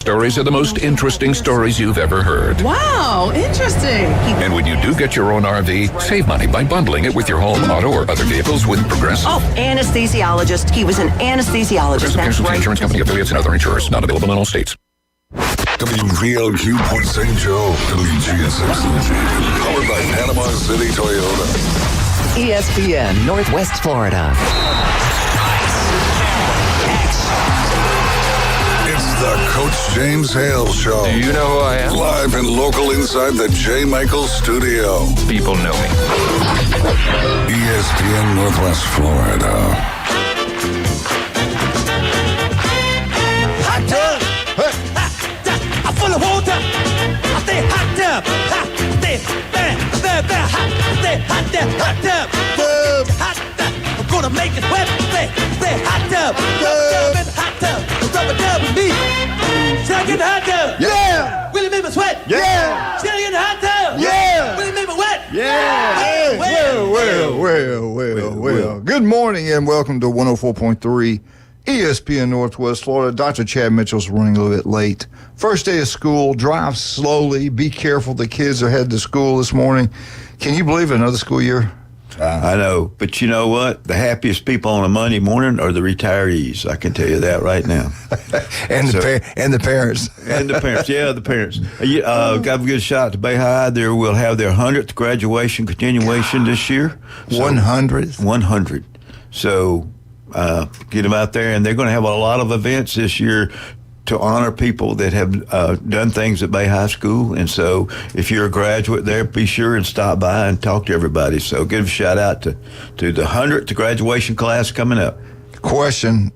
stories are the most interesting stories you've ever heard. Wow, interesting. And when you do get your own RV, save money by bundling it with your home, auto, or other vehicles with Progressive. Oh, anesthesiologist. He was an anesthesiologist. Progressive Casualty Insurance Company, affiliates, and other insurers. Not available in all states. WVLQ Port St. Joe, WGSX-LG, powered by Panama City Toyota. ESPN, Northwest Florida. It's the Coach James Hale Show. Do you know who I am? Live and local inside the J. Michaels studio. People know me. ESPN Northwest Florida. Hot tub, I'm full of water. I stay hot tub, stay hot tub. I'm gonna make it wet. Stay hot tub, hot tub, rubber dub with me. Shall I get the hot tub? Yeah. Will it make me sweat? Yeah. Shall I get the hot tub? Yeah. Will it make me wet? Yeah. Well. Good morning and welcome to 104.3 ESPN Northwest Florida. Dr. Chad Mitchell's running a little bit late. First day of school. Drive slowly. Be careful. The kids are headed to school this morning. Can you believe another school year? I know, but you know what? The happiest people on a Monday morning are the retirees. I can tell you that right now. and the parents. And the parents. Yeah, the parents. Got a good shot to Bay High. There will have their 100th graduation continuation this year. 100? 100. So get them out there, and they're going to have a lot of events this year to honor people that have done things at Bay High School. And so if you're a graduate there, be sure and stop by and talk to everybody. So give a shout out to the 100th graduation class coming up. Question,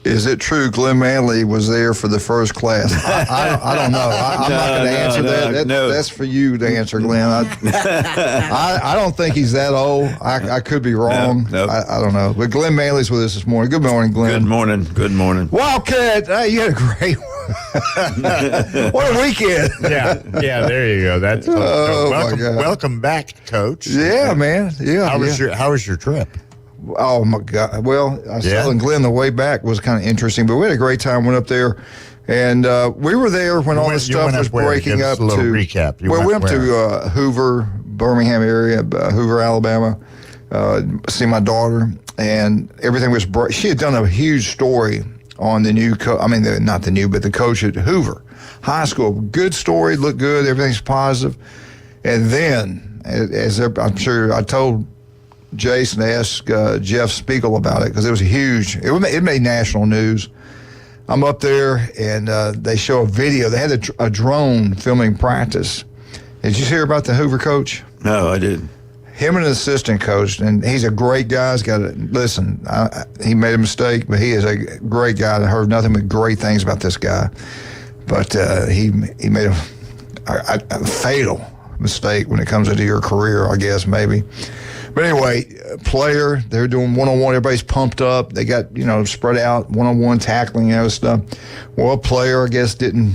is it true Glenn Manley was there for the first class? I don't know. I'm not going to answer that. That's for you to answer, Glenn. I don't think he's that old. I could be wrong. No. I don't know. But Glenn Manley's with us this morning. Good morning, Glenn. Good morning. Wildcat, hey, you had a great one. What a weekend. Yeah, there you go. That's welcome back, Coach. Yeah, man. Yeah. How was your trip? Oh, my God. Well, I was telling Glenn the way back was kind of interesting, but we had a great time. Went up there, and we were there when all the stuff was breaking up. Give us a little recap. We went up to Hoover, Birmingham area, Hoover, Alabama, see my daughter, and everything was she had done a huge story on the new not the new, but the coach at Hoover High School. Good story, looked good, everything's positive. And then, as I'm sure I told Jason asked Jeff Spiegel about it because it was it made national news. I'm up there and they show a video. They had a drone filming practice. Did you hear about the Hoover coach? No, I didn't. Him and an assistant coach, and he's a great guy. He made a mistake, but he is a great guy. I heard nothing but great things about this guy. But he made a fatal mistake when it comes into your career, I guess, maybe. But anyway, player, they're doing one-on-one. Everybody's pumped up. They got, spread out, one-on-one tackling, stuff. Well, a player, I guess, didn't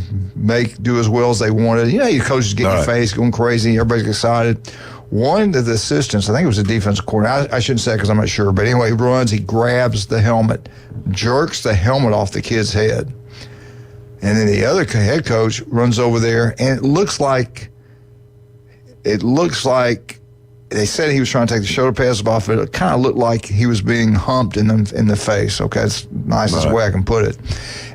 do as well as they wanted. Your coaches get in your face, going crazy. Everybody's excited. One of the assistants, I think it was the defensive coordinator. I shouldn't say because I'm not sure. But anyway, he grabs the helmet, jerks the helmet off the kid's head. And then the other head coach runs over there, and it looks like they said he was trying to take the shoulder pads off, but it kind of looked like he was being humped in the face. Okay, it's the nicest way I can put it.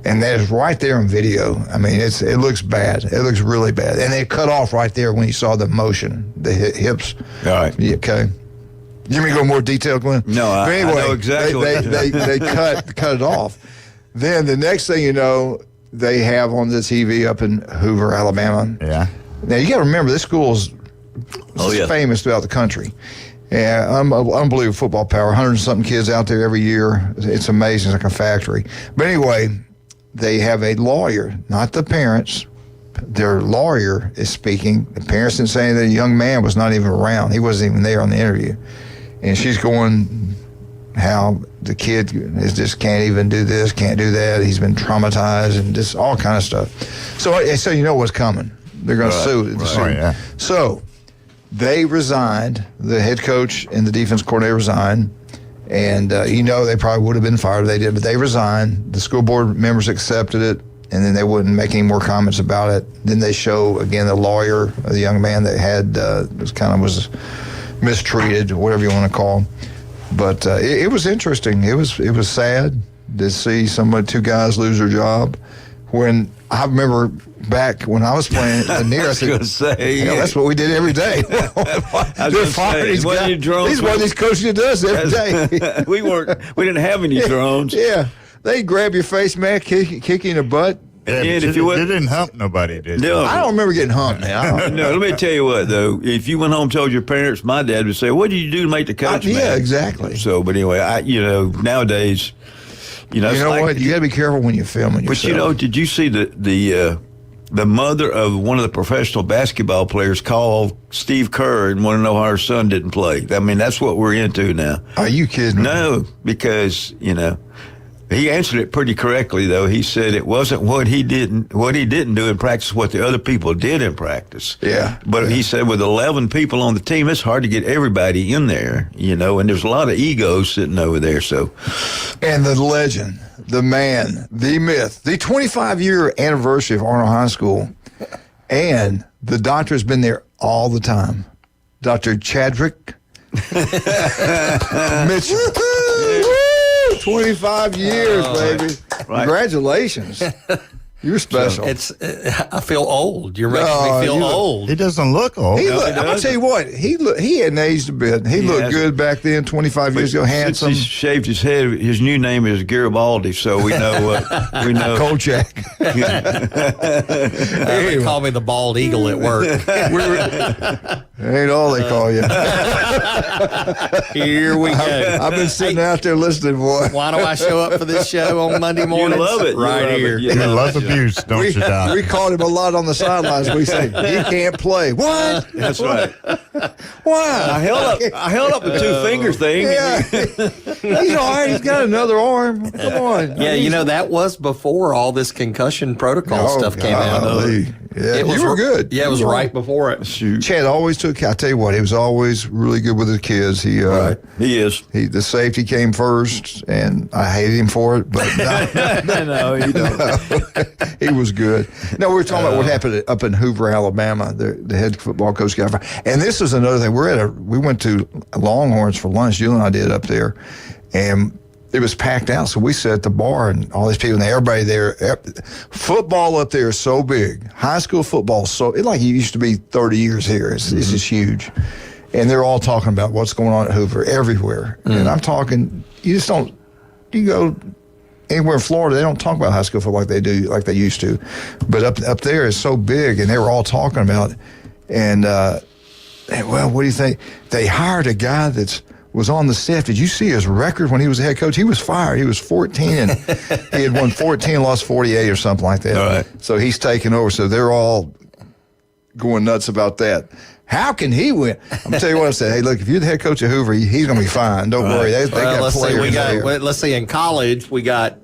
And that is right there in video. I mean, it looks bad. It looks really bad. And they cut off right there when you saw the motion, the hips. All right. Okay. You want me to go more detail, Glenn? No, I know exactly. They cut it off. Then the next thing you know, they have on the TV up in Hoover, Alabama. Yeah. Now, you got to remember, this school's famous throughout the country. Yeah, unbelievable football power. 100-something kids out there every year. It's amazing. It's like a factory. But anyway, they have a lawyer, not the parents. Their lawyer is speaking. The parents didn't say anything. The young man was not even around. He wasn't even there on the interview. And she's going how the kid just can't even do this, can't do that. He's been traumatized and just all kind of stuff. So you know what's coming. They're going to sue. Right. Yeah. So they resigned. The head coach and the defense coordinator resigned. And, they probably would have been fired if they did, but they resigned. The school board members accepted it. and then they wouldn't make any more comments about it. Then they show again the lawyer, the young man that had was mistreated, whatever you want to call him. But it was interesting. It was sad to see two guys lose their job. When I remember back when I was playing at the near, I said, that's what we did every day. These one of these coaches does every day. We didn't have any drones. Yeah. They grab your face, man, kick you in the butt. Yeah, you didn't hump nobody, did you? No. I don't remember getting humped, man. No, let me tell you what, though. If you went home and told your parents, my dad would say, what did you do to make the coach mad? Yeah, exactly. So, but anyway, nowadays, you know what? You got to be careful when you're filming yourself. But, did you see the mother of one of the professional basketball players called Steve Kerr and want to know how her son didn't play? I mean, that's what we're into now. Are you kidding me? No, because, he answered it pretty correctly, though. He said it wasn't what he didn't do in practice, what the other people did in practice. Yeah. But he said with 11 people on the team, it's hard to get everybody in there, and there's a lot of egos sitting over there. So, and the legend, the man, the myth, the 25-year anniversary of Arnold High School, and the doctor has been there all the time. Dr. Chadwick Mitchell. 25 years, baby. Right. Congratulations. You're special. I feel old. You're making me feel old. He doesn't look old. I'm gonna tell you what. He hadn't aged a bit. He looked good back then, 25 years ago. Handsome. Since he shaved his head, his new name is Garibaldi. So we know. Kolchak. They call me the bald eagle at work. Ain't all they call you. Here we go. I've been sitting out there listening, boy. Why do I show up for this show on Monday morning? You love it. Right here. You love abuse, don't you, Doc? We called him a lot on the sidelines. We say, he can't play. What? That's right. Why? I held up the two finger thing. Yeah. He's all right. He's got another arm. Come on. Yeah, that was before all this concussion protocol stuff came out. Yeah, you were good. Yeah, it was right before it. Chad always took. I tell you what, he was always really good with his kids. He is. The safety came first, and I hated him for it. But no, you don't. He was good. No, we were talking about what happened up in Hoover, Alabama. The head football coach got fired. And this is another thing. We went to Longhorns for lunch. Julie and I did up there, and it was packed out. So we sat at the bar, and all these people, and everybody there. Football up there is so big. High school football is so, like it used to be 30 years here. It's just huge. And they're all talking about what's going on at Hoover everywhere. And I'm talking, you go anywhere in Florida, they don't talk about high school football like they used to. But up there is so big, and they were all talking about it. And, well, what do you think? They hired a guy was on the staff. Did you see his record when he was the head coach? He was fired. He was 14, and he had won 14, lost 48 or something like that. All right. So he's taking over. So they're all going nuts about that. How can he win? I'm going to tell you what I said. Hey, look, if you're the head coach of Hoover, he's going to be fine. Don't worry. They got players there. Let's see, in college, we got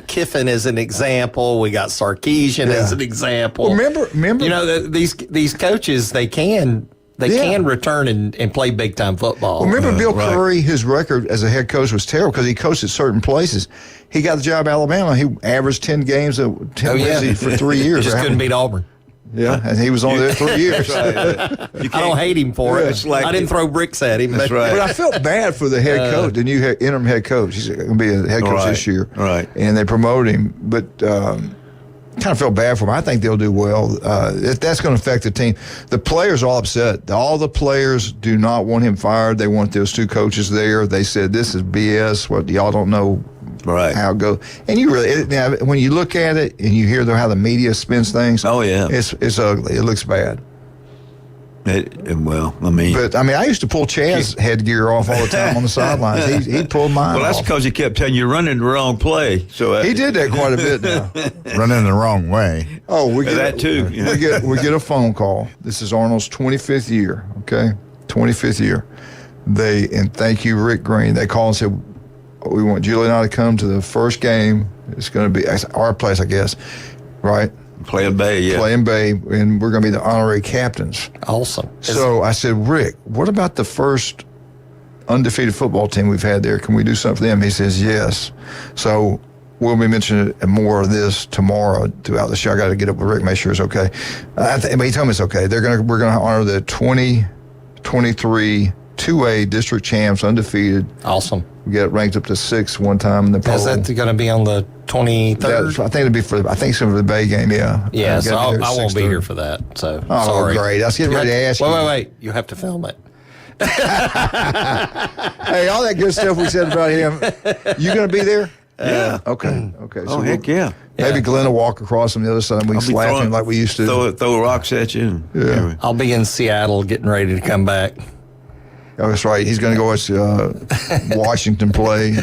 Kiffin as an example. We got Sarkisian as an example. Well, remember, these coaches, they can return and play big time football. Well, remember Bill Curry, his record as a head coach was terrible because he coached at certain places. He got the job at Alabama. He averaged 10 games, 10 wins for 3 years. Just couldn't beat Auburn. Yeah, and he was only there 3 years. I don't hate him for it. I didn't throw bricks at him. That's right. But I felt bad for the head coach, the new interim head coach. He's going to be a head coach this year. Right. And they promoted him, but kind of felt bad for him. I think they'll do well. That's going to affect the team. The players are all upset. All the players do not want him fired. They want those two coaches there. They said, this is BS. What y'all don't know how it goes. And you really, when you look at it and you hear how the media spins things, it's ugly. It looks bad. But I used to pull Chaz's headgear off all the time on the sidelines. He'd pull mine Well, that's off. because he kept telling you running the wrong play. So He did that quite a bit now. Running the wrong way. Oh, we get that too. We get a phone call. This is Arnold's 25th year. Okay, 25th year. And thank you, Rick Green. They called and said, we want Julie and I to come to the first game. It's going to be our place, I guess, right? Playing Bay, yeah. Playing Bay, and we're going to be the honorary captains. Awesome. So I said, Rick, what about the first undefeated football team we've had there? Can we do something for them? He says, yes. So we'll be mentioning more of this tomorrow throughout the show. I got to get up with Rick, make sure it's okay. But he told me it's okay. We're gonna honor the 2023 2A district champs, undefeated. Awesome. We got ranked up to 6 one time in the poll. Is that going to be on the 23rd? I think it'll be I think it's for the Bay game. Yeah. Yeah. So I won't be here for that. So sorry. Great. I was getting ready to ask you. Wait. You have to film it. Hey, all that good stuff we said about him. You going to be there? Yeah. Okay. Oh, heck yeah. Maybe Glenn will walk across on the other side and we can slap him like we used to. Throw rocks at you. Yeah. I'll be in Seattle getting ready to come back. Oh, that's right. He's going to go watch Washington play.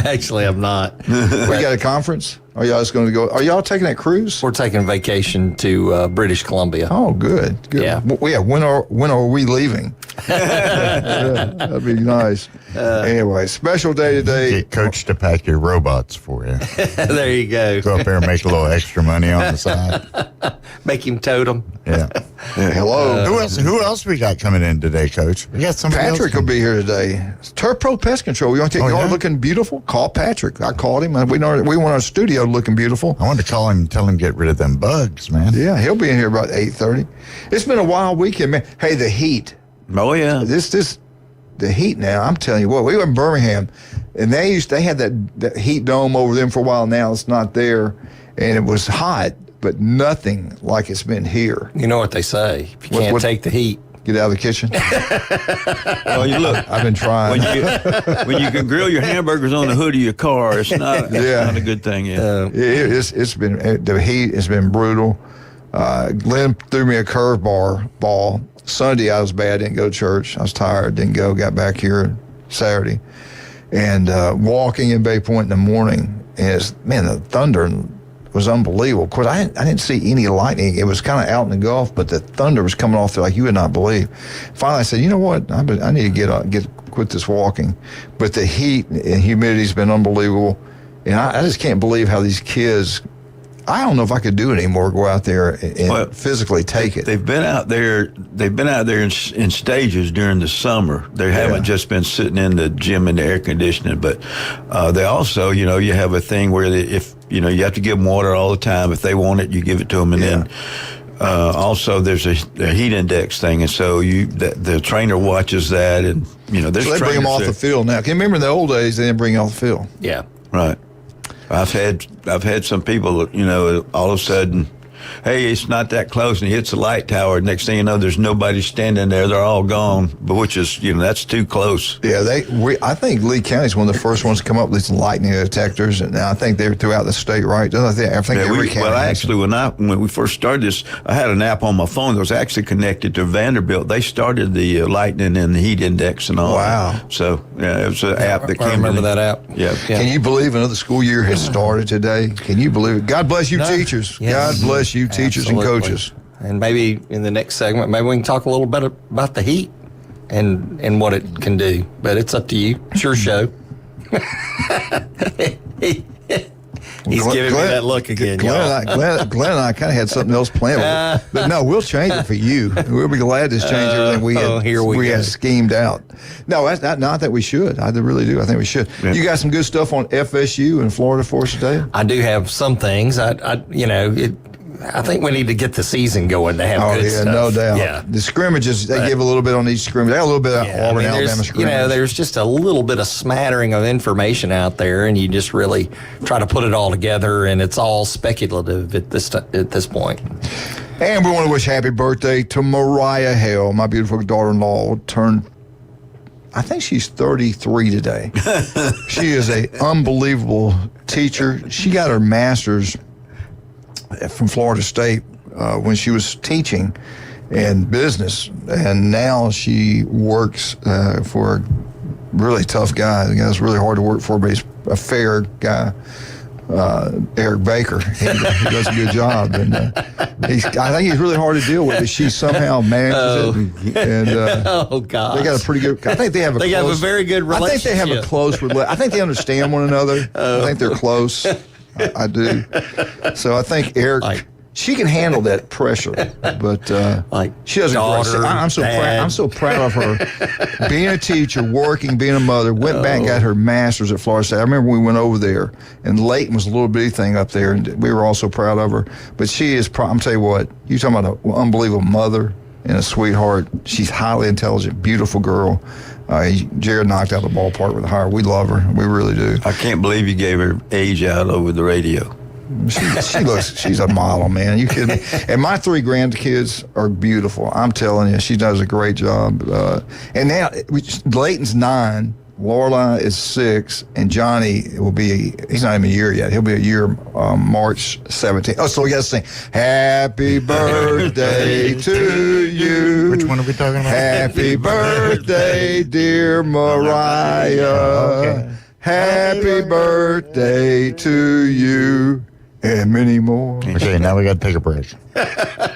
Actually, I'm not. We got a conference? Are y'all just going to go? Are y'all taking that cruise? We're taking vacation to British Columbia. Oh, good. Yeah. When are we leaving? Yeah, that'd be nice. Anyway, special day today. Get Coach to pack your robots for you. There you go. Go up there and make a little extra money on the side. Make him totem. Yeah. Hello. Who else we got coming in today, Coach? We got somebody Patrick will be here today. Turf Pro Pest Control. We want to take y'all looking beautiful. Call Patrick. I called him. We want our studio looking beautiful. I wanted to call him and tell him to get rid of them bugs, man. Yeah, he'll be in here about 8:30. It's been a wild weekend, man. Hey, the heat. Oh yeah. The heat now. I'm telling you what. We were in Birmingham, and they had that heat dome over them for a while. Now it's not there, and it was hot, but nothing like it's been here. You know what they say? If you can't take the heat, get out of the kitchen. Well, you look. I've been trying. When you can grill your hamburgers on the hood of your car, it's not a good thing. Yeah. It's been the heat has been brutal. Glenn threw me a ball. Sunday I was bad. Didn't go to church. I was tired. Didn't go. Got back here Saturday, and walking in Bay Point in the morning. And the thunder was unbelievable. Of course, I didn't see any lightning. It was kind of out in the Gulf, but the thunder was coming off there like you would not believe. Finally, I said, you know what? I need to quit this walking. But the heat and humidity's been unbelievable, and I just can't believe how these kids. I don't know if I could do it anymore. Go out there and physically take it. They've been out there. They've been out there in stages during the summer. They haven't just been sitting in the gym in the air conditioning. But they also, you have a thing where if you have to give them water all the time. If they want it, you give it to them, and then. Also, there's a heat index thing, and so the trainer watches that, and there's. So they bring them off the field now. Can you remember in the old days they didn't bring you off the field? Yeah, right. I've had some people, all of a sudden, hey, it's not that close, and he hits the light tower. Next thing you know, there's nobody standing there; they're all gone. But which is, that's too close. Yeah, I think Lee County is one of the first ones to come up with these lightning detectors, and I think they're throughout the state, right? I think every county. Well, actually, when we first started this, I had an app on my phone that was actually connected to Vanderbilt. They started the lightning and the heat index and all. Wow! That. So it was an app that came. I remember that app. Yeah. Can you believe another school year has started today? Can you believe it? God bless you, teachers. Yes. God bless you, teachers and coaches. And maybe in the next segment, maybe we can talk a little bit about the heat and what it can do. But it's up to you. It's your show. He's giving me that look again, Glenn and I kind of had something else planned. But no, we'll change it for you. We'll be glad to change everything we had schemed out. No, not that we should. I really do. I think we should. Yeah. You got some good stuff on FSU in Florida for us today? I do have some things. I think we need to get the season going to have good stuff. No doubt. Yeah. The scrimmages, they give a little bit on each scrimmage. They got a little bit of Auburn, Alabama scrimmage. There's just a little bit of smattering of information out there, and you just really try to put it all together, and it's all speculative at this point. And we want to wish happy birthday to Mariah Hale, my beautiful daughter-in-law, I think she's 33 today. She is an unbelievable teacher. She got her master's from Florida State when she was teaching in business, and now she works for a really tough guy. The guy's really hard to work for, but he's a fair guy, Eric Baker. He does a good job, and I think he's really hard to deal with. But she somehow manages it, and oh God, they got a pretty good. I think they have a very good relationship. I think they have a close relationship. I think they understand one another. I think they're close. I do. So I think Eric she can handle that pressure, but Like she doesn't. daughter, I'm so proud. dad. I'm so proud of her. Being a teacher, working, being a mother, went back and got her master's at Florida State. I remember we went over there, and Leighton was a little bitty thing up there, and we were all so proud of her. But she is. I'm tell you what, you talking about an unbelievable mother and a sweetheart. She's highly intelligent, beautiful girl. Jared knocked out the ballpark with her. We love her. We really do. I can't believe you gave her age out over the radio. She's a model, man. You kidding me? And my 3 grandkids are beautiful. I'm telling you, she does a great job. And now Leighton's 9, Lorelai is 6, and Johnny he's not even a year yet. He'll be a year March 17th. Oh, so we got to sing Happy Birthday to you. Which one are we talking about? Happy birthday, dear Mariah. Okay. Happy birthday to you. And many more. Okay, now we got to take a break.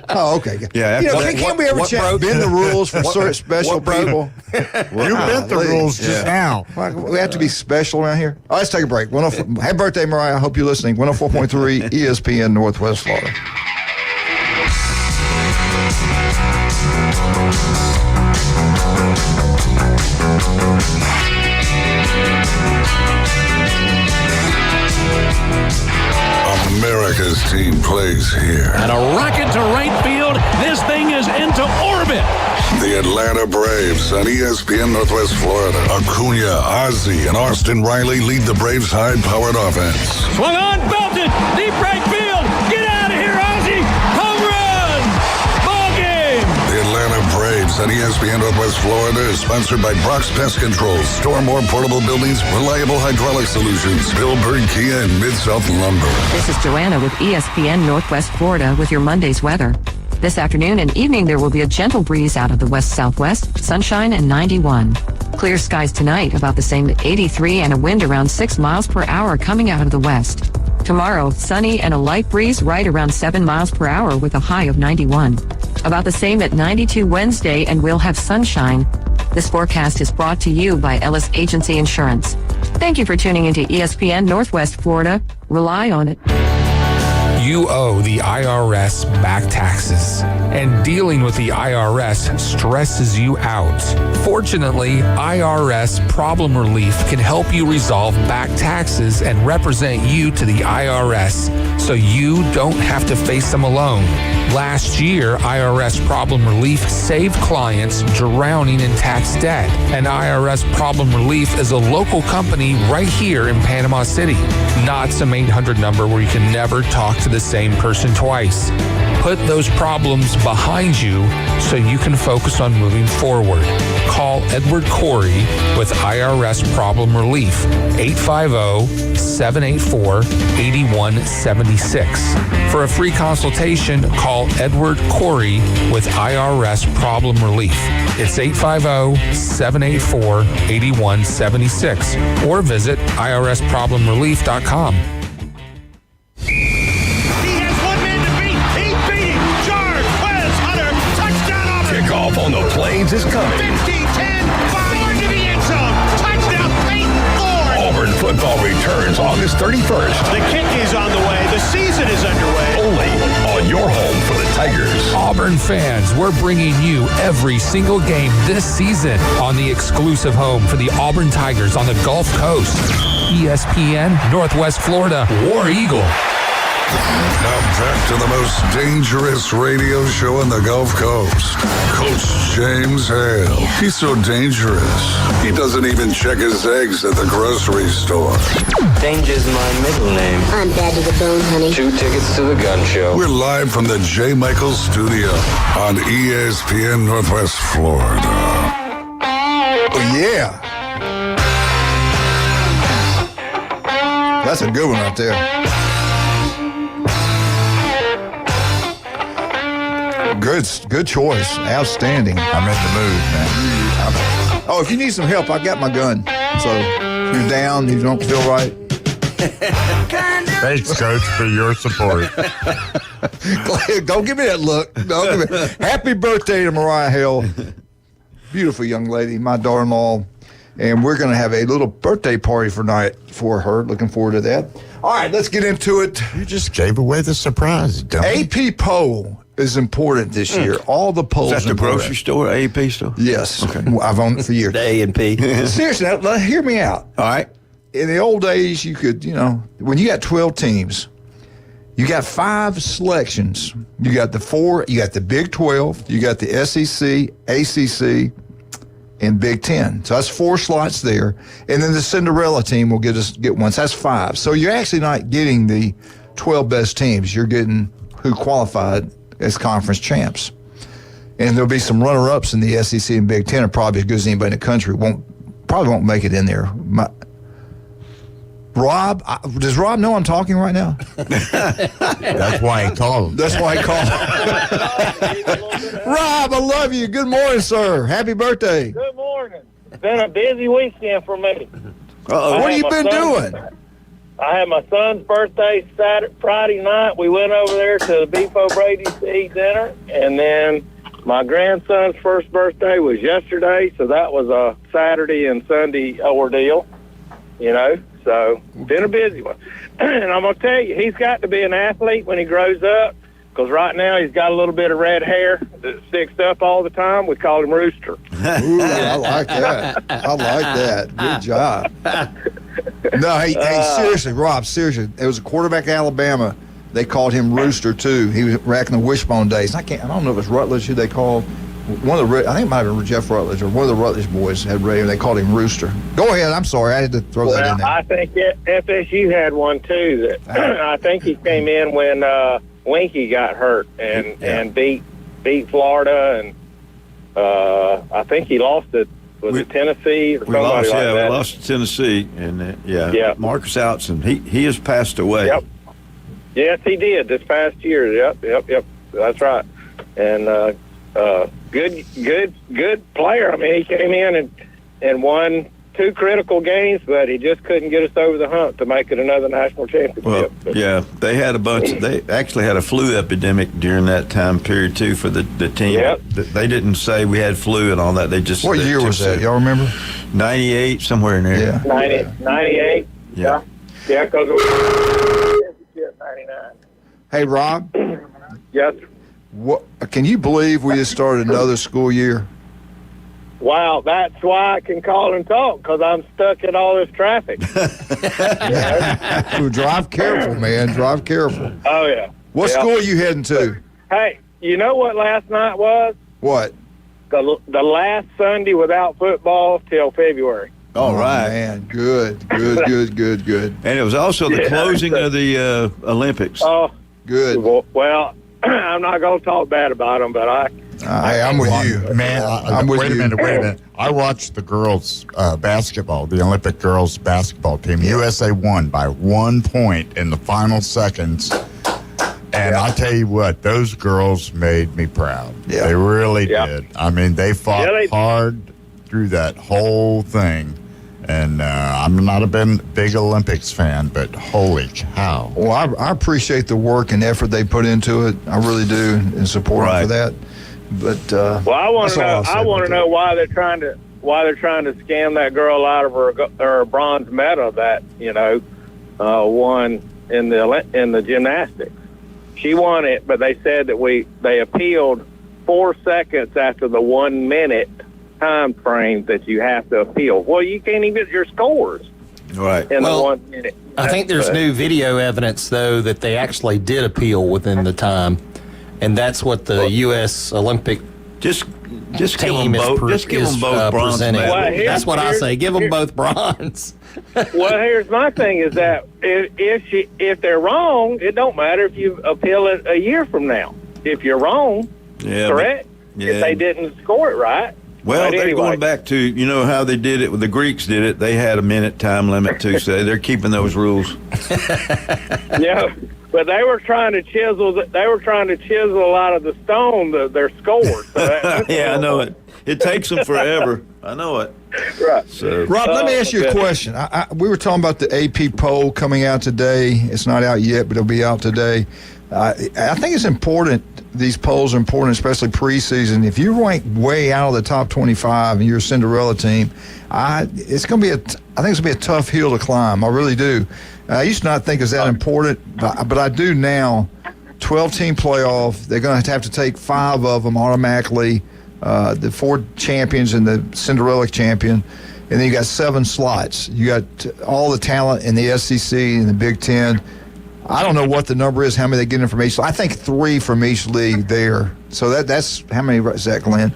Oh, okay. Yeah, Can we ever bend the rules for certain special people? You bent the rules just now. We have to be special around here. All right, let's take a break. Happy birthday, Mariah. I hope you're listening. 104.3 ESPN Northwest Florida. America's team plays here. And a rocket to right field. This thing is into orbit. The Atlanta Braves on ESPN Northwest Florida. Acuna, Ozzie, and Austin Riley lead the Braves' high-powered offense. Swung on, belted, deep right field. Get out of here, Ozzie. Home run. Ball game. The Atlanta Braves on ESPN Northwest Florida is sponsored by Brock's Pest Control, Store More Portable Buildings, Reliable Hydraulic Solutions, Pillsbury Kia, and Mid-South Lumber. This is Joanna with ESPN Northwest Florida with your Monday's weather. This afternoon and evening, there will be a gentle breeze out of the west-southwest, sunshine and 91. Clear skies tonight, about the same at 83, and a wind around 6 miles per hour coming out of the west. Tomorrow, sunny and a light breeze right around 7 miles per hour with a high of 91. About the same at 92 Wednesday, and we'll have sunshine. This forecast is brought to you by Ellis Agency Insurance. Thank you for tuning into ESPN Northwest Florida. Rely on it. You owe the IRS back taxes, and dealing with the IRS stresses you out. Fortunately, IRS Problem Relief can help you resolve back taxes and represent you to the IRS so you don't have to face them alone. Last year, IRS Problem Relief saved clients drowning in tax debt, and IRS Problem Relief is a local company right here in Panama City, not some 800 number where you can never talk to the same person twice. Put those problems behind you so you can focus on moving forward. Call Edward Corey with IRS Problem Relief, 850-784-8176. For a free consultation, call Edward Corey with IRS Problem Relief. It's 850-784-8176 or visit irsproblemrelief.com. Kickoff on the Plains is coming. 15-10, fire into the end zone. Touchdown, Peyton Thorne. Auburn football returns August 31st. The kick is on the way. The season is underway. Only on your home for the Tigers. Auburn fans, we're bringing you every single game this season on the exclusive home for the Auburn Tigers on the Gulf Coast. ESPN Northwest Florida War Eagle. Now back to the most dangerous radio show in the Gulf Coast. Coach James Hale. He's so dangerous. He doesn't even check his eggs at the grocery store. Danger's my middle name. I'm bad to the bone, honey. 2 tickets to the gun show. We're live from the J. Michaels studio on ESPN Northwest Florida. Oh, yeah. That's a good one right there. Good choice. Outstanding. I'm in the mood, man. Oh, if you need some help, I got my gun. So if you're down, you don't feel right. Thanks, Coach, for your support. Don't give me that look. Don't give me. Happy birthday to Mariah Hale. Beautiful young lady, my daughter-in-law. And we're going to have a little birthday party for her. Looking forward to that. All right, let's get into it. You just gave away the surprise, dummy. AP poll is important this year. All the polls. Is that the grocery store, AP store? Yes. Okay. I've owned it for years. The A&P. Seriously, now, hear me out. All right. In the old days, you could, when you got 12 teams, you got 5 selections. You got the Big 12, you got the SEC, ACC, and Big 10. So that's 4 slots there. And then the Cinderella team will get one. So that's 5. So you're actually not getting the 12 best teams. You're getting who qualified as conference champs. And there'll be some runner-ups in the SEC and Big 10 are probably as good as anybody in the country. Probably won't make it in there. Rob, does Rob know I'm talking right now? That's why he called. That's why he called. Rob, I love you. Good morning, sir. Happy birthday. Good morning. It's been a busy weekend for me. What have you been doing? I had my son's birthday Friday night. We went over there to the Beef O'Brady's to eat dinner, and then my grandson's first birthday was yesterday, so that was a Saturday and Sunday ordeal, So, been a busy one. And I'm going to tell you, he's got to be an athlete when he grows up, because right now he's got a little bit of red hair that sticks up all the time. We call him Rooster. Ooh, I like that. I like that. Good job. No, hey, seriously, Rob, seriously. It was a quarterback of Alabama. They called him Rooster, too. He was back in the Wishbone days. I don't know if it's Rutledge who they called. I think it might have been Jeff Rutledge or one of the Rutledge boys had radio. They called him Rooster. Go ahead. I'm sorry. I had to throw that in there. I think FSU had one, too. That I think he came in when Winky got hurt and beat Florida. And I think he lost it. Was it Tennessee or somebody like that? We lost to Tennessee. And, Marcus Outson, he has passed away. Yep. Yes, he did this past year. Yep. That's right. And good player. I mean, he came in and won 2 critical games, but he just couldn't get us over the hump to make it another national championship. Well, they had they actually had a flu epidemic during that time period, too, for the team. Yep. They didn't say we had flu and all that. What year was that? Y'all remember? 98, somewhere in there. Yeah. 98. Yeah. Yeah, because it was 99. Hey, Rob. Yes. Can you believe we just started another school year? Wow, that's why I can call and talk, because I'm stuck in all this traffic. Drive careful, man. Drive careful. Oh, yeah. What school are you heading to? Hey, you know what last night was? What? The last Sunday without football till February. All right. Man, good. And it was also the closing of the Olympics. Oh, good. Well, I'm not going to talk bad about them, but I'm with you, man. Wait a minute. I watched the girls' basketball, the Olympic girls' basketball team. USA won by 1 point in the final seconds. And I tell you what, those girls made me proud. Yeah. They really did. I mean, they fought hard through that whole thing. And I'm not a big Olympics fan, but holy cow. Well, I appreciate the work and effort they put into it. I really do, and support them for that. But I want to know why they're trying to scam that girl out of her bronze medal that won in the gymnastics. She won it, but they said that they appealed 4 seconds after the 1 minute time frame that you have to appeal. Well, you can't even get your scores. Right. In the 1 minute. I think there's new video evidence, though, that they actually did appeal within the time, and that's what the U.S. Olympic just team give them both bronze presenting. medals. That's what I say. Give them both bronze. Well, here's my thing: is that if they're wrong, it don't matter if you appeal it a year from now. If you're wrong, correct? If they didn't score it right. Well, they're going back to, how they did it, the Greeks did it. They had a minute time limit, too, so they're keeping those rules. Yeah, but they were trying to chisel out of the stone their scores. So I know it. It takes them forever. I know it. Right. So, Rob, let me ask you a question. We were talking about the AP poll coming out today. It's not out yet, but it'll be out today. I think it's important these polls are important, especially preseason. If you rank way out of the top 25 and you're a Cinderella team, it's going to be I think it's going to be a tough hill to climb. I really do. I used to not think it's that important, but I do now. 12-team playoff. They're going to have to take 5 of them automatically. The 4 champions and the Cinderella champion. And then you got 7 slots. You got all the talent in the SEC and the Big Ten. I don't know what the number is, how many they get information. I think 3 from each league there. So that's how many is that, Glenn?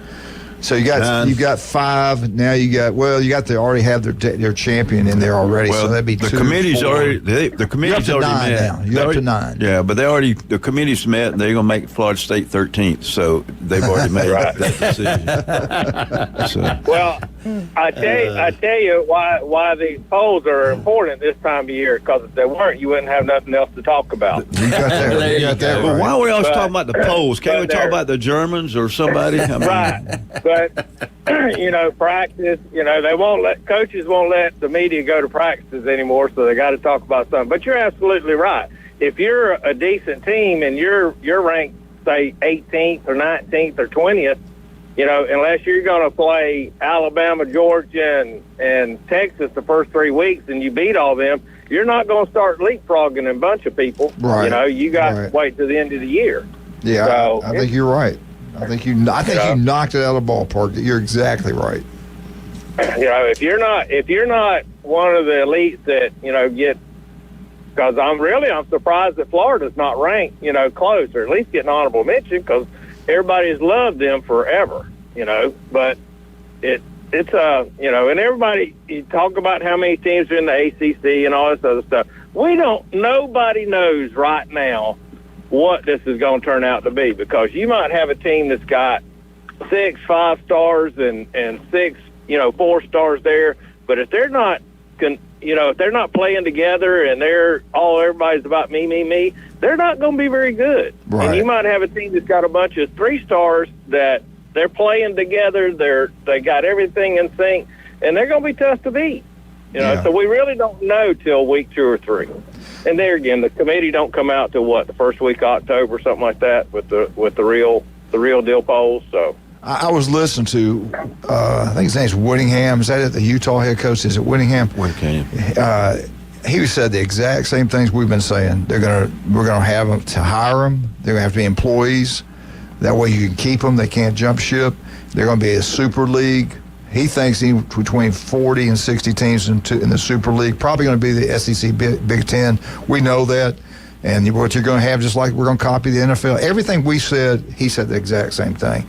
So you've got 5. Now you they already have their champion in there already. Well, so that'd be the 2. Committee's 4. already the committee's You're up to already 9 met. now. You're up to 9. Yeah, but the committee's met, and they're going to make Florida State 13th. So they've already made that decision. Well, I tell you why these polls are important this time of year, because if they weren't, you wouldn't have nothing else to talk about. You got that Well, right. why are we always talking about the polls? Can't we talk about the Germans or somebody? I mean, Right. But, practice, coaches won't let the media go to practices anymore, so they got to talk about something. But you're absolutely right. If you're a decent team and you're ranked, say, 18th or 19th or 20th, unless you're going to play Alabama, Georgia, and Texas the first 3 weeks and you beat all them, you're not going to start leapfrogging a bunch of people. Right. You got to wait to the end of the year. Yeah, So, I think you're right. I think you knocked it out of the ballpark. You're exactly right. If you're not one of the elites that get, because I'm surprised that Florida's not ranked close, or at least getting honorable mention, because everybody's loved them forever. But it's and everybody, you talk about how many teams are in the ACC and all this other stuff. Nobody knows right now what this is going to turn out to be, because you might have a team that's got 6 5-stars and 6 4 stars there, but if they're not if they're not playing together and everybody's about me, they're not going to be very good. Right. And you might have a team that's got a bunch of 3 stars that they're playing together, they got everything in sync, and they're going to be tough to beat. So we really don't know till week 2 or 3. And there again, the committee don't come out till the first week of October, something like that, with the real deal polls. So I was listening to, I think his name's Whittingham. Is that it? The Utah head coach? Is it Whittingham? Whittingham. He said the exact same things we've been saying. We're gonna have them to hire them. They're gonna have to be employees. That way you can keep them. They can't jump ship. They're gonna be a super league. He thinks between 40 and 60 teams in the Super League. Probably going to be the SEC Big Ten. We know that. And what you're going to have, just like we're going to copy the NFL. Everything we said, he said the exact same thing.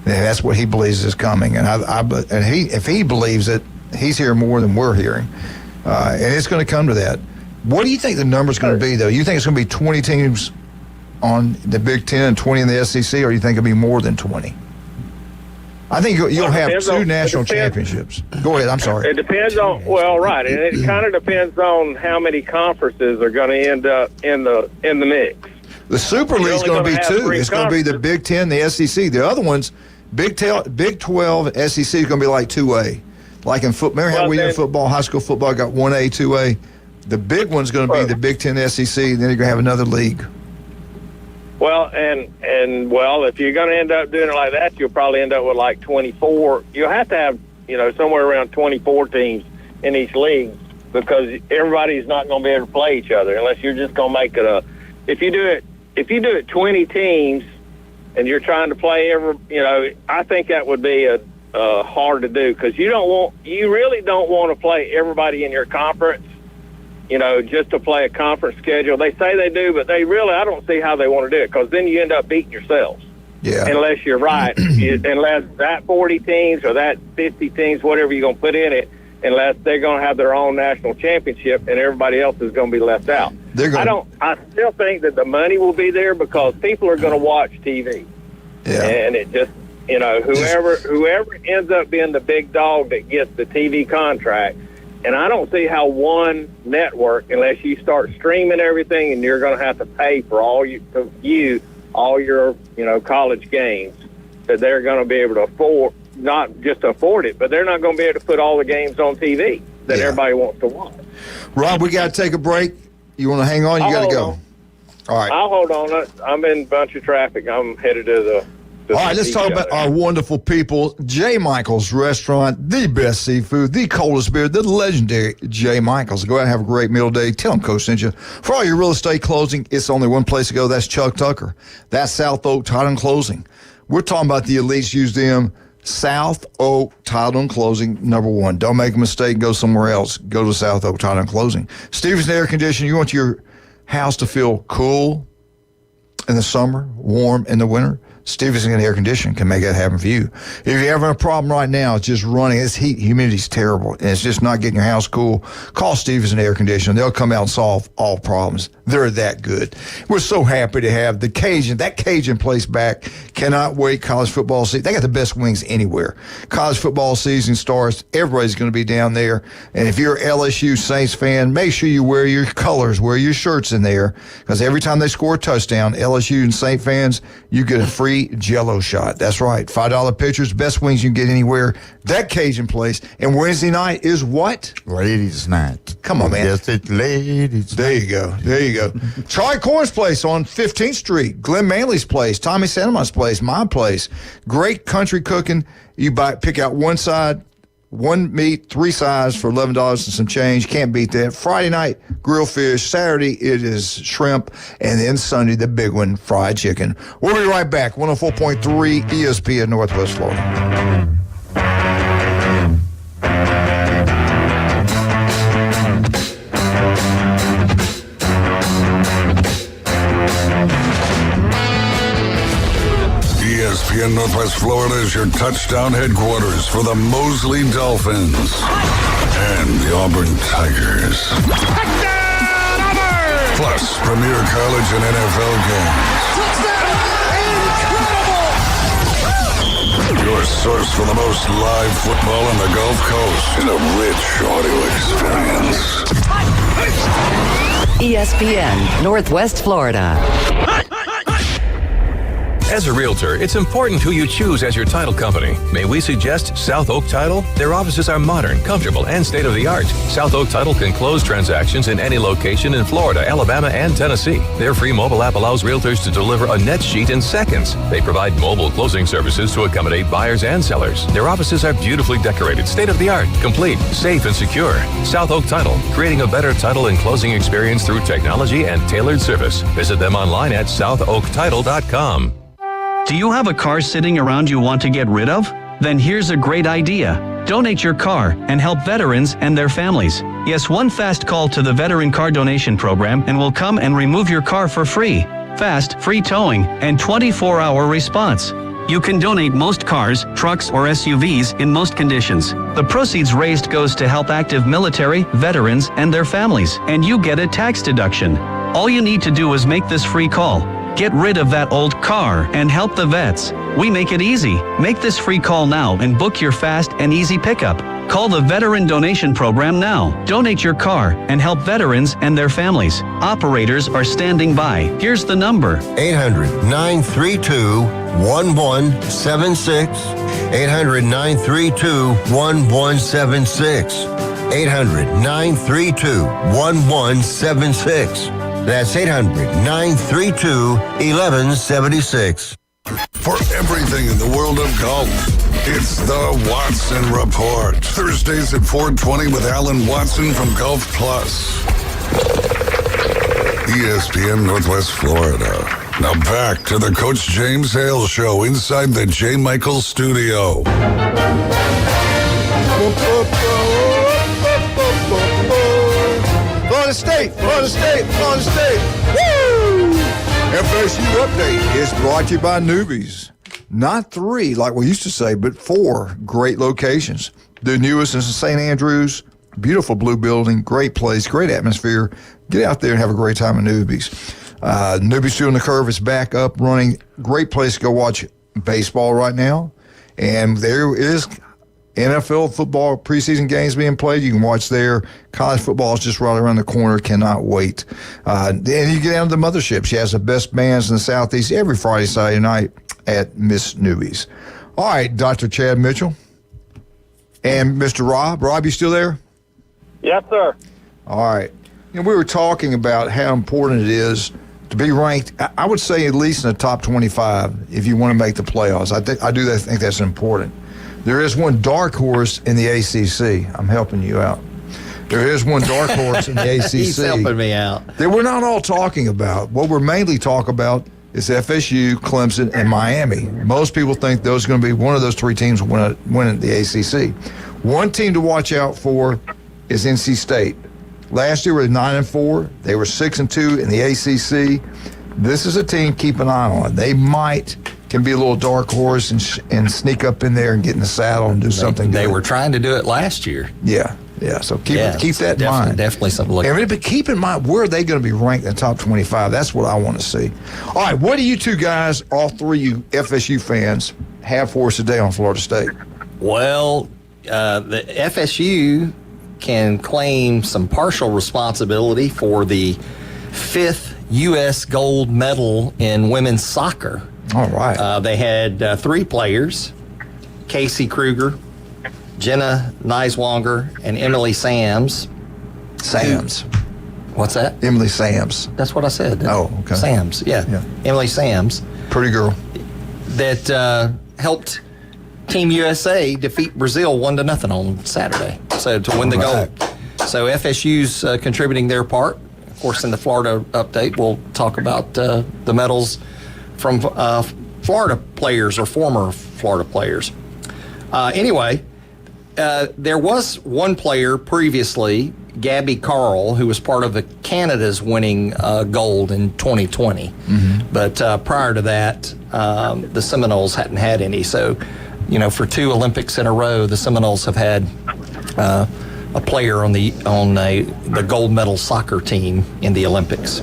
And that's what he believes is coming. And if he believes it, he's hearing more than we're hearing. And it's going to come to that. What do you think the number's going to be, though? You think it's going to be 20 teams on the Big Ten and 20 in the SEC, or do you think it'll be more than 20? I think you'll have 2 national championships. Go ahead. I'm sorry. It depends on right, and it kind of depends on how many conferences are going to end up in the mix. The Super League's going to be 2. It's going to be the Big Ten, the SEC. The other ones, Big 12, SEC is going to be like 2A. Like in football. Remember how we in football, high school football, got 1A, 2A? The big one's going to be the Big Ten, SEC. Then you're going to have another league. Well, and if you're going to end up doing it like that, you'll probably end up with like 24. You'll have to have, somewhere around 24 teams in each league, because everybody's not going to be able to play each other unless you're just going to make it if you do it 20 teams and you're trying to play I think that would be hard to do, because you really don't want to play everybody in your conference. Just to play a conference schedule. They say they do, but I don't see how they want to do it, because then you end up beating yourselves. Yeah. Unless you're right. Unless that 40 teams or that 50 teams, whatever you're going to put in it, unless they're going to have their own national championship and everybody else is going to be left out. I still think that the money will be there, because people are going to watch TV. Yeah. And it just, whoever ends up being the big dog that gets the TV contract. And I don't see how one network, unless you start streaming everything and you're going to have to pay for all your college games, that they're going to be able to afford, not just afford it, but they're not going to be able to put all the games on TV that everybody wants to watch. Rob, we got to take a break. You want to hang on? You got to go. All right. I'll hold on. I'm in a bunch of traffic. I'm headed to the. All right, let's talk about our wonderful people. J. Michael's Restaurant, the best seafood, the coldest beer, the legendary J. Michael's. Go out and have a great meal today. Tell them Coach sent you. For all your real estate closing, it's only one place to go. That's Chuck Tucker. That's South Oak Title and Closing. We're talking about the elites. Use them. South Oak Title and Closing, number one. Don't make a mistake. Go somewhere else. Go to South Oak Title and Closing. Stevenson Air Conditioning. You want your house to feel cool in the summer, warm in the winter? Stevenson Air Conditioning can make that happen for you. If you're having a problem right now, it's just running. It's heat, humidity's terrible, and it's just not getting your house cool. Call Stevenson Air Conditioning. They'll come out and solve all problems. They're that good. We're so happy to have that Cajun place back. Cannot wait. College football season. They got the best wings anywhere. College football season starts. Everybody's going to be down there. And if you're an LSU Saints fan, make sure you wear your colors, wear your shirts in there, because every time they score a touchdown, LSU and Saint fans, you get a free Jell-O shot. That's right. $5 pitchers, best wings you can get anywhere. That Cajun place. And Wednesday night is what? Ladies' night. Come on, man. Yes, it's ladies' There you go. There you go. Charlie Corn's place on 15th Street. Glenn Manley's place. Tommy Santamon's place. My place. Great country cooking. You pick out one side, one meat, 3 sides for $11 and some change. Can't beat that. Friday night, grilled fish. Saturday, it is shrimp. And then Sunday, the big one, fried chicken. We'll be right back. 104.3 ESPN Northwest Florida. ESPN Northwest Florida is your touchdown headquarters for the Mosley Dolphins and the Auburn Tigers. Touchdown, Auburn! Plus, premier college and NFL games. Touchdown! Incredible! Your source for the most live football on the Gulf Coast in a rich audio experience. ESPN Northwest Florida. As a realtor, it's important who you choose as your title company. May we suggest South Oak Title? Their offices are modern, comfortable, and state-of-the-art. South Oak Title can close transactions in any location in Florida, Alabama, and Tennessee. Their free mobile app allows realtors to deliver a net sheet in seconds. They provide mobile closing services to accommodate buyers and sellers. Their offices are beautifully decorated, state-of-the-art, complete, safe, and secure. South Oak Title, creating a better title and closing experience through technology and tailored service. Visit them online at southoaktitle.com. Do you have a car sitting around you want to get rid of? Then here's a great idea. Donate your car and help veterans and their families. Yes, one fast call to the Veteran Car Donation Program and we'll come and remove your car for free. Fast, free towing, and 24-hour response. You can donate most cars, trucks, or SUVs in most conditions. The proceeds raised goes to help active military, veterans, and their families, and you get a tax deduction. All you need to do is make this free call. Get rid of that old car and help the vets. We make it easy. Make this free call now and book your fast and easy pickup. Call the Veteran Donation Program now. Donate your car and help veterans and their families. Operators are standing by. Here's the number. 800-932-1176. 800-932-1176. 800-932-1176. That's 800-932-1176. For everything in the world of golf, it's the Watson Report. Thursdays at 4:20 with Alan Watson from Golf Plus. ESPN Northwest Florida. Now back to the Coach James Hale Show inside the J. Michael studio. Florida State, Florida State, Florida State. Woo! FSU Update is brought to you by Newbies. Not 3, like we used to say, but 4 great locations. The newest is in St. Andrews. Beautiful blue building, great place, great atmosphere. Get out there and have a great time at Newbies. Newbies 2 on the Curve is back up running. Great place to go watch baseball right now. And there is NFL football preseason games being played. You can watch there. College football is just right around the corner. Cannot wait. And you get down to the mothership. She has the best bands in the Southeast every Friday, Saturday night at Miss Newbies. All right, Dr. Chad Mitchell and Mr. Rob. Rob, you still there? Yes, sir. All right. We were talking about how important it is to be ranked, I would say at least in the top 25 if you want to make the playoffs. I think that's important. There is one dark horse in the ACC. I'm helping you out. There is one dark horse in the ACC. He's helping me out. That we're not all talking about. What we're mainly talking about is FSU, Clemson, and Miami. Most people think those are going to be one of those three teams winning the ACC. One team to watch out for is NC State. Last year, we were 9-4. They were 6-2 in the ACC. This is a team keep an eye on. They can be a little dark horse and sneak up in there and get in the saddle and do something. They were trying to do it last year. Yeah. So keep that in mind. Definitely something to look at. But keep in mind, where are they going to be ranked in the top 25? That's what I want to see. All right, what do you two guys, all three you FSU fans, have for us today on Florida State? Well, the FSU can claim some partial responsibility for the 5th U.S. gold medal in women's soccer. All right. They had 3 players, Casey Kruger, Jenna Neiswanger, and Emily Sams. What's that? Emily Sams. That's what I said. Oh, okay. Sams, yeah. Emily Sams. Pretty girl. That helped Team USA defeat Brazil 1-0 on Saturday. So to win the gold. So FSU's contributing their part. Of course, in the Florida update, we'll talk about the medals from Florida players or former Florida players. Anyway, there was one player previously, Gabby Carl, who was part of Canada's winning gold in 2020. Mm-hmm. But prior to that, the Seminoles hadn't had any. So, for 2 Olympics in a row, the Seminoles have had a player on the gold medal soccer team in the Olympics.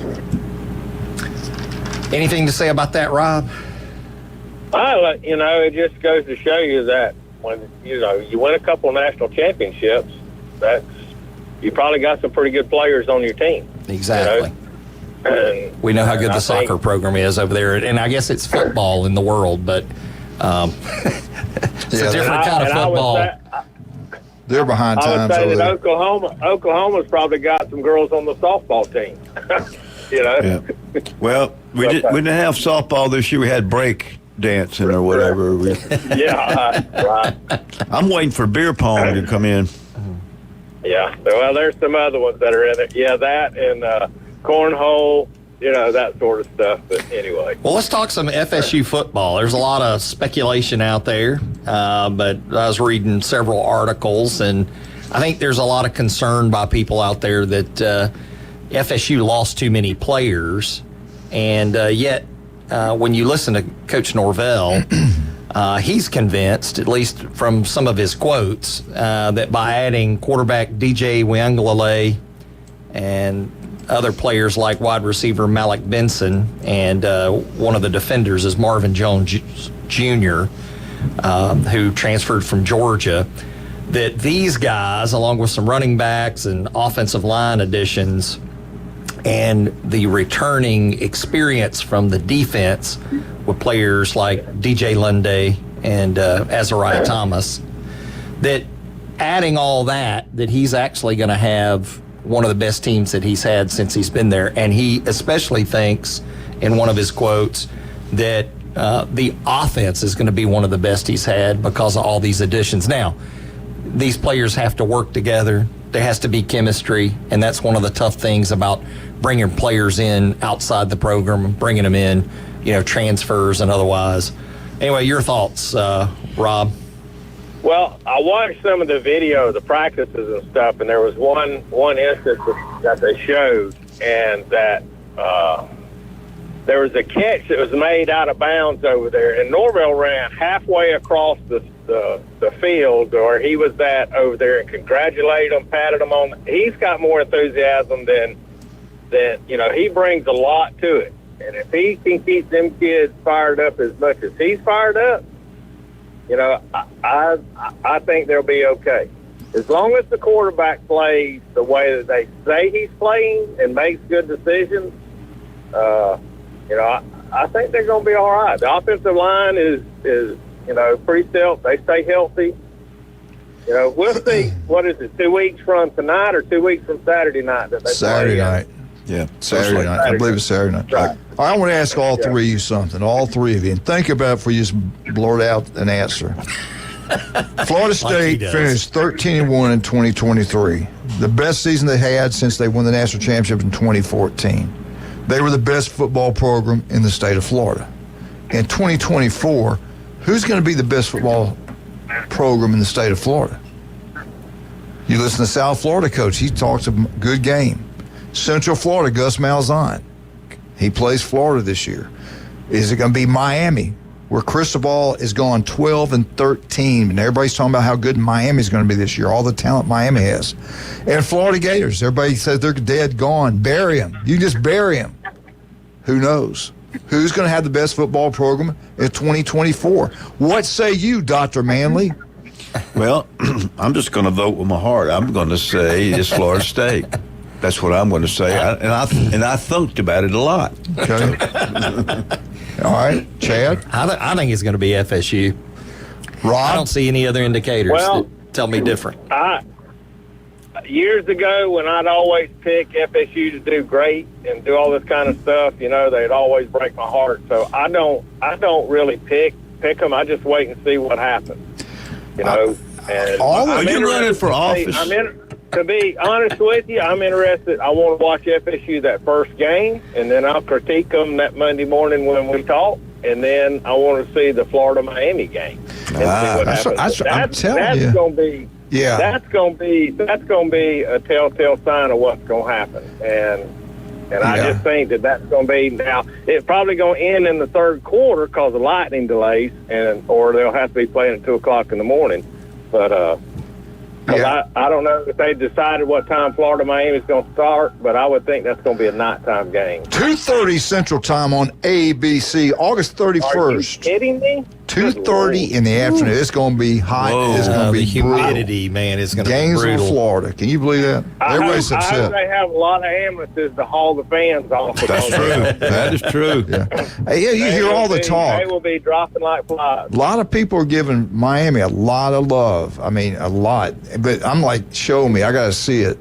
Anything to say about that, Rob? It just goes to show you that when you win a couple of national championships, you probably got some pretty good players on your team. Exactly. And we know how good the soccer program is over there, and I guess it's football in the world, but it's a different kind of football. They're behind times. I would say that Oklahoma's probably got some girls on the softball team. Yeah. Well, we didn't have softball this year. We had break dancing or whatever. Right. I'm waiting for beer pong to come in. Yeah. Well, there's some other ones that are in it. Yeah, that and cornhole, that sort of stuff. But anyway. Well, let's talk some FSU football. There's a lot of speculation out there, but I was reading several articles, and I think there's a lot of concern by people out there that FSU lost too many players, and yet when you listen to Coach Norvell, he's convinced, at least from some of his quotes, that by adding quarterback DJ Uiagalelei and other players like wide receiver Malik Benson and one of the defenders is Marvin Jones Jr., who transferred from Georgia, that these guys, along with some running backs and offensive line additions, and the returning experience from the defense with players like DJ Lunday and Azariah Thomas, that adding all that he's actually going to have one of the best teams that he's had since he's been there. And he especially thinks, in one of his quotes, that the offense is going to be one of the best he's had because of all these additions. Now, these players have to work together. There has to be chemistry, and that's one of the tough things about bringing players in outside the program, bringing them in, transfers and otherwise. Anyway, your thoughts, Rob? Well, I watched some of the video, the practices and stuff, and there was one instance that they showed, and that there was a catch that was made out of bounds over there, and Norvell ran halfway across the field, or he was over there, and congratulated him, patted him on. He's got more enthusiasm than he brings a lot to it, and if he can keep them kids fired up as much as he's fired up, I think they'll be okay. As long as the quarterback plays the way that they say he's playing and makes good decisions, I think they're going to be all right. The offensive line is pretty stealth. They stay healthy. We'll see. What is it, 2 weeks from tonight or 2 weeks from Saturday night that they Saturday play? night. Yeah. Saturday night. I believe it's Saturday night. Right. I want to ask all three of you something, all three of you, and think about it before you just blurt out an answer. Florida State finished 13-1 in 2023, the best season they had since they won the national championship in 2014. They were the best football program in the state of Florida. In 2024, who's going to be the best football program in the state of Florida? You listen to South Florida coach, he talks a good game. Central Florida, Gus Malzahn, he plays Florida this year. Is it going to be Miami, where Cristobal is gone 12-13, and everybody's talking about how good Miami's going to be this year, all the talent Miami has. And Florida Gators, everybody says they're dead, gone. Bury them. You just bury them. Who knows? Who's going to have the best football program in 2024? What say you, Dr. Manley? Well, I'm just going to vote with my heart. I'm going to say it's Florida State. That's what I'm going to say. And I thunked about it a lot. Okay. All right, Chad? I think it's going to be FSU. Rob? I don't see any other indicators that tell me different. Years ago, when I'd always pick FSU to do great and do all this kind of stuff, they'd always break my heart. So I don't really pick them. I just wait and see what happens. And are you running for office? To be honest with you, I'm interested. I want to watch FSU that first game, and then I'll critique them that Monday morning when we talk, and then I want to see the Florida-Miami game and see what happens. That's going to be. Yeah, that's going to be a telltale sign of what's going to happen, and I just think that's going to be now. It's probably going to end in the third quarter because of lightning delays, or they'll have to be playing at 2:00 in the morning. But I don't know if they decided what time Florida-Miami is going to start, but I would think that's going to be a nighttime game. 2:30 Central Time on ABC, August 31st. Are you kidding me? 2:30 in the afternoon. It's going to be hot. Whoa. It's going to be the humidity, man. It's going to be brutal. Gainesville, Florida. Can you believe that? Everybody's I upset. hope they have a lot of ambulances to haul the fans off. That's true. That is true. Yeah, you hear all the talk. They will be dropping like flies. A lot of people are giving Miami a lot of love. I mean, a lot. But I'm like, show me. I got to see it.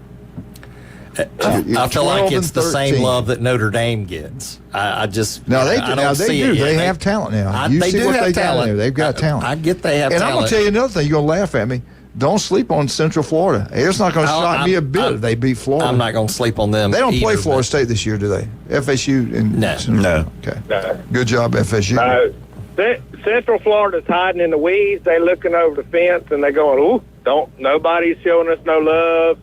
I feel like it's the same love that Notre Dame gets. I don't see it yet. They have talent now. They do have talent. They've got talent. I get they have talent. talent. And I'm going to tell you another thing. You're going to laugh at me. Don't sleep on Central Florida. It's not going to shock me a bit if they beat Florida. I'm not going to sleep on them. They don't play Florida State this year, do they? FSU and No. Okay. No. Good job, FSU. Central Florida's hiding in the weeds. They looking over the fence and they going, "Ooh, nobody's showing us no love."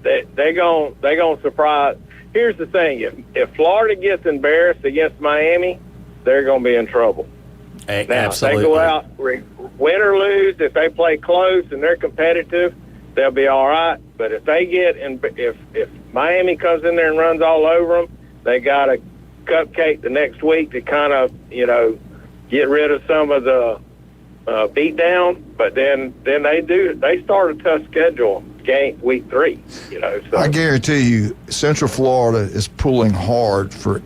They gonna surprise. Here's the thing: if Florida gets embarrassed against Miami, they're gonna be in trouble. Now, Absolutely. if they go out, win or lose, if they play close and they're competitive, they'll be all right. But if they if Miami comes in there and runs all over them, they got to cupcake the next week to kind of get rid of some of the beat down. But then they start a tough schedule. Week 3, So. I guarantee you, Central Florida is pulling hard for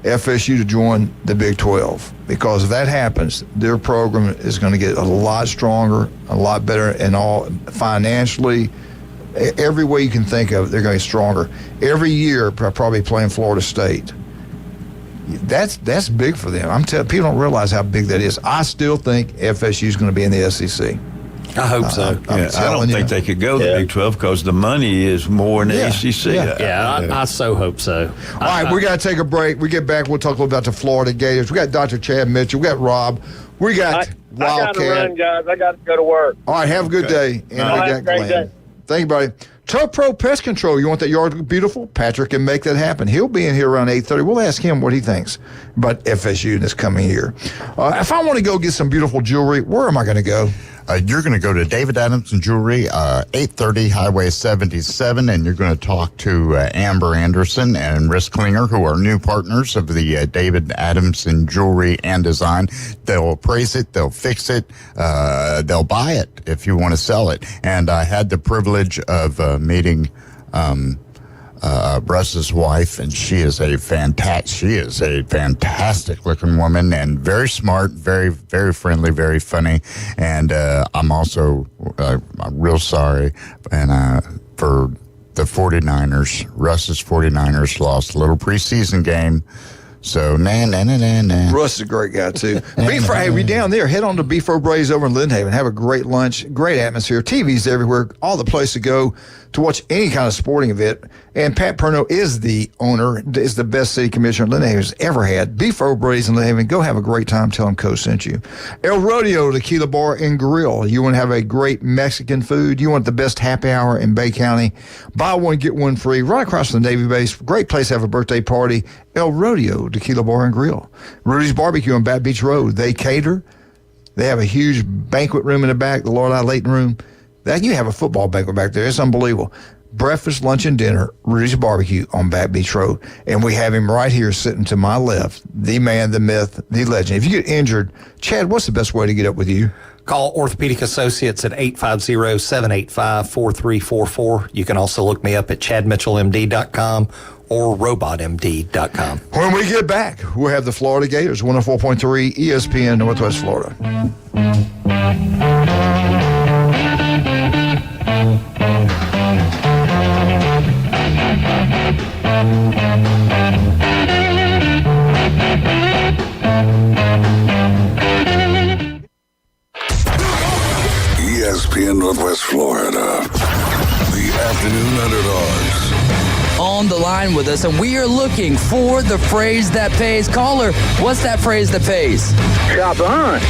FSU to join the Big 12, because if that happens, their program is going to get a lot stronger, a lot better, and all financially, every way you can think of it, they're going to get stronger. Every year, probably playing Florida State. That's big for them. I'm telling people don't realize how big that is. I still think FSU is going to be in the SEC. I hope so. I don't think they could go to the Big 12 because the money is more in the ACC. I so hope so. All right, we got to take a break. We get back, we'll talk a little about the Florida Gators. We got Dr. Chad Mitchell. We got Rob. We got Wildcat. I got to run, guys. I got to go to work. All right, have a good day. And we got Glenn. Thank you, buddy. Turf Pro Pest Control. You want that yard to look beautiful? Patrick can make that happen. He'll be in here around 8:30. We'll ask him what he thinks about FSU this coming year. If I want to go get some beautiful jewelry, where am I going to go? You're going to go to David Adamson Jewelry, 830 Highway 77, and you're going to talk to Amber Anderson and Riss Klinger, who are new partners of the David Adamson Jewelry and Design. They'll appraise it, they'll fix it, they'll buy it if you want to sell it. And I had the privilege of meeting Russ's wife, and she is a fantastic looking woman and very smart, very, very friendly, very funny. And I'm also real sorry for the 49ers. Russ's 49ers lost a little preseason game. So, nah. Russ is a great guy, too. Hey, we down there. Head on to Beef O'Brady's over in Lindhaven. Have a great lunch, great atmosphere. TVs everywhere, all the place to go to watch any kind of sporting event. And Pat Perno is the owner, is the best city commissioner Lindhaven's ever had. Beef O'Brady's in Lindhaven. Go have a great time. Tell them Coach sent you. El Rodeo Tequila Bar and Grill. You want to have a great Mexican food. You want the best happy hour in Bay County. Buy one, get one free. Right across from the Navy base. Great place to have a birthday party. El Rodeo Tequila Bar and Grill. Rudy's Barbecue on Bat Beach Road. They cater. They have a huge banquet room in the back, the Lord I Layton room. You have a football banquet back there. It's unbelievable. Breakfast, lunch, and dinner, Rudy's Barbecue on Bat Beach Road. And we have him right here sitting to my left, the man, the myth, the legend. If you get injured, Chad, what's the best way to get up with you? Call Orthopedic Associates at 850-785-4344. You can also look me up at chadmitchellmd.com or robotmd.com. When we get back, we'll have the Florida Gators, 104.3 ESPN Northwest Florida. ESPN Northwest Florida. The afternoon underdogs. On the line with us, and we are looking for the phrase that pays. Caller, what's that phrase that pays? Shop on.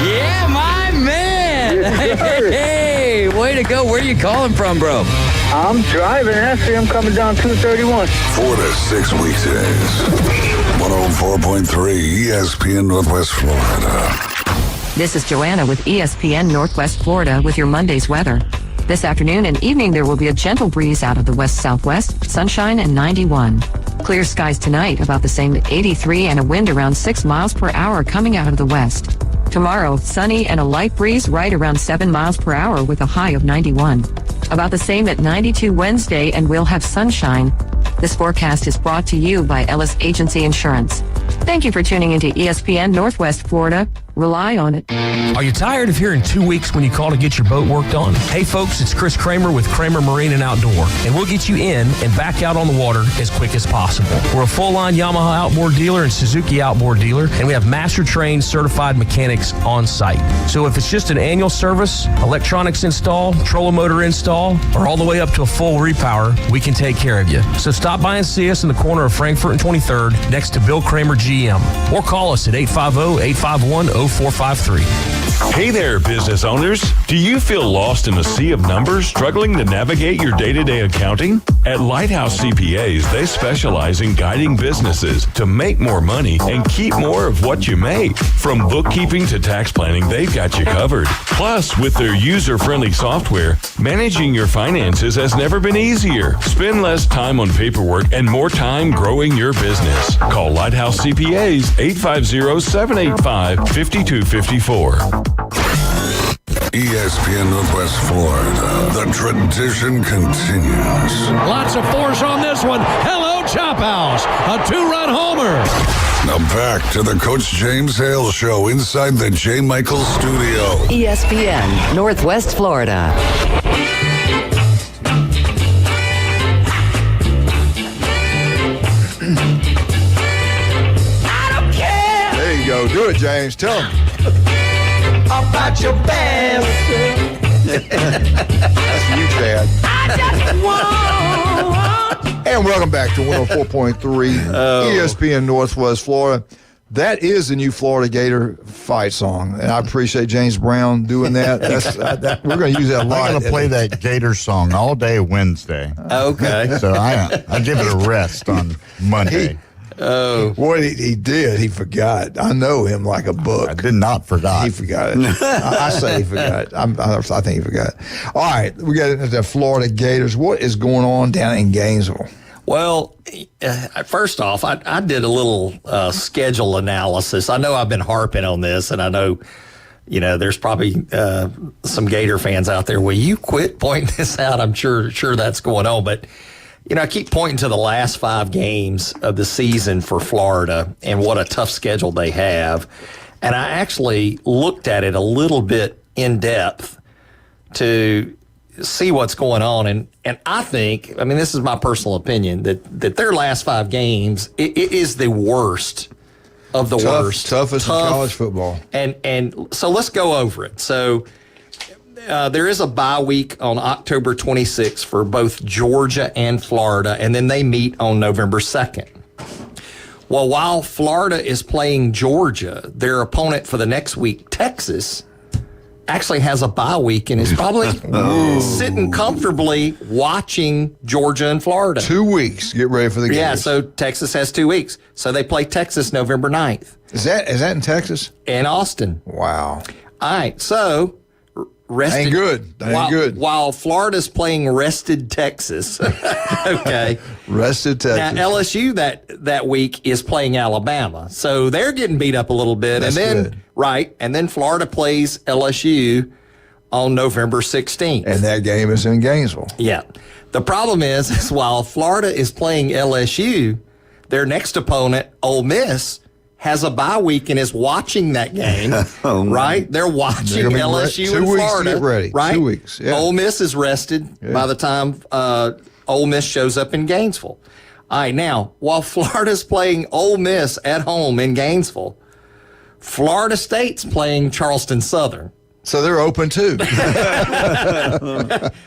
Yeah, my man. Hey, way to go. Where are you calling from, bro? I'm driving. Actually, I'm coming down 231. 4 to 6 weekdays. 104.3 ESPN Northwest Florida. This is Joanna with ESPN Northwest Florida with your Monday's weather. This afternoon and evening, there will be a gentle breeze out of the west-southwest, sunshine and 91. Clear skies tonight, about the same at 83, and a wind around 6 miles per hour coming out of the west. Tomorrow, sunny and a light breeze right around 7 miles per hour with a high of 91. About the same at 92 Wednesday, and we'll have sunshine. This forecast is brought to you by Ellis Agency Insurance. Thank you for tuning into ESPN Northwest Florida. Rely on it. Are you tired of hearing 2 weeks when you call to get your boat worked on? Hey folks, it's Chris Kramer with Kramer Marine and Outdoor, and we'll get you in and back out on the water as quick as possible. We're a full-line Yamaha outboard dealer and Suzuki outboard dealer, and we have master-trained certified mechanics on site. So if it's just an annual service, electronics install, trolling motor install, or all the way up to a full repower, we can take care of you. So stop by and see us in the corner of Frankfurt and 23rd next to Bill Kramer GM, or call us at 850-851-0453. Hey there, business owners. Do you feel lost in a sea of numbers, struggling to navigate your day-to-day accounting? At Lighthouse CPAs, they specialize in guiding businesses to make more money and keep more of what you make. From bookkeeping to tax planning, they've got you covered. Plus, with their user-friendly software, managing your finances has never been easier. Spend less time on paperwork and more time growing your business. Call Lighthouse CPAs 850-785-5254. ESPN Northwest Florida. The tradition continues. Lots of force on this one. Hello, Chop House. A 2-run homer. Now back to the Coach James Hale Show inside the J. Michael Studio. ESPN Northwest Florida. There you go. Do it, James. Tell him. About your best. That's you, Chad. I just want. And welcome back to 104.3 ESPN Northwest Florida. That is the new Florida Gator fight song, and I appreciate James Brown doing that. We're going to use that a lot. I'm going to play that Gator song all day Wednesday. Okay. So I give it a rest on Monday. What he did, he forgot. I know him like a book. I did not forget. He forgot it. I say he forgot. I think he forgot. All right, we got into the Florida Gators. What is going on down in Gainesville? Well, first off, I did a little schedule analysis. I know I've been harping on this, and I know, there's probably some Gator fans out there. Will you quit pointing this out? I'm sure that's going on, but I keep pointing to the last 5 games of the season for Florida and what a tough schedule they have. And I actually looked at it a little bit in depth to see what's going on. And I think, I mean, this is my personal opinion, that their last 5 games, it is the worst of the worst. Toughest in college football. And so let's go over it. So there is a bye week on October 26th for both Georgia and Florida, and then they meet on November 2nd. Well, while Florida is playing Georgia, their opponent for the next week, Texas, actually has a bye week and is probably sitting comfortably watching Georgia and Florida. 2 weeks. Get ready for the game. Yeah, so Texas has 2 weeks. So they play Texas November 9th. Is that in Texas? In Austin. Wow. All right, so rested. Ain't good. Ain't good. While Florida's playing rested Texas. Okay. Rested Texas. Now, LSU that week is playing Alabama. So they're getting beat up a little bit. That's good. Right. And then Florida plays LSU on November 16th. And that game is in Gainesville. Yeah. The problem is while Florida is playing LSU, their next opponent, Ole Miss, has a bye week and is watching that game, right? They're watching LSU and Florida. 2 weeks to get ready. Right? 2 weeks, yeah. Ole Miss is rested by the time Ole Miss shows up in Gainesville. All right, now, while Florida's playing Ole Miss at home in Gainesville, Florida State's playing Charleston Southern. So they're open too. All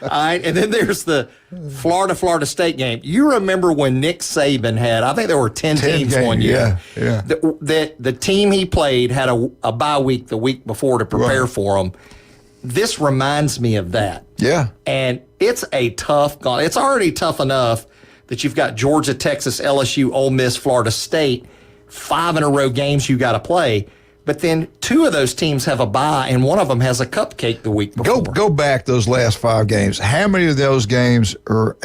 right, and then there's the Florida State game. You remember when Nick Saban had, I think there were 10 teams games, 1 year. Yeah. The team he played had a bye week the week before to prepare for them. This reminds me of that. Yeah. And it's a tough, it's already tough enough that you've got Georgia, Texas, LSU, Ole Miss, Florida State, 5 in a row games you got to play. But then 2 of those teams have a bye, and one of them has a cupcake the week before. Go back those last 5 games. How many of those games are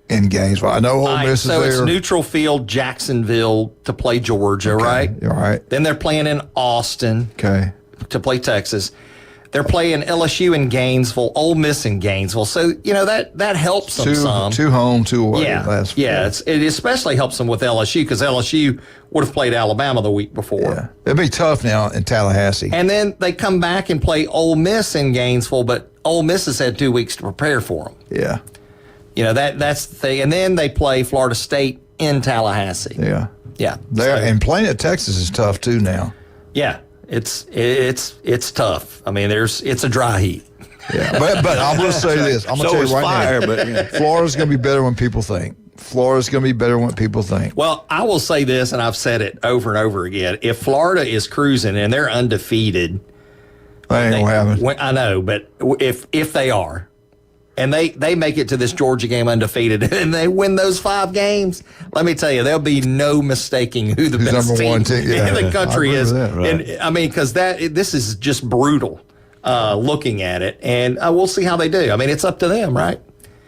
in Gainesville? I know Ole Miss is there. So it's neutral field, Jacksonville to play Georgia, right? All right. Then they're playing in Austin to play Texas. They're playing LSU in Gainesville, Ole Miss in Gainesville. So, that helps them some. 2 home, 2 away. It especially helps them with LSU because LSU would have played Alabama the week before. Yeah. It'd be tough now in Tallahassee. And then they come back and play Ole Miss in Gainesville, but Ole Miss has had 2 weeks to prepare for them. Yeah. That's the thing. And then they play Florida State in Tallahassee. Yeah. Yeah. And playing at Texas is tough too now. Yeah. It's tough. I mean, it's a dry heat. Yeah, but I'm going to say this. I'm going to tell you right now. Florida's going to be better when people think. Florida's going to be better when people think. Well, I will say this, and I've said it over and over again. If Florida is cruising and they're undefeated, that ain't going to happen. I know, but if they are, and they make it to this Georgia game undefeated, and they win those 5 games, let me tell you, there'll be no mistaking who the best team in the country is. Right. And I mean, because this is just brutal looking at it, and we'll see how they do. I mean, it's up to them, right?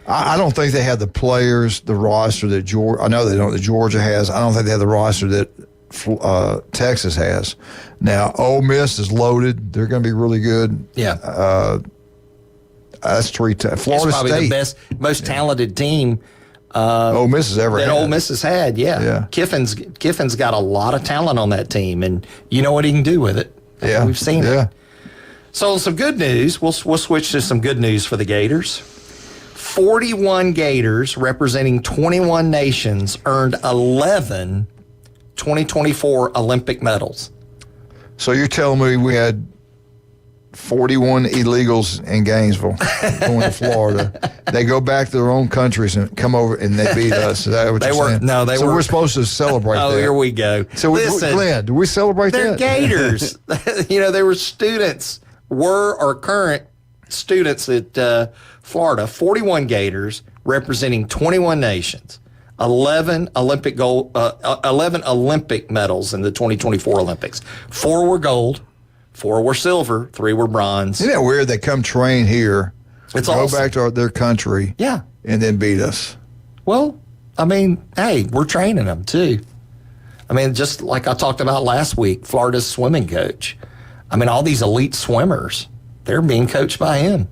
I don't think they have the players, the roster that Georgia. I know they don't. That Georgia has. I don't think they have the roster that Texas has. Now, Ole Miss is loaded. They're going to be really good. Yeah. That's 3 times. Florida it's probably State, the best, most talented team Ole Miss has ever that had. Ole Miss has had. Yeah. Kiffin's got a lot of talent on that team, and you know what he can do with it. Yeah, we've seen it. So some good news. We'll switch to some good news for the Gators. 41 Gators representing 21 nations earned 11 2024 Olympic medals. So you're telling me we had 41 illegals in Gainesville going to Florida. They go back to their own countries and come over and they beat us. Is that what you're saying? No, they so were. we're supposed to celebrate that. Here we go. So, listen, Glenn, do we celebrate they're that? Gators. They were students, or current students at Florida. 41 Gators representing 21 nations. 11 Olympic medals in the 2024 Olympics. 4 were gold. 4 were silver, 3 were bronze. Isn't that weird? They come train here, go awesome. Back to their country, and then beat us. Well, I mean, hey, we're training them too. I mean, just like I talked about last week, Florida's swimming coach. I mean, all these elite swimmers, they're being coached by him.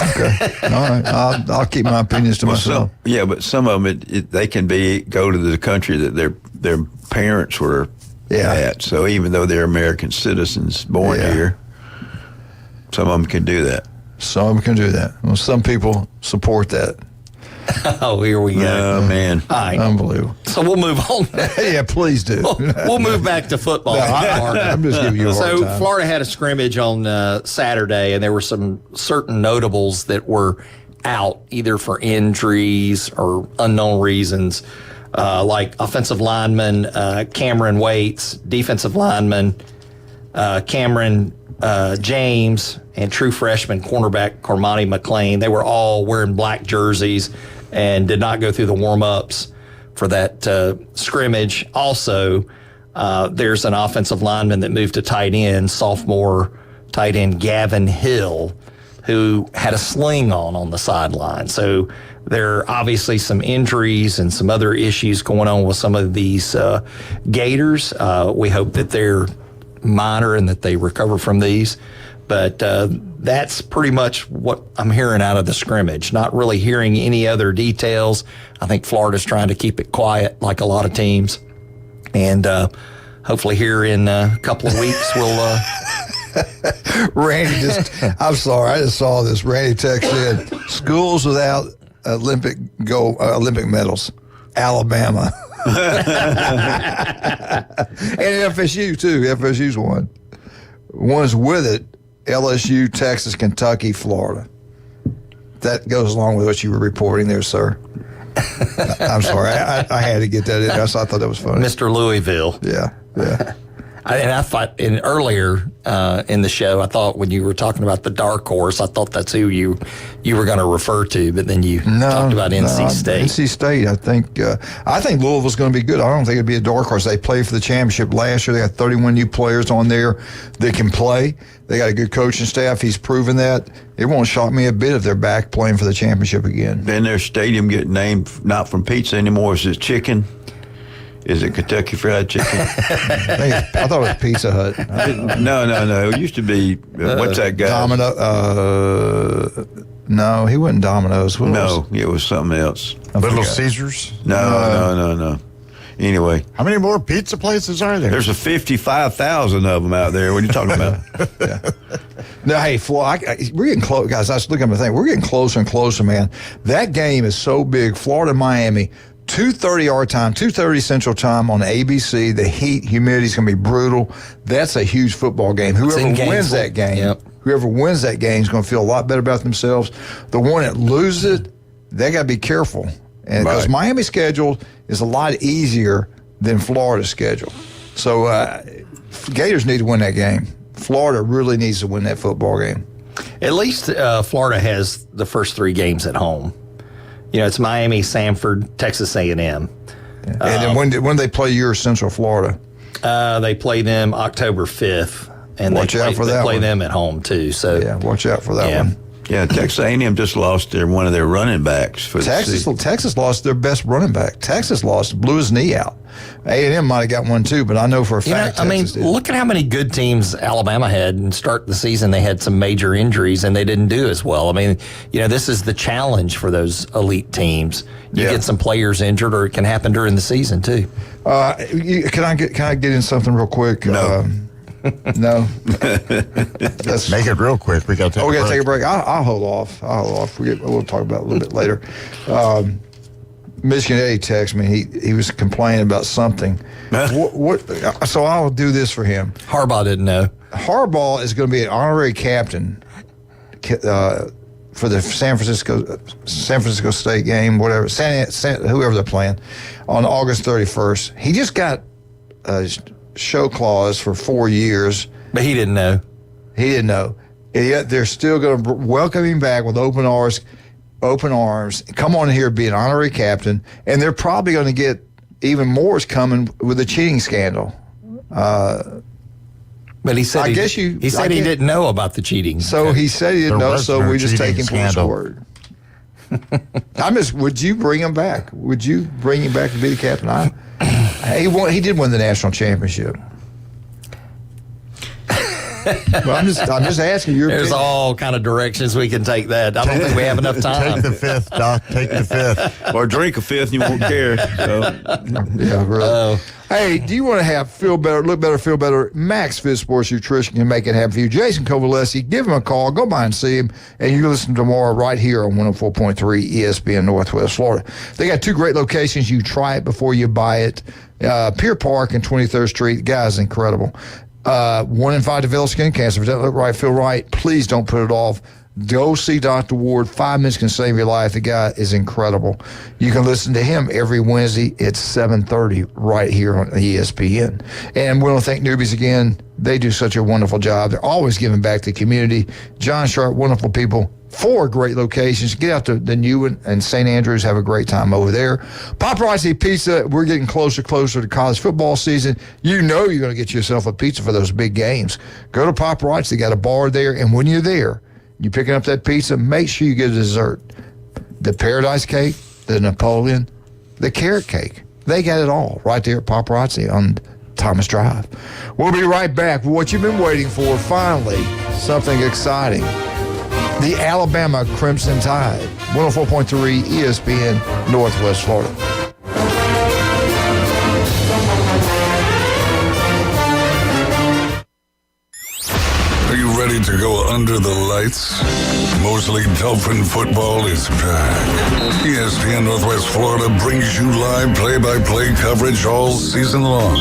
Okay, all right. I'll keep my opinions to myself. But some of them, they can go to the country that their parents were at. So even though they're American citizens born here. Some of them can do that. Some of them can do that. Well, some people support that. Oh, here we go. Oh, man. All right. Unbelievable. So we'll move on. Yeah, please do. We'll move back to football. No, I'm just giving you a hard So time. Florida had a scrimmage on Saturday, and there were some certain notables that were out either for injuries or unknown reasons, like offensive lineman Cameron Waits, defensive lineman Cameron James, and true freshman cornerback Cormani McLean. They were all wearing black jerseys and did not go through the warm-ups for that scrimmage. Also, there's an offensive lineman that moved to tight end, sophomore tight end Gavin Hale, who had a sling on the sideline. So there are obviously some injuries and some other issues going on with some of these Gators. We hope that they're minor and that they recover from these. But that's pretty much what I'm hearing out of the scrimmage. Not really hearing any other details. I think Florida's trying to keep it quiet like a lot of teams. And hopefully here in a couple of weeks we'll... Randy I'm sorry, I just saw this. Randy texted, schools without Olympic medals, Alabama. And FSU too. FSU's one. One's with it, LSU, Texas, Kentucky, Florida. That goes along with what you were reporting there, sir. I'm sorry, I had to get that in. I thought that was funny. Mr. Louisville. Yeah. I thought earlier in the show, I thought when you were talking about the dark horse, I thought that's who you were going to refer to, but then you talked about NC State. NC State, I think Louisville's going to be good. I don't think it'd be a dark horse. They played for the championship last year. They got 31 new players on there that can play. They got a good coaching staff. He's proven that. It won't shock me a bit if they're back playing for the championship again. Then their stadium get named not from pizza anymore. Is it chicken? Is it Kentucky Fried Chicken? I thought it was Pizza Hut. No. It used to be, what's that guy? Domino. No, he wasn't Domino's. It was something else. Little Caesars? No. Anyway. How many more pizza places are there? There's 55,000 of them out there. What are you talking about? Yeah. No, hey, we're getting close. Guys, I was looking at my thing. We're getting closer and closer, man. That game is so big. Florida, Miami. 2:30 our time, 2:30 Central Time on ABC. The heat, humidity is going to be brutal. That's a huge football game. Whoever wins that game, whoever wins that game is going to feel a lot better about themselves. The one that loses it, they got to be careful. And because Miami's schedule is a lot easier than Florida's schedule. So Gators need to win that game. Florida really needs to win that football game. At least Florida has the first three games at home. You know, it's Miami, Samford, Texas A&M. And then when do they play your Central Florida? They play them October 5th. And watch out for that. They play one. them at home, too. So yeah, watch out for that one. Yeah, Texas A&M just lost one of their running backs for the season. Texas lost their best running back. Texas blew his knee out. A&M might have got one too, but I know for a fact. Texas did. Look at how many good teams Alabama had and start the season. They had some major injuries and they didn't do as well. I mean, this is the challenge for those elite teams. You get some players injured, or it can happen during the season too. Can I get in something real quick? No. No. Let's make it real quick. We got to take a break. I'll hold off. We'll talk about it a little bit later. Michigan Eddie texted me. He was complaining about something. So I'll do this for him. Harbaugh didn't know. Harbaugh is going to be an honorary captain for the San Francisco State game, whatever, whoever they're playing, on August 31st. He just got a show clause for 4 years. But he didn't know. And yet they're still going to welcome him back with open arms. Come on here, be an honorary captain. And they're probably going to get even more is coming with the cheating scandal. But he said he didn't know about the cheating. So he said he didn't know, so we just take him for his word. Would you bring him back? Would you bring him back to be the captain? He did win the national championship. Well, I'm just asking your There's opinion. all kind of directions we can take that. I don't think we have enough time. Take the fifth, Doc. Take the fifth. Or drink a fifth and you won't care. So. Yeah, really. Hey, do you want to feel better, look better, feel better? Max Fit Sports Nutrition can make it happen for you. Jason Kovaleski, give him a call. Go by and see him. And you can listen tomorrow right here on 104.3 ESPN Northwest Florida. They got 2 great locations. You try it before you buy it. Pier Park and 23rd Street. The guy's incredible. 1 in 5 develop skin cancer. If it doesn't look right, feel right, please don't put it off. Go see Dr. Ward. 5 minutes can save your life. The guy is incredible. You can listen to him every Wednesday at 7:30 right here on ESPN. And we want to thank Newbies again. They do such a wonderful job. They're always giving back to the community. John Sharp, wonderful people. 4 great locations. Get out to the new one and St. Andrews. Have a great time over there. Paparazzi Pizza. We're getting closer to college football season. You know you're going to get yourself a pizza for those big games. Go to Paparazzi. They got a bar there. And when you're there, you picking up that pizza, make sure you get a dessert. The Paradise Cake, the Napoleon, the Carrot Cake. They got it all right there at Paparazzi on Thomas Drive. We'll be right back with what you've been waiting for. Finally, something exciting. The Alabama Crimson Tide. 104.3 ESPN Northwest Florida. Ready to go under the lights? Mosley Dolphin football is back. ESPN Northwest Florida brings you live play-by-play coverage all season long.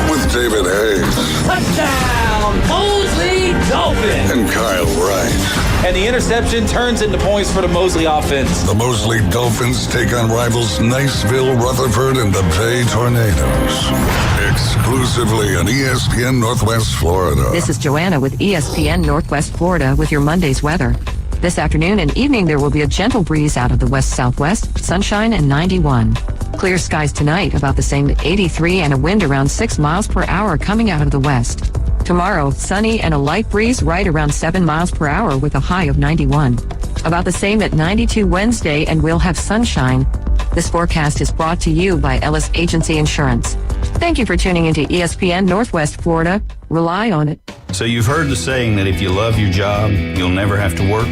With David Hayes. Touchdown, Mosley Dolphins! And Kyle Wright. And the interception turns into points for the Mosley offense. The Mosley Dolphins take on rivals Niceville, Rutherford, and the Bay Tornadoes. Exclusively on ESPN Northwest Florida. This is Joanna with ESPN Northwest Florida with your Monday's weather. This afternoon and evening there will be a gentle breeze out of the west-southwest, sunshine and 91. Clear skies tonight, about the same at 83 and a wind around 6 miles per hour coming out of the west. Tomorrow, sunny and a light breeze right around 7 miles per hour with a high of 91. About the same at 92 Wednesday and we'll have sunshine. This forecast is brought to you by Ellis Agency Insurance. Thank you for tuning into ESPN Northwest Florida. Rely on it. So you've heard the saying that if you love your job, you'll never have to work?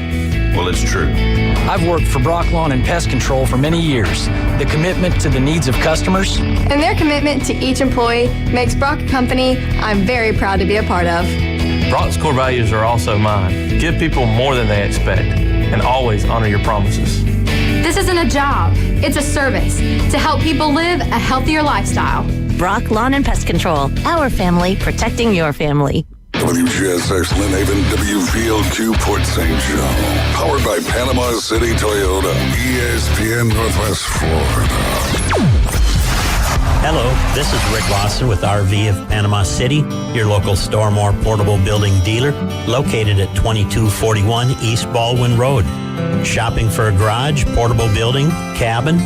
Well, it's true. I've worked for Brock Lawn and Pest Control for many years. The commitment to the needs of customers and their commitment to each employee makes Brock a company I'm very proud to be a part of. Brock's core values are also mine. Give people more than they expect and always honor your promises. This isn't a job, it's a service to help people live a healthier lifestyle. Brock Lawn and Pest Control, our family protecting your family. WGSX Lynn Haven, WVLQ Port St. Joe. Powered by Panama City Toyota. ESPN Northwest Florida. Hello, this is Rick Lawson with RV of Panama City, your local Stormore portable building dealer, located at 2241 East Baldwin Road. Shopping for a garage, portable building, cabin?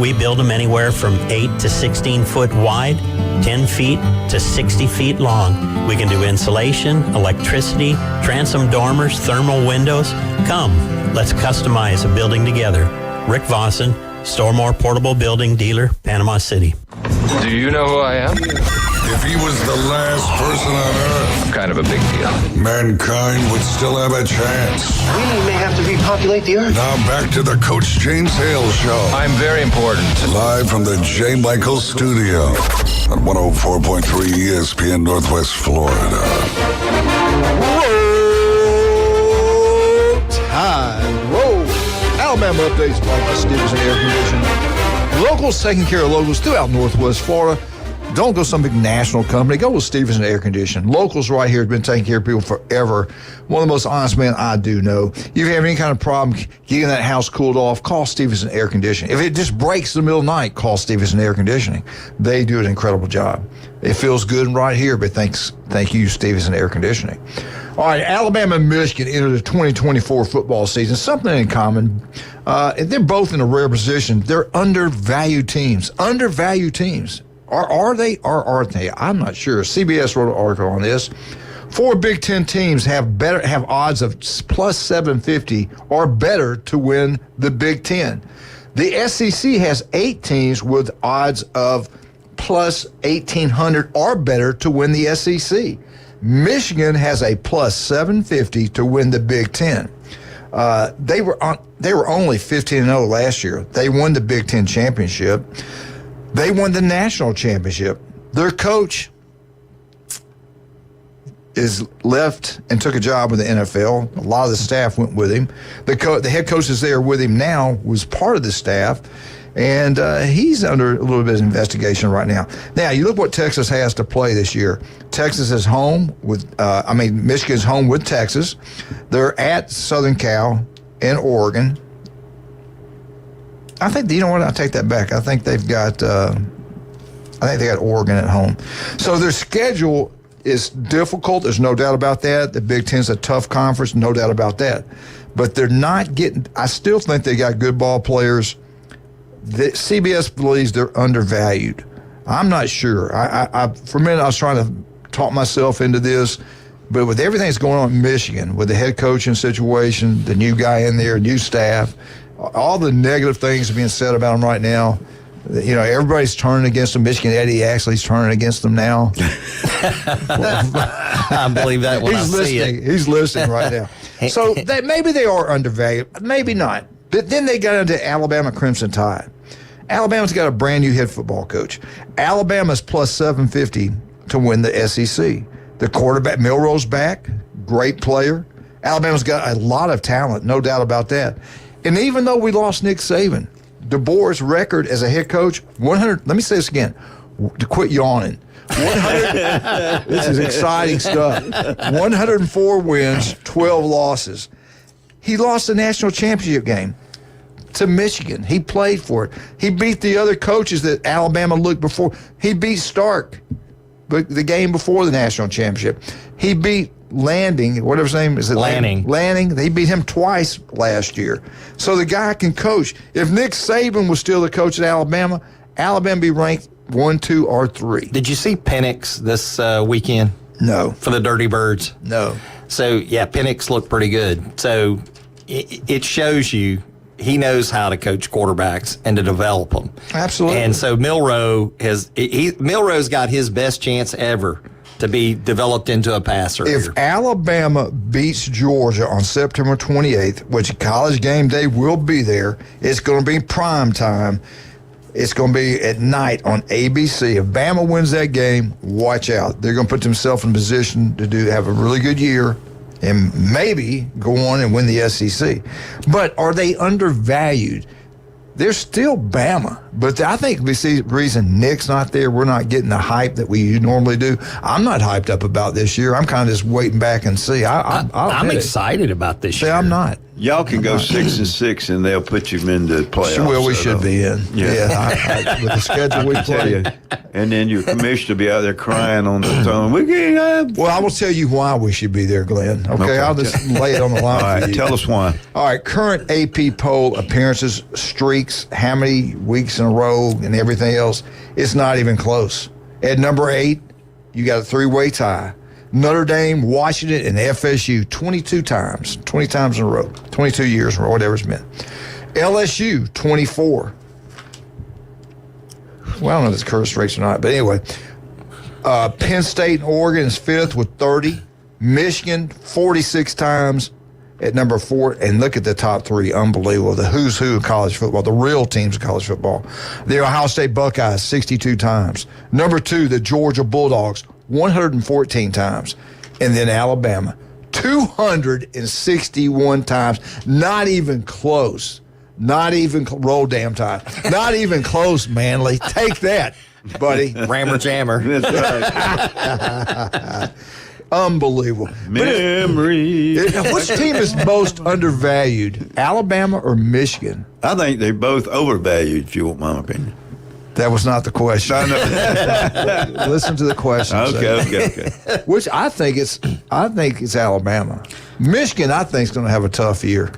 We build them anywhere from 8 to 16 foot wide, 10 feet to 60 feet long. We can do insulation, electricity, transom dormers, thermal windows. Come, let's customize a building together. Rick Vossen, Stormore Portable Building Dealer, Panama City. Do you know who I am? If he was the last person on Earth, kind of a big deal. Mankind would still have a chance. We may have to repopulate the Earth. Now back to the Coach James Hale Show. I'm very important. Live from the J. Michael Studio on 104.3 ESPN Northwest Florida. Roll Tide. Roll. Alabama updates by Stevenson Air Conditioning. Locals taking care of locals throughout Northwest Florida. Don't go some big national company. Go with Stevenson Air Conditioning. Locals right here have been taking care of people forever. One of the most honest men I do know. If you have any kind of problem getting that house cooled off, call Stevenson Air Conditioning. If it just breaks in the middle of the night, call Stevenson Air Conditioning. They do an incredible job. It feels good right here, but thank you, Stevenson Air Conditioning. All right, Alabama and Michigan enter the 2024 football season. Something in common. They're both in a rare position. They're undervalued teams. Undervalued teams. Are they or aren't they? I'm not sure. CBS wrote an article on this. 4 Big Ten teams have odds of plus 750 or better to win the Big Ten. The SEC has 8 teams with odds of plus 1,800 or better to win the SEC. Michigan has a plus 750 to win the Big Ten. They were only 15-0 last year. They won the Big Ten championship. They won the national championship. Their coach is left and took a job with the NFL. A lot of the staff went with him. The head coach is there with him now, was part of the staff, and he's under a little bit of investigation right now. Now, you look what Texas has to play this year. Texas is home with, Michigan's home with Texas. They're at Southern Cal and Oregon. I think, you know what, I'll take that back. I think they got Oregon at home. So their schedule is difficult. There's no doubt about that. The Big Ten's a tough conference, no doubt about that. But they're not getting, I still think they got good ball players. CBS believes they're undervalued. I'm not sure. For a minute, I was trying to talk myself into this. But with everything that's going on in Michigan, with the head coaching situation, the new guy in there, new staff, all the negative things being said about them right now, you know, everybody's turning against them. Michigan Eddie Ashley's turning against them now. I believe that when He's listening. He's listening right now. So maybe they are undervalued. Maybe not. But then they got into Alabama Crimson Tide. Alabama's got a brand new head football coach. Alabama's plus 750 to win the SEC. The quarterback, Milroe's back, great player. Alabama's got a lot of talent, no doubt about that. And even though we lost Nick Saban, DeBoer's record as a head coach, 100, let me say this again, to quit yawning. 100, this is exciting stuff. 104 wins, 12 losses. He lost the national championship game to Michigan. He played for it. He beat the other coaches that Alabama looked before. He beat Stark, but the game before the national championship. He beat Lanning, whatever his name is. Lanning. Lanning. They beat him twice last year. So the guy can coach. If Nick Saban was still the coach at Alabama, Alabama be ranked 1, 2, or 3. Did you see Penix this weekend? No. For the Dirty Birds? No. So, yeah, Penix looked pretty good. So it shows you he knows how to coach quarterbacks and to develop them. Absolutely. And so Milroe's got his best chance ever to be developed into a passer. If Alabama beats Georgia on September 28th, which College Game Day will be there, it's going to be prime time. It's going to be at night on ABC. If Bama wins that game, watch out. They're going to put themselves in a position to have a really good year and maybe go on and win the SEC. But are they undervalued? They're still Bama, but I think we see the reason Nick's not there, we're not getting the hype that we normally do. I'm not hyped up about this year. I'm kind of just waiting back and see. I'm excited about this year. I'm not. Y'all can go 6-6, and they'll put you into the playoffs. Well, we should be in. Yeah. With the schedule we play. And then your commissioner will be out there crying on the phone. Well, I will tell you why we should be there, Glenn. Okay, I'll just lay it on the line. All right, for you. tell us why. All right, current AP poll appearances, streaks, how many weeks in a row, and everything else. It's not even close. At number 8, you got a 3-way tie. Notre Dame, Washington, and FSU 22 times in a row, 22 years or whatever it's been. LSU 24. Well, I don't know if it's curse rates or not, but anyway. Penn State and Oregon is 5th with 30. Michigan 46 times at number 4. And look at the top 3, unbelievable. The who's who of college football, the real teams of college football. The Ohio State Buckeyes 62 times. Number 2, the Georgia Bulldogs 114 times. And then Alabama, 261 times. Not even close. Not even roll damn tide. Not even close, Manly. Take that, buddy. Rammer jammer. Unbelievable. Memory. Which team is most undervalued, Alabama or Michigan? I think they're both overvalued, if you want my opinion. That was not the question. Listen to the question. Okay. Which I think it's Alabama. Michigan, I think, is going to have a tough year.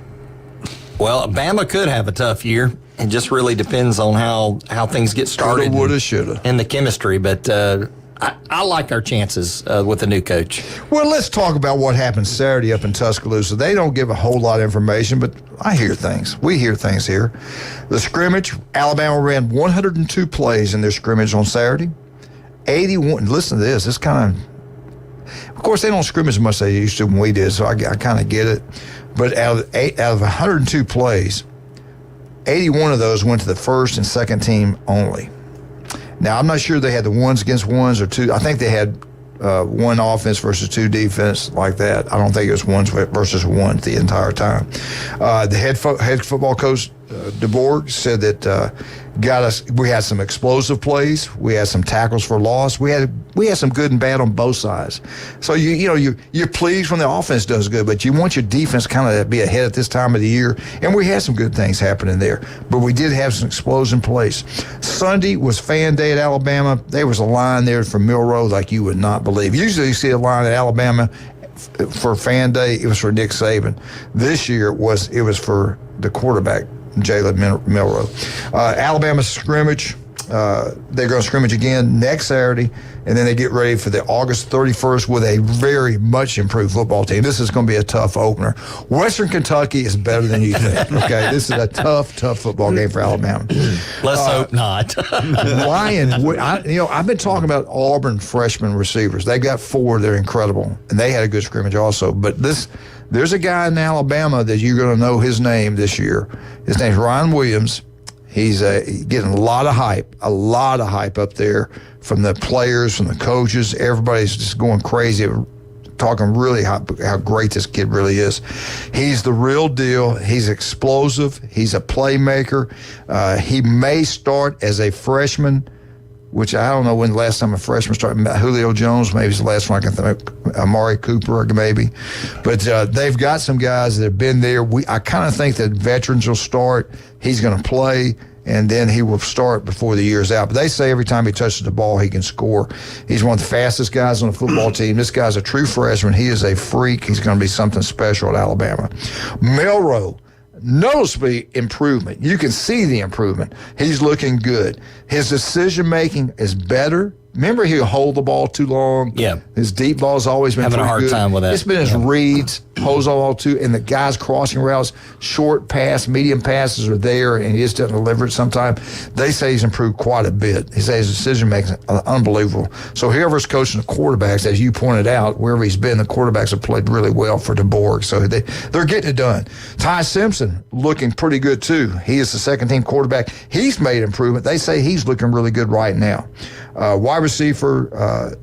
Well, Bama could have a tough year. It just really depends on how things get started. Coulda, woulda, shoulda. And the chemistry, but I like our chances with the new coach. Well, let's talk about what happened Saturday up in Tuscaloosa. They don't give a whole lot of information, but I hear things. We hear things here. The scrimmage, Alabama ran 102 plays in their scrimmage on Saturday. 81, listen to this. It's kind of course, they don't scrimmage as much as they used to when we did, so I kind of get it. But out of 102 plays, 81 of those went to the first and second team only. Now, I'm not sure they had the ones against ones or two. I think they had one offense versus two defense like that. I don't think it was ones versus one the entire time. The head football coach, DeBorg, said that we had some explosive plays. We had some tackles for loss. We had some good and bad on both sides. So you're pleased when the offense does good, but you want your defense kind of to be ahead at this time of the year. And we had some good things happening there, but we did have some explosion plays. Sunday was fan day at Alabama. There was a line there for Milroe like you would not believe. Usually you see a line at Alabama for fan day. It was for Nick Saban. This year it was for the quarterback, Jalen Milroe. Alabama scrimmage. They're going to scrimmage again next Saturday, and then they get ready for the August 31st with a very much improved football team. This is going to be a tough opener. Western Kentucky is better than you think. Okay, this is a tough football game for Alabama. Let's hope not. Ryan, I've been talking about Auburn freshman receivers. They got 4. They're incredible, and they had a good scrimmage also. But there's a guy in Alabama that you're going to know his name this year. His name's Ryan Williams. He's getting a lot of hype up there from the players, from the coaches. Everybody's just going crazy, talking really how great this kid really is. He's the real deal. He's explosive. He's a playmaker. He may start as a freshman, which I don't know when the last time a freshman started. Julio Jones, maybe it's the last one I can think. Amari Cooper, maybe. But they've got some guys that have been there. I kind of think that veterans will start. He's going to play, and then he will start before the year's out. But they say every time he touches the ball, he can score. He's one of the fastest guys on the football team. This guy's a true freshman. He is a freak. He's going to be something special at Alabama. Milroe. Noticeably improvement. You can see the improvement. He's looking good. His decision-making is better. Remember, he'll hold the ball too long. Yeah. His deep ball's always been having a hard good. time with that. It's been his reads, holds the ball too, and the guys crossing routes, short pass, medium passes are there, and he just doesn't deliver it sometimes. They say he's improved quite a bit. They say his decision-making is unbelievable. So whoever's coaching the quarterbacks, as you pointed out, wherever he's been, the quarterbacks have played really well for DeBorg. So they're getting it done. Ty Simpson looking pretty good too. He is the second-team quarterback. He's made improvement. They say he's looking really good right now. Wide receiver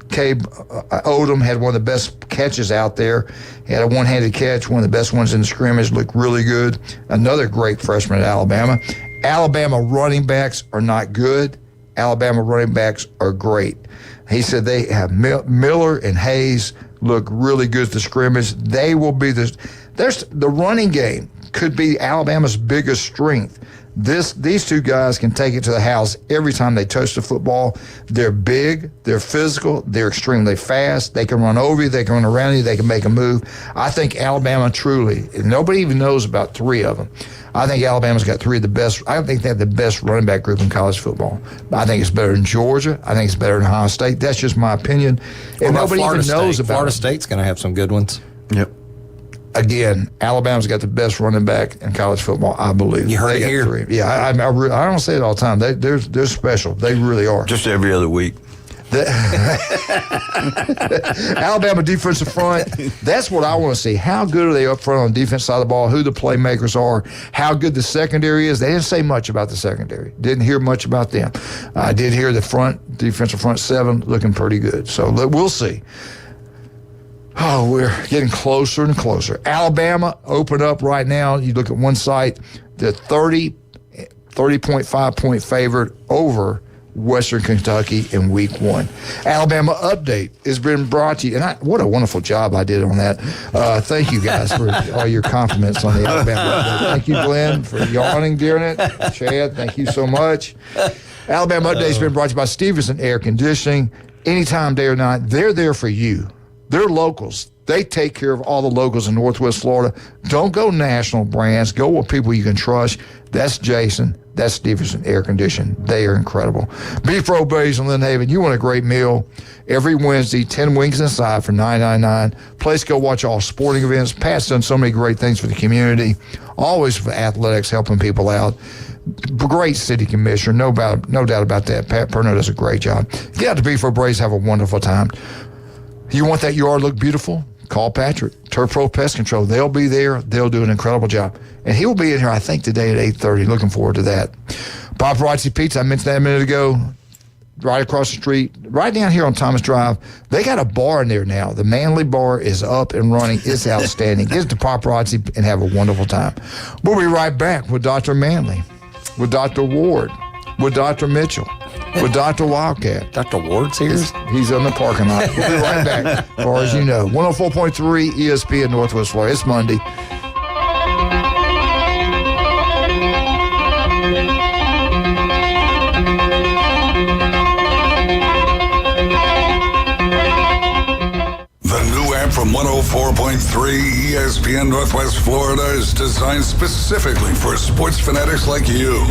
Cabe Odom had one of the best catches out there. He had a one-handed catch, one of the best ones in the scrimmage, looked really good. Another great freshman at Alabama. Alabama running backs are not good. Alabama running backs are great. He said they have Miller and Hayes look really good at the scrimmage. They will be the running game could be Alabama's biggest strength. These two guys can take it to the house every time they touch the football. They're big, they're physical, they're extremely fast. They can run over you, they can run around you, they can make a move. I think Alabama truly, nobody even knows about 3 of them. I think Alabama's got 3 of the best. I think they have the best running back group in college football. I think it's better than Georgia. I think it's better than Ohio State. That's just my opinion. And nobody even knows about Florida State's going to have some good ones. Yep. Again, Alabama's got the best running back in college football, I believe. You heard it here. 3. Yeah, I don't say it all the time. They're special. They really are. Just every other week. Alabama defensive front, that's what I want to see. How good are they up front on the defense side of the ball, who the playmakers are, how good the secondary is. They didn't say much about the secondary. Didn't hear much about them. I did hear the defensive front 7 looking pretty good. So we'll see. Oh, we're getting closer and closer. Alabama opened up right now. You look at one site, the 30.5 point favorite over Western Kentucky in week 1. Alabama update has been brought to you. And what a wonderful job I did on that. Thank you guys for all your compliments on the Alabama update. Thank you, Glenn, for yawning during it. Chad, thank you so much. Alabama update has been brought to you by Stevenson Air Conditioning. Anytime, day or night, they're there for you. They're locals. They take care of all the locals in Northwest Florida. Don't go national brands. Go with people you can trust. That's Jason. That's Stevenson Air Conditioning. They are incredible. Beef Row Buddies in Lynn Haven. You want a great meal every Wednesday, 10 wings inside for $9.99. Place go watch all sporting events. Pat's done so many great things for the community. Always for athletics, helping people out. Great city commissioner. No doubt about that. Pat Perno does a great job. Get out to Beef Row Buddies. Have a wonderful time. You want that yard look beautiful? Call Patrick, Turf Pro Pest Control. They'll be there. They'll do an incredible job. And he will be in here, I think, today at 8:30. Looking forward to that. Paparazzi Pizza, I mentioned that a minute ago. right across the street, right down here on Thomas Drive. They got a bar in there now. The Manly Bar is up and running. It's outstanding. Get the paparazzi and have a wonderful time. We'll be right back with Dr. Manley, with Dr. Ward, with Dr. Mitchell, with Dr. Wildcat. Dr. Ward's here? He's in the parking lot. We'll be right back, as far as you know. 104.3 ESPN Northwest Florida. It's Monday. From 104.3 ESPN Northwest Florida is designed specifically for sports fanatics like you.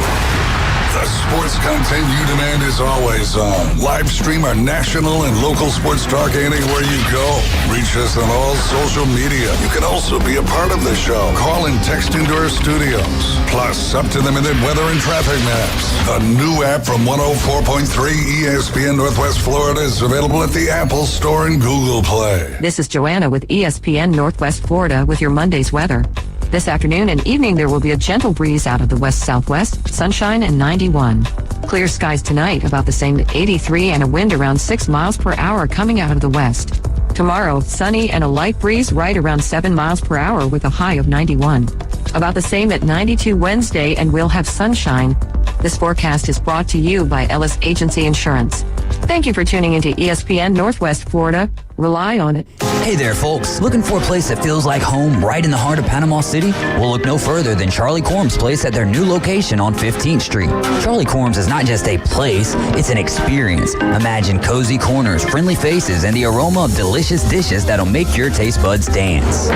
The sports content you demand is always on. Live stream our national and local sports talk anywhere you go. Reach us on all social media. You can also be a part of the show. Call and text into our studios. Plus, up-to-the-minute weather and traffic maps. The new app from 104.3 ESPN Northwest Florida is available at the Apple Store and Google Play. This is Joanna with ESPN Northwest Florida with your Monday's weather. This afternoon and evening, there will be a gentle breeze out of the west-southwest, sunshine and 91. Clear skies tonight, about the same at 83, and a wind around 6 miles per hour coming out of the west. Tomorrow, sunny and a light breeze right around 7 miles per hour with a high of 91. About the same at 92 Wednesday, and we'll have sunshine. This forecast is brought to you by Ellis Agency Insurance. Thank you for tuning into ESPN Northwest Florida. Rely on it. Hey there, folks. Looking for a place that feels like home right in the heart of Panama City? Well, look no further than Charlie Corm's Place at their new location on 15th Street. Charlie Corm's is not just a place, it's an experience. Imagine cozy corners, friendly faces, and the aroma of delicious dishes that'll make your taste buds dance.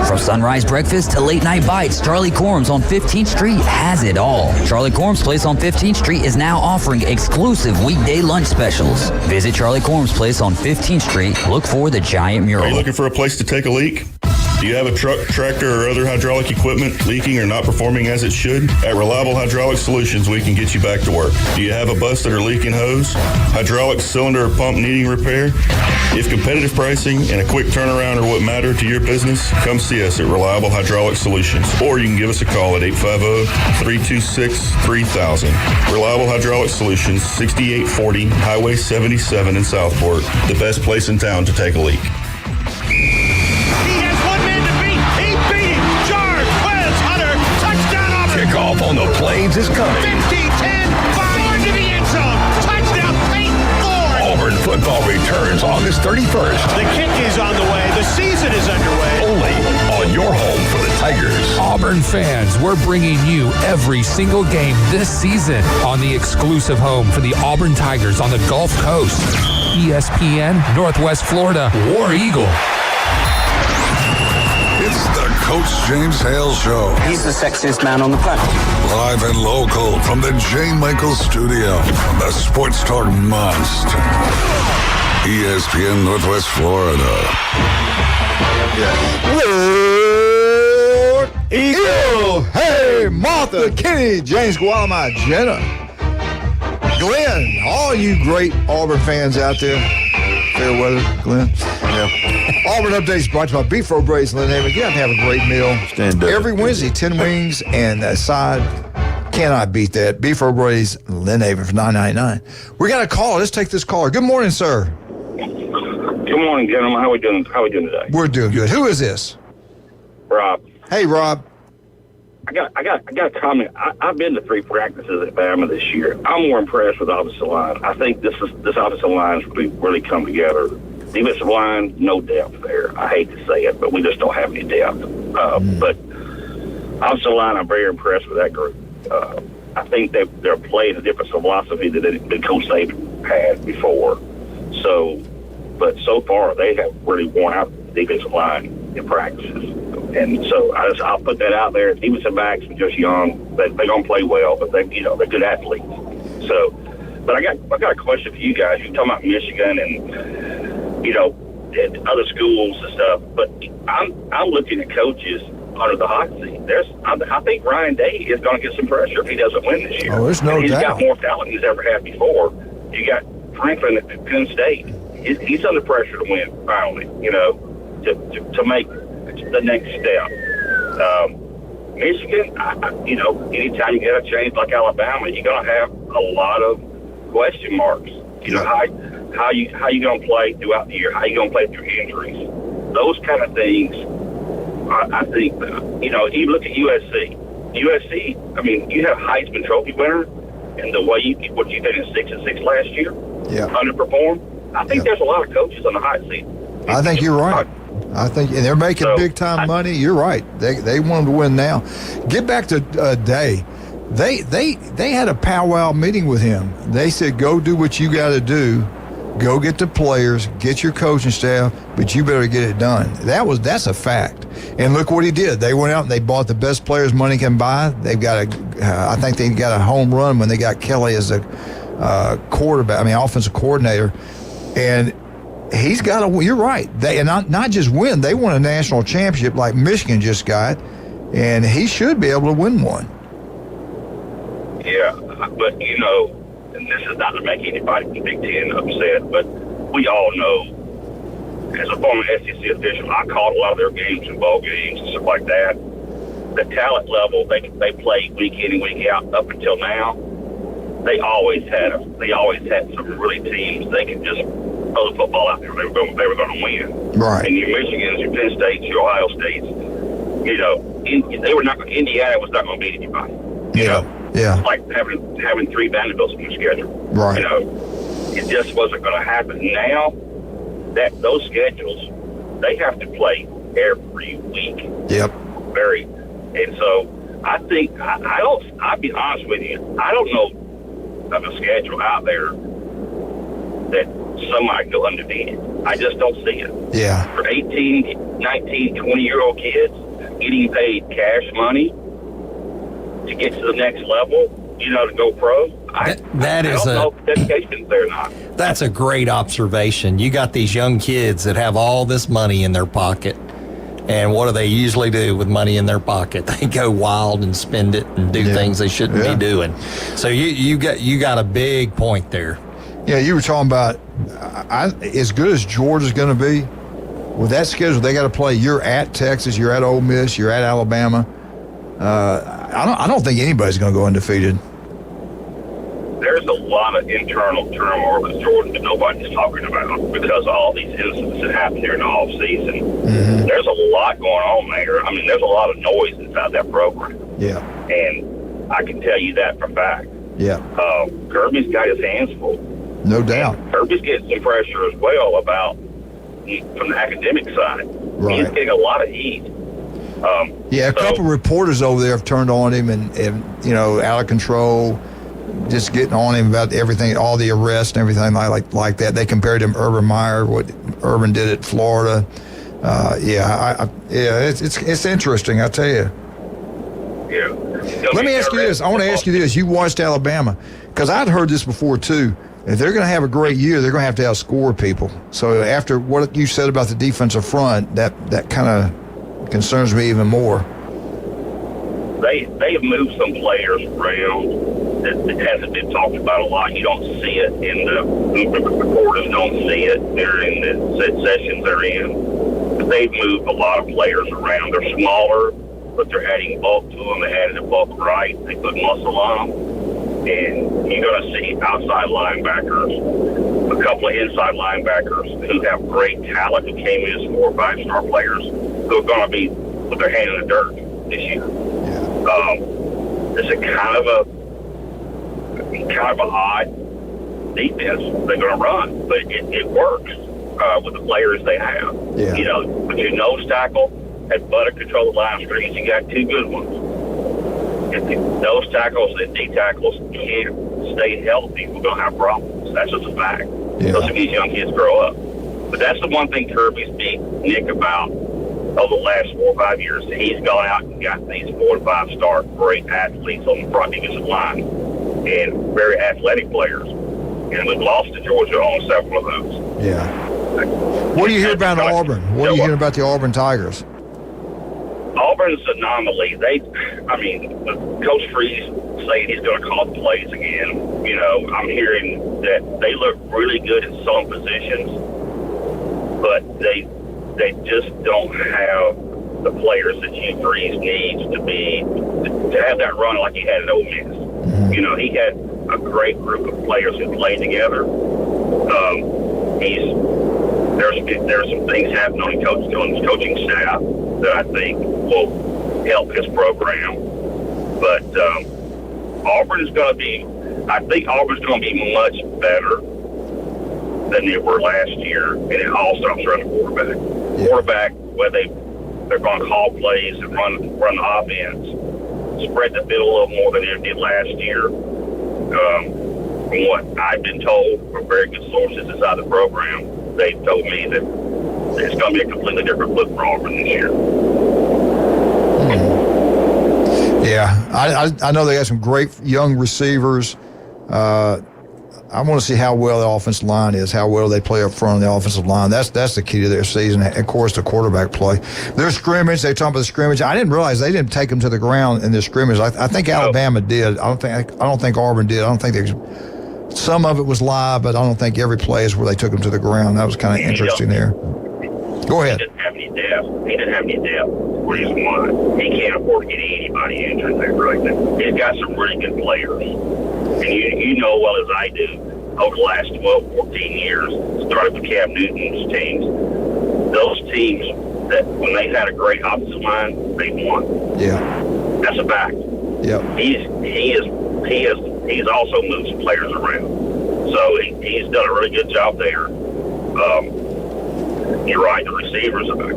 From sunrise breakfast to late night bites, Charlie Corm's on 15th Street has it all. Charlie Corm's Place on 15th Street is now offering exclusive weekday lunch specials. Visit Charlie Corm's Place on 15th Street. Look for the giant mural. Are you looking for a place to take a leak? Do you have a truck, tractor, or other hydraulic equipment leaking or not performing as it should? At Reliable Hydraulic Solutions, we can get you back to work. Do you have a busted or leaking hose? Hydraulic cylinder or pump needing repair? If competitive pricing and a quick turnaround are what matter to your business, come see us at Reliable Hydraulic Solutions. Or you can give us a call at 850-326-3000. Reliable Hydraulic Solutions, 6840 Highway 77 in Southport. The best place in town to take a leak. Kickoff on the Plains is coming. 50-10, fire into the end zone. Touchdown, Peyton Ford. Auburn football returns August 31st. The kick is on the way. The season is underway. Only on your home for the Tigers. Auburn fans, we're bringing you every single game this season on the exclusive home for the Auburn Tigers on the Gulf Coast. ESPN Northwest Florida War Eagle. It's the Coach James Hale Show. He's the sexiest man on the planet. Live and local from the J. Michael Studio. The Sports Talk Must. ESPN Northwest Florida. Lord Eagle. Hey, Martha, Kenny, James Gualama, Jenna, Glenn, all you great Auburn fans out there. Fair weather, Glenn. Yeah. Auburn Updates brought to you by Beef O'Brady's Lynn Haven. Get out and have a great meal. Stand up. Every Wednesday, 10 wings and a side. Cannot beat that. Beef O'Brady's Lynn Haven for $9.99. We got a call. Let's take this caller. Good morning, sir. Good morning, gentlemen. How we doing today? We're doing good. Who is this? Rob. Hey, Rob. I got a comment. I've been to 3 practices at Bama this year. I'm more impressed with the offensive line. I think this offensive line has really come together. Defensive line, no depth there. I hate to say it, but we just don't have any depth. But offensive line, I'm very impressed with that group. I think they're playing a different philosophy than Coach Saban had before. But so far they have really worn out the defensive line in practices. And so I'll put that out there. Defensive backs are just young. They're going to play well, but they're good athletes. So, but I got a question for you guys. You're talking about Michigan and and other schools and stuff. But I'm looking at coaches under the hot seat. I think Ryan Day is going to get some pressure if he doesn't win this year. Oh, there's no doubt. He's got more talent he's ever had before. You got Franklin at Penn State. He's under pressure to win finally. To make the next step. Michigan, anytime you get a change like Alabama, you're going to have a lot of question marks. How you going to play throughout the year? How you going to play through injuries? Those kind of things. I think you look at USC. USC. I mean, you have Heisman Trophy winner, and the way what you did in 6-6 last year, underperformed. I think there's a lot of coaches on the hot seat. I think you're right. I think, and they're making big time money. You're right. They want them to win now. Get back to Day. They had a powwow meeting with him. They said, "Go do what you got to do. Go get the players, get your coaching staff, but you better get it done." That's a fact. And look what he did. They went out and they bought the best players money can buy. They've got I think they got a home run when they got Kelly as a offensive coordinator. And he's got to. You're right. They and not just win. They won a national championship like Michigan just got, and he should be able to win one. Yeah, but and this is not to make anybody in the Big Ten upset, but we all know, as a former SEC official, I called a lot of their games and ball games and stuff like that. The talent level they play week in and week out up until now, they always had some really teams they could just throw the football out there. They were going to win. Right. And your Michigans, your Penn States, your Ohio States, they were not. Indiana was not going to beat anybody. Yeah. Like having 3 Vanderbilts on your schedule. Right. It just wasn't going to happen. Now that those schedules, they have to play every week. Yep. And so I think I'll be honest with you. I don't know of a schedule out there that somebody go undefeated. I just don't see it. Yeah. For 18, 19, 20-year-old kids getting paid cash money to get to the next level, to go pro. I don't know if dedication's there or not. That's a great observation. You got these young kids that have all this money in their pocket, and what do they usually do with money in their pocket? They go wild and spend it and do things they shouldn't be doing. So you got a big point there. Yeah, you were talking about as good as Georgia's going to be with that schedule. They got to play. You're at Texas, you're at Ole Miss, you're at Alabama. I don't think anybody's going to go undefeated. There's a lot of internal turmoil with Georgia that nobody's talking about because of all these incidents that happened during the off season. Mm-hmm. There's a lot going on there. I mean, there's a lot of noise inside that program. Yeah. And I can tell you that for a fact. Yeah. Kirby's got his hands full. No doubt. And Kirby's getting some pressure as well from the academic side. Right. He's getting a lot of heat. A couple reporters over there have turned on him and out of control, just getting on him about everything, all the arrests and everything like that. They compared him to Urban Meyer, what Urban did at Florida. It's interesting, I tell you. Yeah. Let me ask you this. I want to ask you this. You watched Alabama, because I'd heard this before too. If they're going to have a great year, they're going to have to outscore people. So after what you said about the defensive front, that kind of concerns me even more. They have moved some players around that hasn't been talked about a lot. You don't see it in the reporters don't see it during the sessions they're in. But they've moved a lot of players around. They're smaller, but they're adding bulk to them. They added the bulk right. They put muscle on them. And you're going to see outside linebackers, a couple of inside linebackers who have great talent, who came in as 4 or 5-star players, who are going to be with their hand in the dirt this year. It's a kind of a odd defense they're going to run, but it works with the players they have. Yeah. With your nose tackle at butter control the line screens, you got 2 good ones. If those tackles and D tackles can't stay healthy, we're going to have problems. That's just a fact. Yeah. Those of these young kids grow up. But that's the one thing Kirby's beat Nick about over the last 4 or 5 years. He's gone out and got these 4 to 5-star great athletes on the front defensive line and very athletic players. And we've lost to Georgia on several of those. Yeah. What do you hear about Auburn? What do you hear about the Auburn Tigers? Auburn's an anomaly. Coach Freeze saying he's going to call the plays again. I'm hearing that they look really good in some positions, but they just don't have the players that Hugh Freeze needs to have that run like he had at Ole Miss. Mm-hmm. He had a great group of players who play together. There's some things happening on his coaching staff that I think will help his program. But Auburn is going to be, I think Auburn's going to be much better than they were last year, and it all starts around the quarterback. Yeah. Quarterback, where they're going to call plays and run the offense, spread the field a little more than they did last year. From what I've been told from very good sources inside the program, they told me that it's going to be a completely different look for Auburn this year. Yeah, I know they got some great young receivers. I want to see how well the offensive line is, how well they play up front on the offensive line. That's the key to their season. And of course, the quarterback play. Their scrimmage, they talk about the scrimmage. I didn't realize they didn't take them to the ground in their scrimmage. I think Alabama did. I don't think Auburn did. I don't think some of it was live, but I don't think every play is where they took them to the ground. That was kind of interesting there. Go ahead. He didn't have any depth. He didn't have any depth. Reason why he can't afford to get anybody injured there right now. He's got some really good players, and you know well as I do, over the last 12, 14 years, started with Cam Newton's teams, those teams that when they had a great offensive line, they won. Yeah, that's a fact. Yeah, he's also moved some players around, so he's done a really good job there. You're right. The receivers are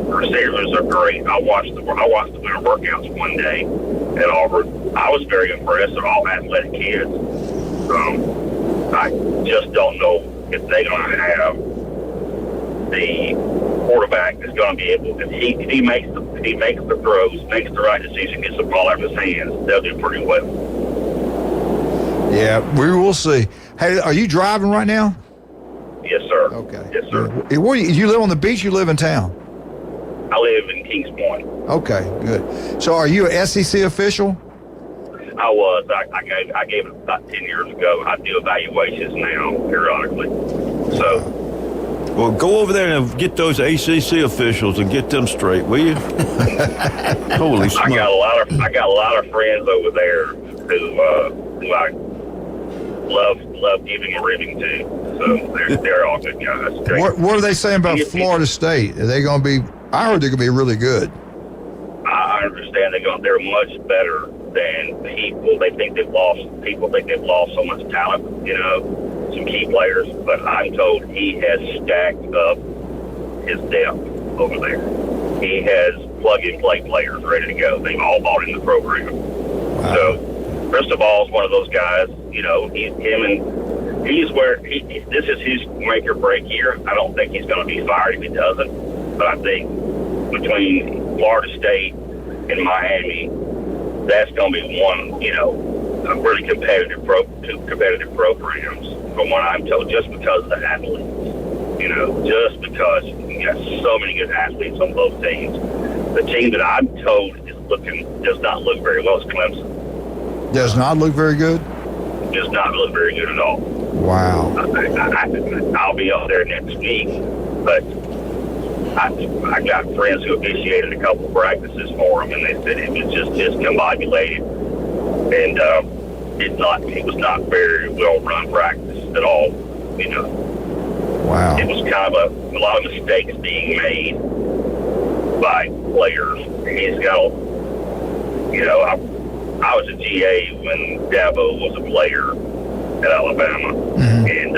great. I watched the winter workouts one day at Auburn. I was very impressed. They're all athletic kids. I just don't know if they're going to have the quarterback that's going to be able. If he makes the throws, makes the right decision, gets the ball out of his hands, they'll do pretty well. Yeah, we will see. Hey, are you driving right now? Yes, sir. Okay. Yes, sir. Where you live on the beach? You live in town? I live in Kings Point. Okay, good. So are you an SEC official? I was. I gave it about 10 years ago. I do evaluations now periodically. So. Well, go over there and get those ACC officials and get them straight, will you? Holy smokes! I got a lot of friends over there who I love giving a ribbing to. So they're all good guys. What are they saying about Florida State? Are they going to be? I heard they're going to be really good. I understand they're much better than people. They think they've lost. People think they've lost so much talent. Some key players. But I'm told he has stacked up his depth over there. He has plug-and-play players ready to go. They've all bought in the program. Wow. So Cristobal is one of those guys. This is his make or break year. I don't think he's going to be fired if he doesn't. But I think between Florida State and Miami, that's going to be one, a really competitive programs from what I'm told, just because of the athletes. Just because you got so many good athletes on both teams. The team that I'm told does not look very well is Clemson. Does not look very good? Does not look very good at all. Wow. I'll be out there next week, but I got friends who officiated a couple of practices for them, and they said it was just discombobulated, and it was not very well run practice at all. Wow. It was kind of a lot of mistakes being made by players. He's got, I was a GA when Dabo was a player at Alabama, and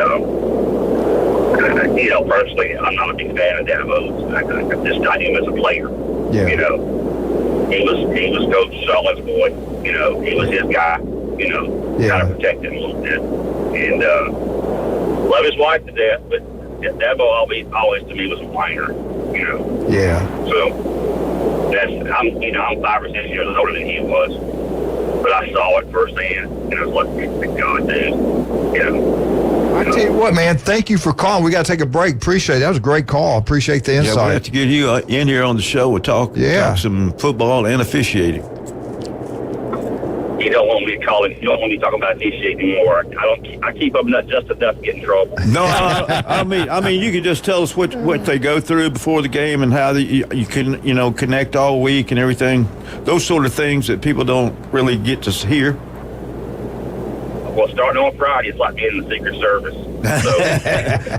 personally, I'm not a big fan of Dabo. I knew him as a player. Yeah. He was Coach Solid's boy. He was his guy. Kind of protect him a little bit, and love his wife to death. But Dabo always to me was a whiner. Yeah. So I'm 5 or 6 years older than he was, but I saw it firsthand, and I was like, God, dude, I tell you what, man, thank you for calling. We got to take a break. Appreciate it. That was a great call. Appreciate the insight. Yeah, we'll have to get you in here on the show. We'll talk some football and officiating. You don't want me calling. You don't want me talking about officiating anymore. I keep up just enough to get in trouble. No, I mean, you can just tell us what they go through before the game and how you can connect all week and everything. Those sort of things that people don't really get to hear. Well, starting on Friday, it's like being in the Secret Service. So,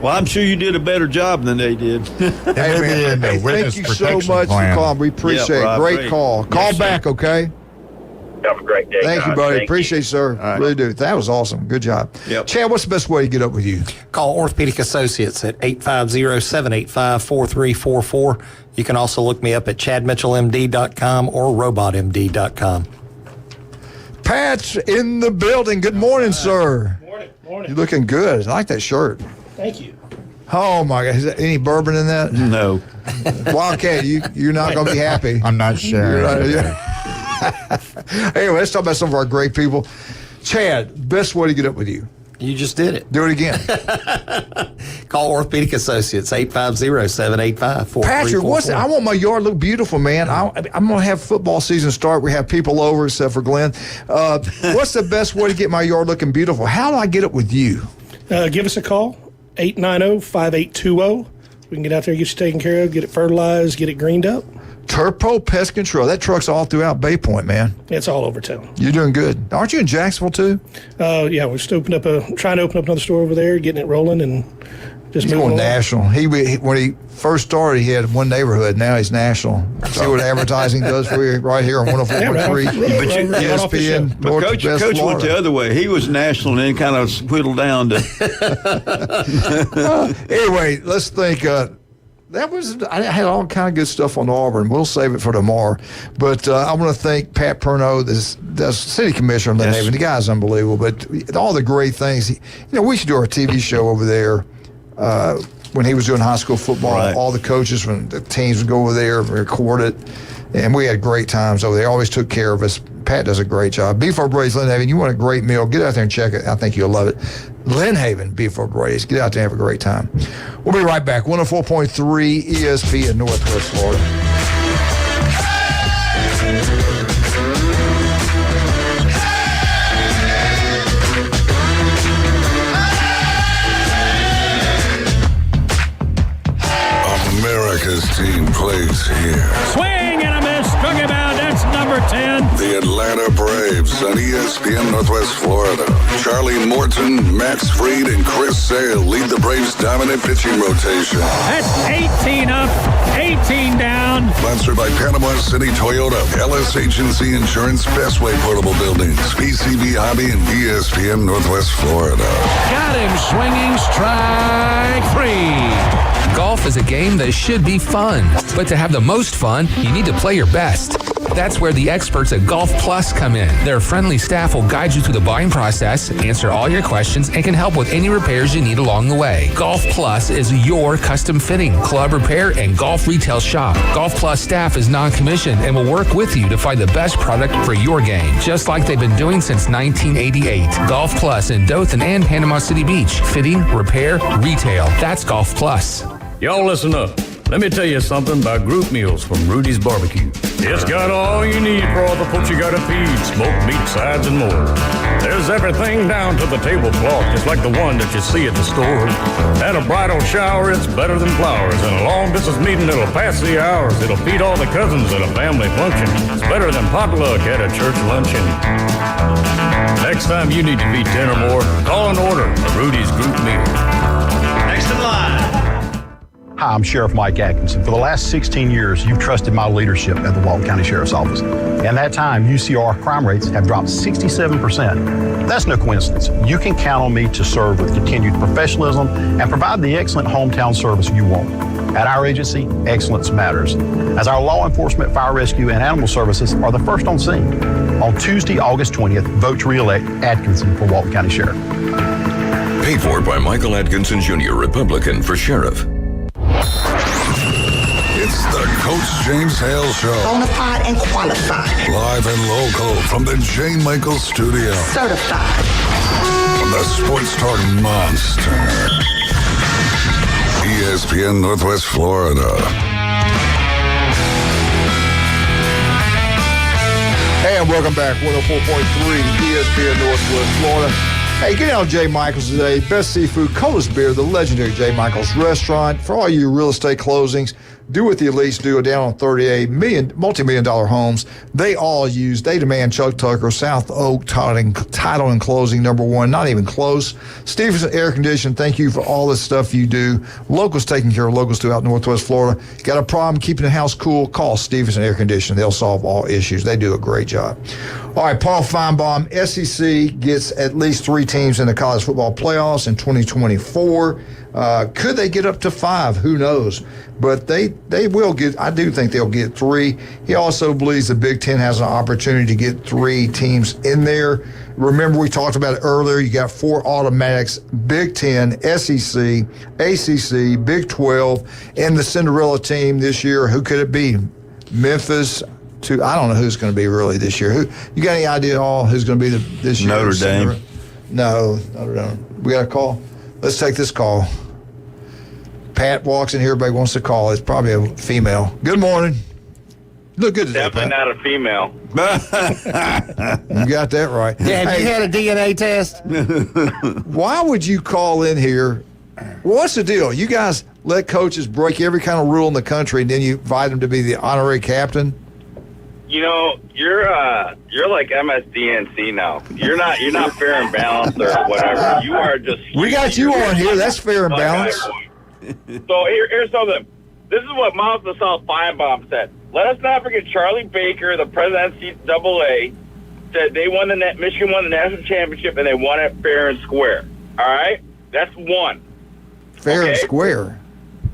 Well, I'm sure you did a better job than they did. Hey, man, hey, thank you so much for calling. We appreciate it. Great call. Call back, okay? have a great day. Thank you, buddy. Thank appreciate you, sir. Really do. That was awesome. Good job. Chad, what's the best way to get up with you? Call Orthopedic Associates at 850-785-4344. You can also look me up at chadmitchellmd.com or robotmd.com. Pat's in the building. Good morning, sir. Morning. You're looking good. I like that shirt. Thank you. Oh, my God. Is there any bourbon in that? No. Wildcat, you're not going to be happy. I'm not sure. Anyway, let's talk about some of our great people. Chad, best way to get up with you? You just did it. Do it again. Call Orthopedic Associates, 850-785-4344. Patrick, I want my yard to look beautiful, man. I'm going to have football season start. We have people over, except for Glenn. What's the best way to get my yard looking beautiful? How do I get up with you? Give us a call, 890-5820. We can get out there, get you taken care of, get it fertilized, get it greened up. Turpo Pest Control. That truck's all throughout Bay Point, man. It's all over town. You're doing good. Aren't you in Jacksonville, too? Yeah, we're just trying to open up another store over there, getting it rolling, and just he's moving going national. When he first started, he had one neighborhood. Now he's national. See what advertising does for you right here on 104.3 ESPN. But Coach went the other way. He was national and then kind of whittled down to. Anyway, let's think. I had all kind of good stuff on Auburn. We'll save it for tomorrow. But I want to thank Pat Perno, the city commissioner of Lynn Haven. The guy's unbelievable. But all the great things. We should do our TV show over there when he was doing high school football. Right. All the coaches from the teams would go over there and record it. And we had great times over there. Always took care of us. Pat does a great job. Beef O'Brady's Lynn Haven. You want a great meal, get out there and check it. I think you'll love it. Lynn Haven Beef O'Brady's. Get out there and have a great time. We'll be right back. 104.3 ESPN in Northwest Florida. America's team plays here. Swing and a miss. Struck him out. That's number 10. The Atlanta Braves on ESPN Northwest Florida. Charlie Morton, Max Fried, and Chris Sale lead the Braves' dominant pitching rotation. That's 18 up, 18 down. Sponsored by Panama City Toyota, Ellis Agency Insurance, Bestway Portable Buildings, PCB Hobby, and ESPN Northwest Florida. Got him swinging, strike 3. Golf is a game that should be fun, but to have the most fun, you need to play your best. That's where the experts at Golf Plus come in. Their friendly staff will guide you through the buying process, answer all your questions, and can help with any repairs you need along the way. Golf Plus is your custom fitting, club repair, and golf retail shop. Golf Plus staff is non-commissioned and will work with you to find the best product for your game, just like they've been doing since 1988. Golf Plus in Dothan and Panama City Beach. Fitting, repair, retail. That's Golf Plus. Y'all listen up. Let me tell you something about group meals from Rudy's Barbecue. It's got all you need for all the folks you gotta feed, smoked meat, sides, and more. There's everything down to the tablecloth, just like the one that you see at the store. At a bridal shower, it's better than flowers. And a long-distance meeting, it'll pass the hours. It'll feed all the cousins at a family function. It's better than potluck at a church luncheon. Next time you need to feed 10 or more, call and order a Rudy's group meal. Next in line. Hi, I'm Sheriff Mike Atkinson. For the last 16 years, you've trusted my leadership at the Walton County Sheriff's Office. In that time, UCR crime rates have dropped 67%. That's no coincidence. You can count on me to serve with continued professionalism and provide the excellent hometown service you want. At our agency, excellence matters, as our law enforcement, fire rescue, and animal services are the first on scene. On Tuesday, August 20th, vote to re-elect Atkinson for Walton County Sheriff. Paid for by Michael Atkinson Jr., Republican for Sheriff. It's the Coach James Hale Show. Bonafide and qualified. Live and local from the J. Michael Studio. Certified. From the Sports Talk Monster. ESPN Northwest Florida. And welcome back, 104.3 ESPN Northwest Florida. Hey, get out J. Michael's today. Best seafood, coldest beer, the legendary J. Michael's Restaurant. For all you real estate closings, Do what the elites do down on 38 multi-million-dollar homes. They demand Chuck Tucker, South Oak title and closing #1. Not even close. Stevenson Air Conditioning, thank you for all the stuff you do. Locals taking care of locals throughout Northwest Florida. Got a problem keeping the house cool? Call Stevenson Air Conditioning. They'll solve all issues. They do a great job. All right, Paul Feinbaum, SEC gets at least 3 teams in the college football playoffs in 2024. Could they get up to 5? Who knows? But they will get, I do think they'll get 3. He also believes the Big Ten has an opportunity to get 3 teams in there. Remember, we talked about it earlier. You got 4 automatics: Big Ten, SEC, ACC, Big 12, and the Cinderella team this year. Who could it be? Memphis. I don't know who's going to be really this year. You got any idea at all who's going to be this year? Notre Dame. No, Notre Dame. We got a call? Let's take this call. Pat walks in here. Everybody wants to call. It's probably a female. Good morning. You look good today, Definitely Pat. not a female. You got that right. Yeah, have you had a DNA test? Why would you call in here? What's the deal? You guys let coaches break every kind of rule in the country, and then you invite them to be the honorary captain? You know, you're like MSDNC now. You're not fair and balanced or whatever. You are just. We got you on here. That's fair and balanced. So here's something. This is what Mount the South Feinbaum said. Let us not forget Charlie Baker, the president of NCAA, said Michigan won the national championship and they won it fair and square. All right, that's one. Fair and square.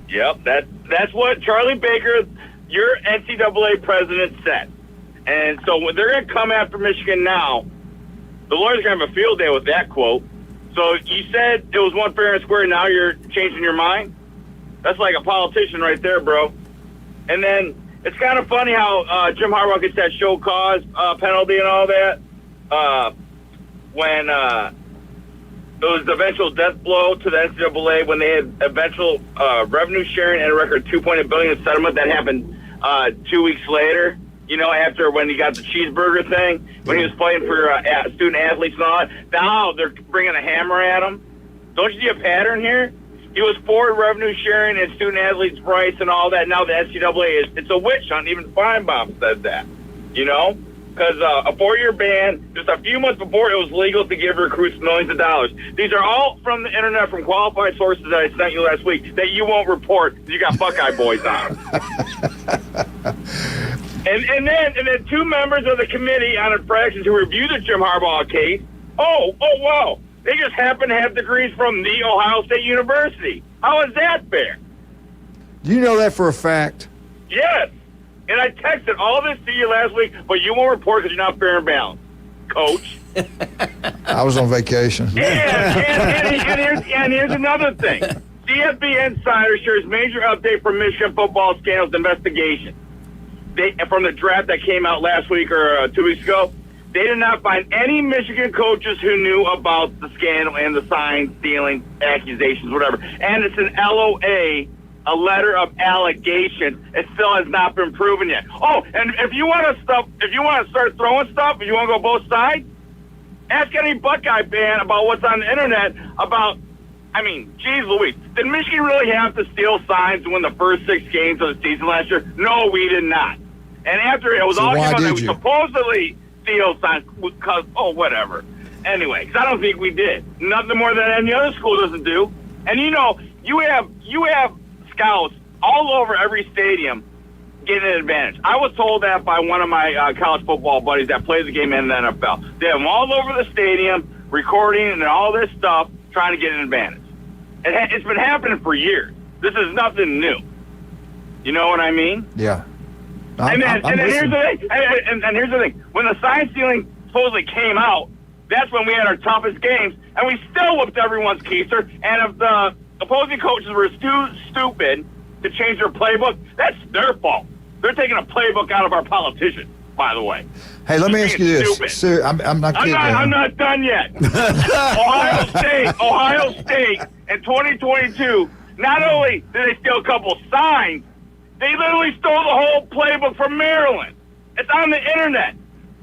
Yep, that's what Charlie Baker, your NCAA president, said. And so when they're going to come after Michigan now, the lawyers are going to have a field day with that quote. So you said it was one fair and square, now you're changing your mind? That's like a politician right there, bro. And then it's kind of funny how Jim Harbaugh gets that show cause penalty and all that. When it was the eventual death blow to the NCAA when they had eventual revenue sharing and a record $2.8 billion in settlement that happened 2 weeks later. You know, after when he got the cheeseburger thing, when he was playing for student athletes and all that. Now they're bringing a hammer at him. Don't you see a pattern here? He was for revenue sharing and student athletes' rights and all that. Now the NCAA it's a witch hunt. Even Feinbaum said that, you know, because a 4-year ban, just a few months before it was legal to give recruits millions of dollars. These are all from the internet, from qualified sources that I sent you last week that you won't report. You got Buckeye boys on. And then 2 members of the committee on infractions who reviewed the Jim Harbaugh case. Oh, wow. They just happen to have degrees from the Ohio State University. How is that fair? Do you know that for a fact? Yes. And I texted all this to you last week, but you won't report because you're not fair and balanced, Coach. I was on vacation. And here's another thing. CFB Insider shares major update from Michigan football scandals investigation. From the draft that came out last week or 2 weeks ago, they did not find any Michigan coaches who knew about the scandal and the sign stealing accusations, whatever. And it's an LOA, a letter of allegation. It still has not been proven yet. Oh, and if you want to start throwing stuff, if you want to go both sides, ask any Buckeye fan about what's on the internet about. I mean, geez Louise, did Michigan really have to steal signs to win the first 6 games of the season last year? No, we did not. And after it was all came out that we supposedly steal signs because, whatever. Anyway, because I don't think we did. Nothing more than any other school doesn't do. And you know, you have scouts all over every stadium getting an advantage. I was told that by one of my college football buddies that plays the game in the NFL. They have them all over the stadium, recording and all this stuff, trying to get an advantage. It's been happening for years. This is nothing new. You know what I mean? Yeah. And then here's the thing. And here's the thing. When the sign stealing supposedly came out, that's when we had our toughest games, and we still whooped everyone's keister. And if the opposing coaches were too stupid to change their playbook, that's their fault. They're taking a playbook out of our politicians, by the way. Hey, let me ask you this. Sir, I'm not kidding. I'm not done yet. Ohio State in 2022, not only did they steal a couple signs, they literally stole the whole playbook from Maryland. It's on the internet.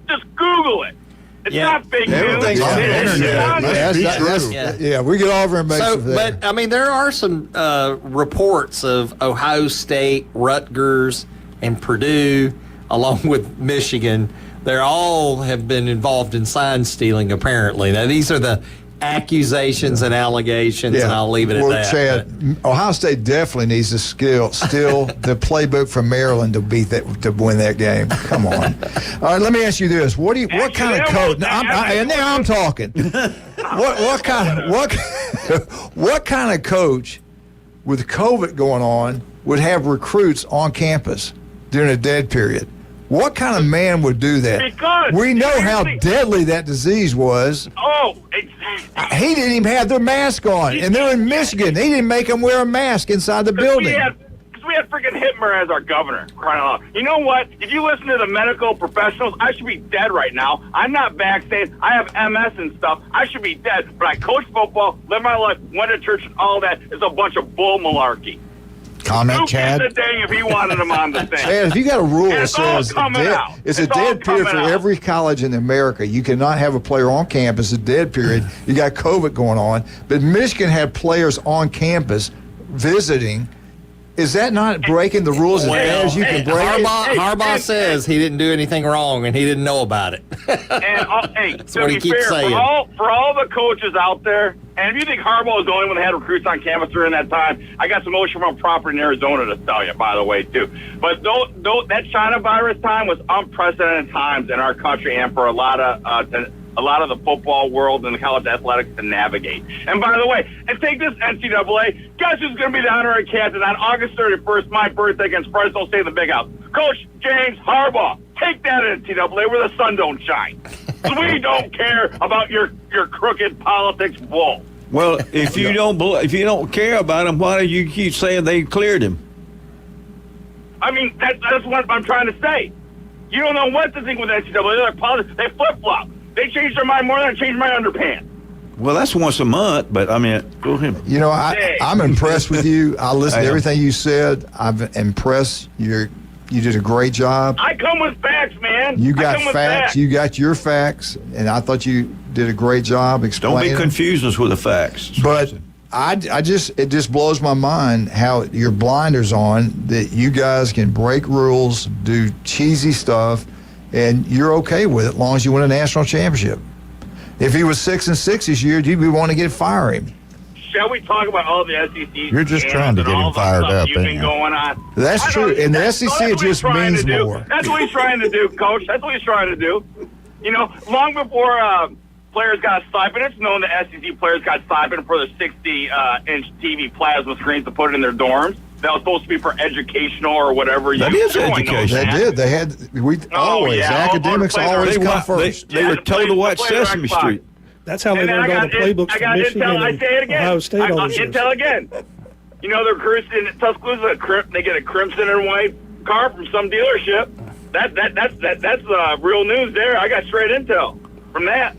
Just Google it. It's not fake news. Everything's on the internet. Yeah, we get all of our information from there. But I mean, there are some reports of Ohio State, Rutgers, and Purdue, along with Michigan. They all have been involved in sign stealing, apparently. Now, these are the accusations and allegations, and I'll leave it at that. Chad, Ohio State definitely needs to steal the playbook from Maryland to win that game. Come on. All right, let me ask you this: what kind of coach? Now I'm talking. What kind of coach, with COVID going on, would have recruits on campus during a dead period? What kind of man would do that? Because we know how deadly that disease was. Oh, exactly. He didn't even have their mask on, and they're in Michigan. He didn't make them wear a mask inside the building. Because we had freaking Hitler as our governor, crying out loud. You know what? If you listen to the medical professionals, I should be dead right now. I'm not vaccinated. I have MS and stuff. I should be dead. But I coach football, live my life, went to church, and all that is a bunch of bull malarkey. Comment, Chad. Who gives a dang if he wanted him on the thing? Chad, if you got a rule that says it's a all dead period for coming out. every college in America, you cannot have a player on campus, a dead period. You got COVID going on. But Michigan had players on campus visiting. Is that not breaking the rules as bad as you can break Harbaugh says he didn't do anything wrong and he didn't know about it. And That's to what be he keeps fair, saying. for all the coaches out there, and if you think Harbaugh was the only one that had recruits on campus during that time, I got some oceanfront property in Arizona to tell you, by the way, too. But that China virus time was unprecedented times in our country and for a lot of the football world and the college athletics to navigate. And by the way, and take this NCAA, guess who's going to be the honorary captain on August 31st, my birthday, against Fresno State in the Big House? Coach James Harbaugh. Take that, NCAA, where the sun don't shine. We don't care about your crooked politics bull. Well, if you don't care about him, why do you keep saying they cleared him? I mean, that's what I'm trying to say. You don't know what to think with NCAA. They're politics. They flip-flop. They change their mind more than I change my underpants. Well, that's once a month, but I mean, go ahead. You know, I'm impressed with you. I listened to everything you said. I'm impressed. You did a great job. I come with facts, man. You got facts. You got your facts, and I thought you did a great job explaining. Don't be confused us with the facts. But it just blows my mind how your blinders on that you guys can break rules, do cheesy stuff, and you're okay with it as long as you win a national championship. If he was 6-6 this year, you'd be wanting to fire him. Shall we talk about all the SEC? You're just trying to get him fired up, you've been going on. That's true. In the SEC, it just means more. That's what he's trying to do, Coach. That's what he's trying to do. You know, long before players got a stipend, it's known that SEC players got stipend for the 60-inch TV plasma screens to put in their dorms. That was supposed to be for educational or whatever. That is education. They did. They had. Academics always come first. They were told to watch Sesame Street. That's how they learned all the playbooks from Michigan and Ohio State. I got intel again. You know, the recruits in Tuscaloosa, they get a crimson and white car from some dealership. That's real news there. I got straight intel from that.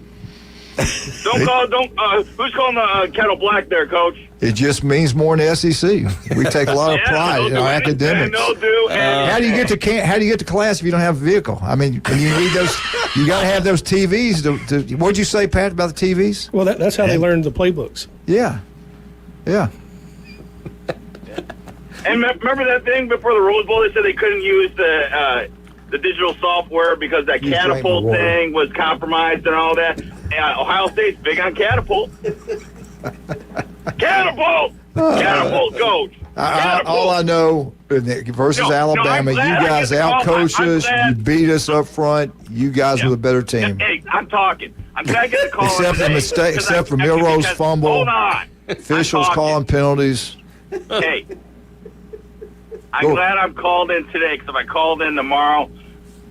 Who's calling the kettle black there, Coach? It just means more in the SEC. We take a lot of pride in our academics. How do you get to class if you don't have a vehicle? I mean, you need those. You got to have those TVs. What'd you say, Pat, about the TVs? Well, that's how they learned the playbooks. Yeah. And remember that thing before the Rose Bowl? They said they couldn't use the digital software because that catapult thing was compromised and all that. Ohio State's big on catapult. Catapult, coach. All I know versus Alabama, you guys out-coach us. You beat us up front. You guys were the better team. Hey, I'm talking. I'm glad I get the call. Except for Milrose's fumble. Hold on. Officials calling penalties. Hey, I'm glad I'm called in today because if I called in tomorrow,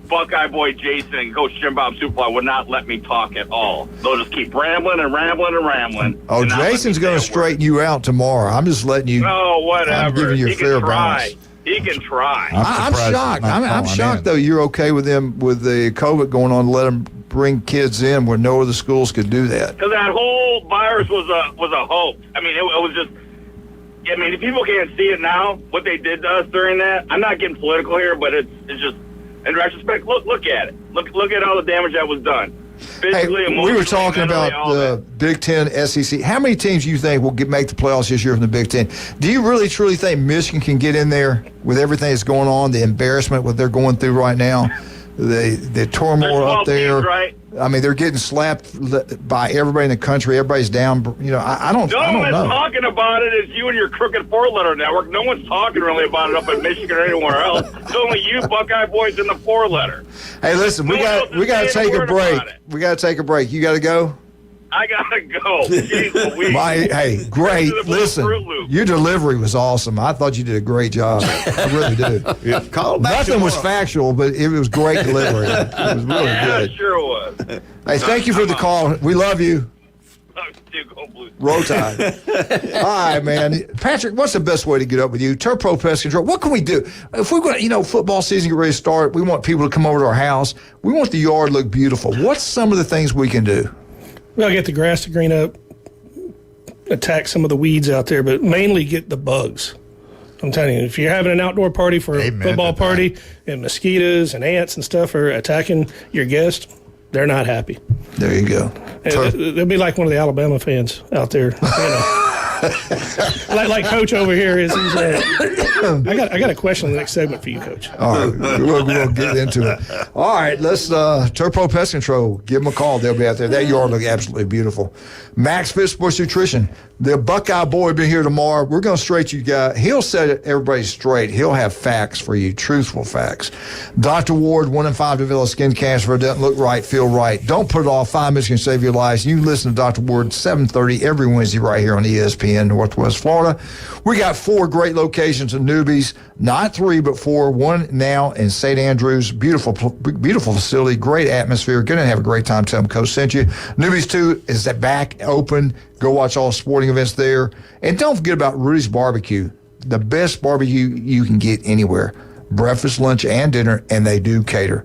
Buckeye boy Jason and Coach Jim Bob Superfly would not let me talk at all. They'll just keep rambling and rambling and rambling. Oh, Jason's going to straighten you out tomorrow. I'm just letting you. Oh, whatever. I'm giving you a fair balance. He can try. I'm shocked. I'm shocked, though, you're okay with them with the COVID going on, let them bring kids in where no other schools could do that. Because that whole virus was a hoax. I mean, it was just. I mean, if people can't see it now, what they did to us during that, I'm not getting political here, but it's just. In retrospect, look at it. Look at all the damage that was done. Physically, we were talking about the Big Ten, SEC. How many teams do you think will make the playoffs this year from the Big Ten? Do you really, truly think Michigan can get in there with everything that's going on, the embarrassment, what they're going through right now, the turmoil up there? Teams, right? I mean, they're getting slapped by everybody in the country. Everybody's down. I don't know. No one's talking about it. It's you and your crooked four-letter network. No one's talking really about it up in Michigan or anywhere else. It's only you Buckeye boys in the four-letter. Hey, listen, we got to take a break. We got to take a break. You got to go? I got to go. Jeez Louise. Hey, great. Listen, your delivery was awesome. I thought you did a great job. I really do. Nothing was factual, but it was great delivery. It was really good. It sure was. Hey, thank you for the call. We love you. Roll Tide. All right, man. Patrick, what's the best way to get up with you? Turf Pro Pest Control. What can we do? If we're going to, football season get ready to start, we want people to come over to our house. We want the yard to look beautiful. What's some of the things we can do? Well, get the grass to green up, attack some of the weeds out there, but mainly get the bugs. I'm telling you, if you're having an outdoor party for a football party and mosquitoes and ants and stuff are attacking your guests, they're not happy. There you go. They'll be like one of the Alabama fans out there. Like Coach over here is. I got a question in the next segment for you, Coach. All right, we'll get into it. All right, let's Turf Pro Pest Control. Give them a call. They'll be out there. That yard look absolutely beautiful. Max Fit Sports Nutrition. The Buckeye boy will be here tomorrow. We're going to straight you guys. He'll set everybody straight. He'll have facts for you, truthful facts. Dr. Ward, 1 in 5 develop skin cancer. If it doesn't look right, feel right. Don't put it off. 5 minutes can save your lives. You listen to Dr. Ward 7:30 every Wednesday right here on ESPN Northwest Florida. We got 4 great locations in Newbies, not 3 but 4. 1 now in St. Andrews. Beautiful facility, great atmosphere. Going to have a great time. Tell them Coach sent you. Newbies 2 is back open. Go watch all sporting events there. And don't forget about Rudy's Barbecue, the best barbecue you can get anywhere. Breakfast, lunch, and dinner, and they do cater.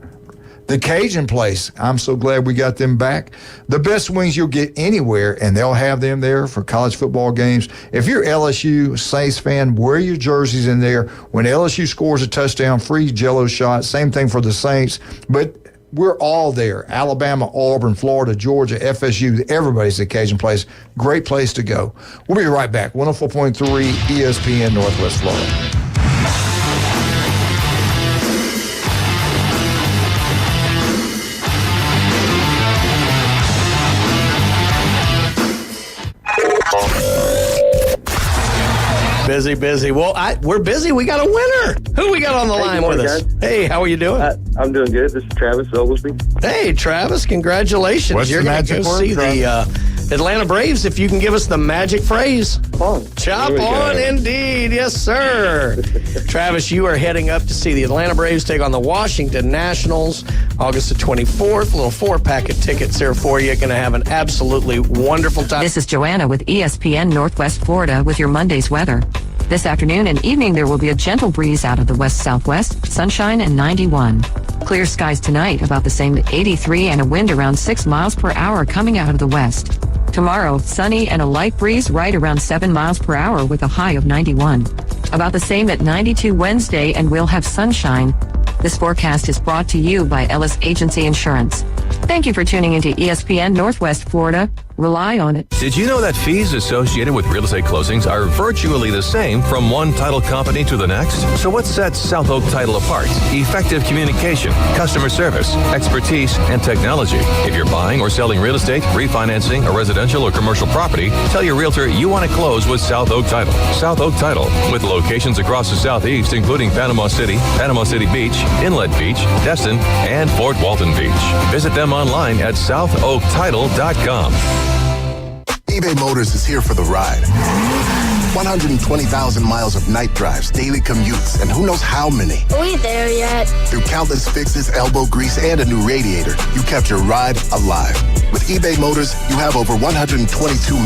The Cajun Place, I'm so glad we got them back. The best wings you'll get anywhere, and they'll have them there for college football games. If you're LSU Saints fan, wear your jerseys in there. When LSU scores a touchdown, free Jell-O shot. Same thing for the Saints. But we're all there. Alabama, Auburn, Florida, Georgia, FSU, everybody's at Cajun Place. Great place to go. We'll be right back. 104.3 ESPN Northwest Florida. Busy. Well, we're busy. We got a winner. Who we got on the line with us? Guys. Hey, how are you doing? I'm doing good. This is Travis Oglesby. Hey, Travis, congratulations. What's You're the going to magic go word, see the Atlanta Braves. If you can give us the magic phrase. Chop on, indeed. Yes, sir. Travis, you are heading up to see the Atlanta Braves take on the Washington Nationals August the 24th. A little 4-pack of tickets there for you. Going to have an absolutely wonderful time. This is Joanna with ESPN Northwest Florida with your Monday's weather. This afternoon and evening, there will be a gentle breeze out of the west-southwest, sunshine and 91. Clear skies tonight, about the same at 83, and a wind around 6 miles per hour coming out of the west. Tomorrow, sunny and a light breeze right around 7 miles per hour with a high of 91. About the same at 92 Wednesday, and we'll have sunshine. This forecast is brought to you by Ellis Agency Insurance. Thank you for tuning into ESPN Northwest Florida. Rely on it. Did you know that fees associated with real estate closings are virtually the same from one title company to the next? So what sets South Oak Title apart? Effective communication, customer service, expertise, and technology. If you're buying or selling real estate, refinancing a residential or commercial property, tell your realtor you want to close with South Oak Title. South Oak Title, with locations across the Southeast, including Panama City Beach, Inlet Beach, Destin, and Fort Walton Beach. Visit them online at southoaktitle.com. eBay Motors is here for the ride. 120,000 miles of night drives, daily commutes, and who knows how many. Are we there yet? Through countless fixes, elbow grease, and a new radiator, you kept your ride alive. With eBay Motors, you have over 122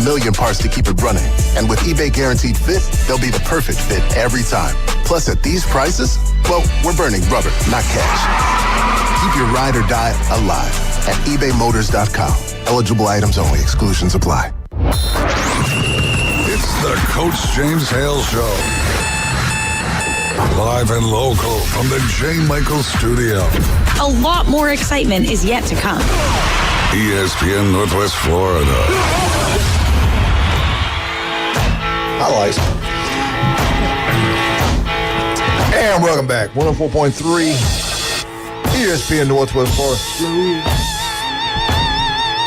million parts to keep it running. And with eBay Guaranteed Fit, they'll be the perfect fit every time. Plus, at these prices, well, we're burning rubber, not cash. Keep your ride or die alive at ebaymotors.com. Eligible items only. Exclusions apply. It's the Coach James Hale Show. Live and local from the J. Michael Studio. A lot more excitement is yet to come. ESPN Northwest Florida. Highlights. And welcome back. 104.3 ESPN Northwest Florida.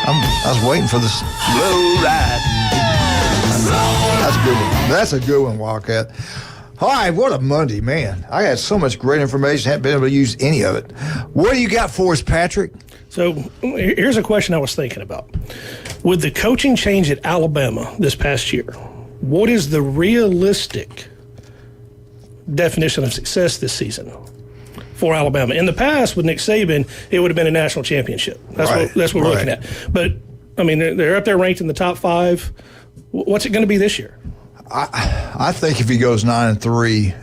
I was waiting for this. Low ride. That's a good one. That's a good one, Wildcat. All right, what a Monday, man. I got so much great information, haven't been able to use any of it. What do you got for us, Patrick? So here's a question I was thinking about. With the coaching change at Alabama this past year, what is the realistic definition of success this season for Alabama? In the past, with Nick Saban, it would have been a national championship. That's what we're looking at. But, I mean, they're up there ranked in the top 5. What's it going to be this year? I think if he goes 9-3,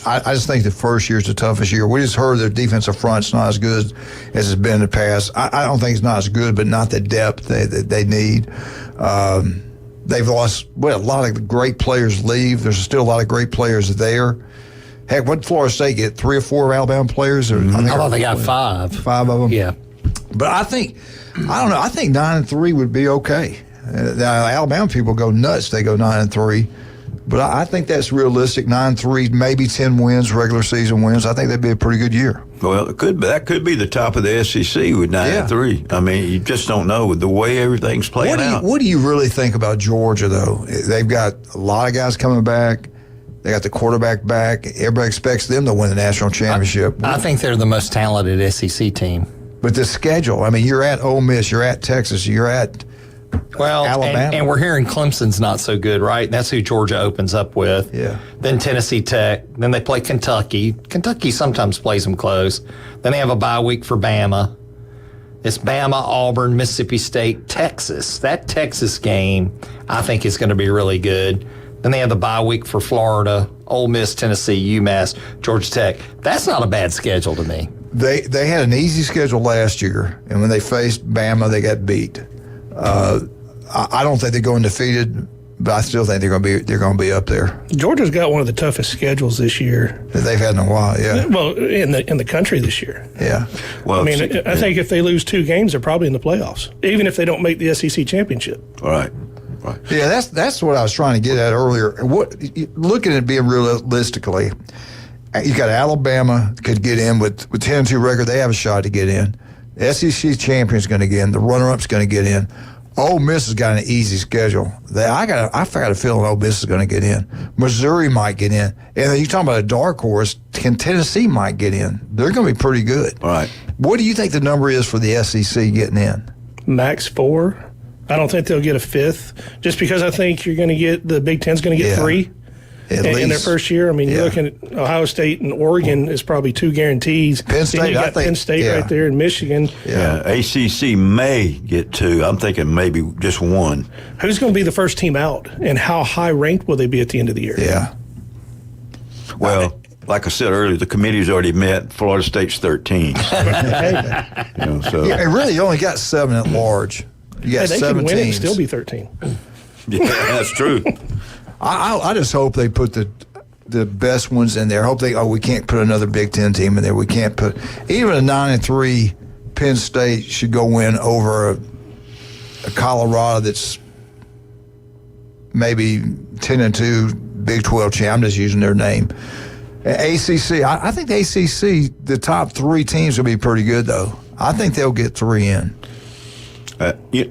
I just think the first year is the toughest year. We just heard their defensive front's not as good as it's been in the past. I don't think it's not as good, but not the depth they need. They've lost, a lot of great players leave. There's still a lot of great players there. Heck, what did Florida State get? 3 or 4 Alabama players? Or, I thought they got 5. 5 of them? Yeah. But I think 9-3 would be okay. Now, Alabama people go nuts. They go 9-3. But I think that's realistic. 9-3, maybe 10 wins, regular season wins. I think that'd be a pretty good year. Well, that could be the top of the SEC with 9-3. I mean, you just don't know with the way everything's playing out. What do you really think about Georgia, though? They've got a lot of guys coming back. They got the quarterback back. Everybody expects them to win the national championship. I think they're the most talented SEC team. But the schedule, I mean, you're at Ole Miss, you're at Texas, you're at Alabama. And we're hearing Clemson's not so good, right? And that's who Georgia opens up with. Yeah. Then Tennessee Tech. Then they play Kentucky. Kentucky sometimes plays them close. Then they have a bye week for Bama. It's Bama, Auburn, Mississippi State, Texas. That Texas game, I think, is going to be really good. Then they have the bye week for Florida, Ole Miss, Tennessee, UMass, Georgia Tech. That's not a bad schedule to me. They had an easy schedule last year, and when they faced Bama, they got beat. I don't think they're going undefeated, but I still think they're going to be up there. Georgia's got one of the toughest schedules this year that they've had in a while. Yeah. Well, in the country this year. Yeah. Well, I mean, I think if they lose 2 games, they're probably in the playoffs, even if they don't make the SEC championship. All right. Yeah, that's what I was trying to get at earlier. Looking at it being realistically, you got Alabama could get in with 10-2 record. They have a shot to get in. The SEC champion's going to get in. The runner-up's going to get in. Ole Miss has got an easy schedule. I got a feeling Ole Miss is going to get in. Missouri might get in. And then you're talking about a dark horse. Tennessee might get in. They're going to be pretty good. All right. What do you think the number is for the SEC getting in? Max 4. I don't think they'll get a 5th, just because I think you're going to get the Big Ten's going to get 3 in their first year. I mean, you're looking at Ohio State and Oregon is probably 2 guarantees. Penn State, then you got Penn State right there and Michigan. Yeah, ACC may get 2. I'm thinking maybe just 1. Who's going to be the first team out, and how high ranked will they be at the end of the year? Yeah. Well, like I said earlier, the committee's already met. Florida State's 13. So. It really only got 7 at large. You got they 7 can win teams. it and still be 13. Yeah, that's true. I just hope they put the best ones in there. I hope we can't put another Big Ten team in there. We can't put even a 9-3 Penn State should go win over a Colorado that's maybe 10-2 Big 12 champ. I'm just using their name. ACC. I think the ACC, the top 3 teams will be pretty good though. I think they'll get 3 in. You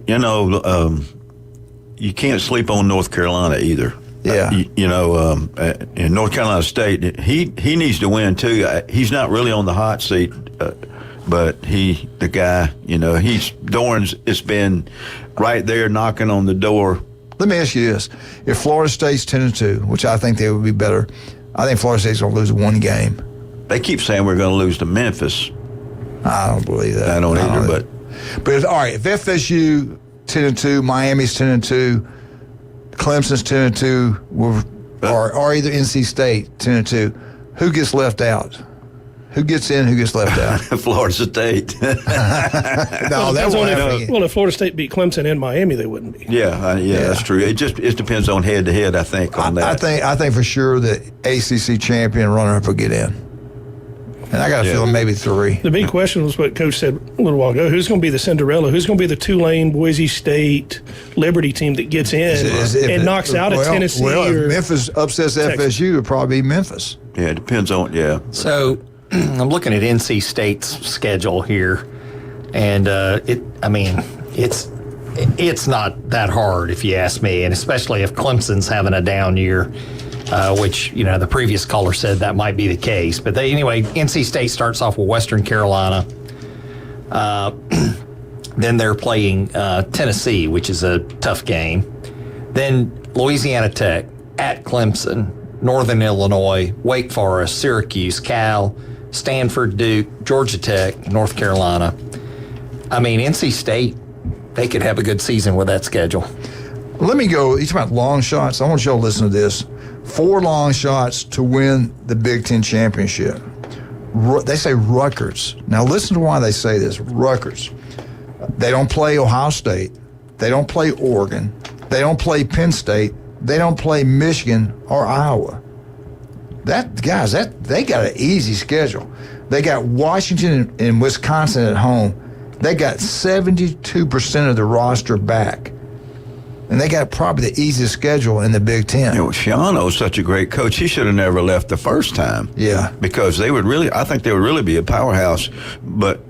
can't sleep on North Carolina either. Yeah. In North Carolina State, he needs to win too. He's not really on the hot seat, but the guy, Dorn's, it's been right there knocking on the door. Let me ask you this. If Florida State's 10-2, which I think they would be better, I think Florida State's going to lose 1 game. They keep saying we're going to lose to Memphis. I don't believe that. I don't either, But all right, if FSU 10-2, Miami's 10-2, Clemson's 10-2, or either NC State 10-2, who gets left out? Who gets in? Who gets left out? Florida State. No, that won't happen. Well, if Florida State beat Clemson and Miami, they wouldn't be. Yeah, that's true. It depends on head to head. I think on that. I think for sure the ACC champion runner-up will get in. And I got a feeling maybe 3. The big question was what Coach said a little while ago. Who's going to be the Cinderella? Who's going to be the Tulane, Boise State, Liberty team that gets in and knocks out a Tennessee? Well, or if Memphis upsets Texas. FSU, it would probably be Memphis. Yeah, it depends on, So I'm looking at NC State's schedule here, and it's not that hard if you ask me, and especially if Clemson's having a down year, which the previous caller said that might be the case. But NC State starts off with Western Carolina. Then they're playing Tennessee, which is a tough game. Then Louisiana Tech at Clemson, Northern Illinois, Wake Forest, Syracuse, Cal, Stanford, Duke, Georgia Tech, North Carolina. I mean, NC State, they could have a good season with that schedule. Let me go. You talking about long shots? I want you all to listen to this. 4 long shots to win the Big Ten championship. They say Rutgers. Now listen to why they say this. Rutgers. They don't play Ohio State. They don't play Oregon. They don't play Penn State. They don't play Michigan or Iowa. They got an easy schedule. They got Washington and Wisconsin at home. They got 72% of the roster back. And they got probably the easiest schedule in the Big Ten. Shiano's such a great coach. He should have never left the first time. Yeah. Because I think they would really be a powerhouse. But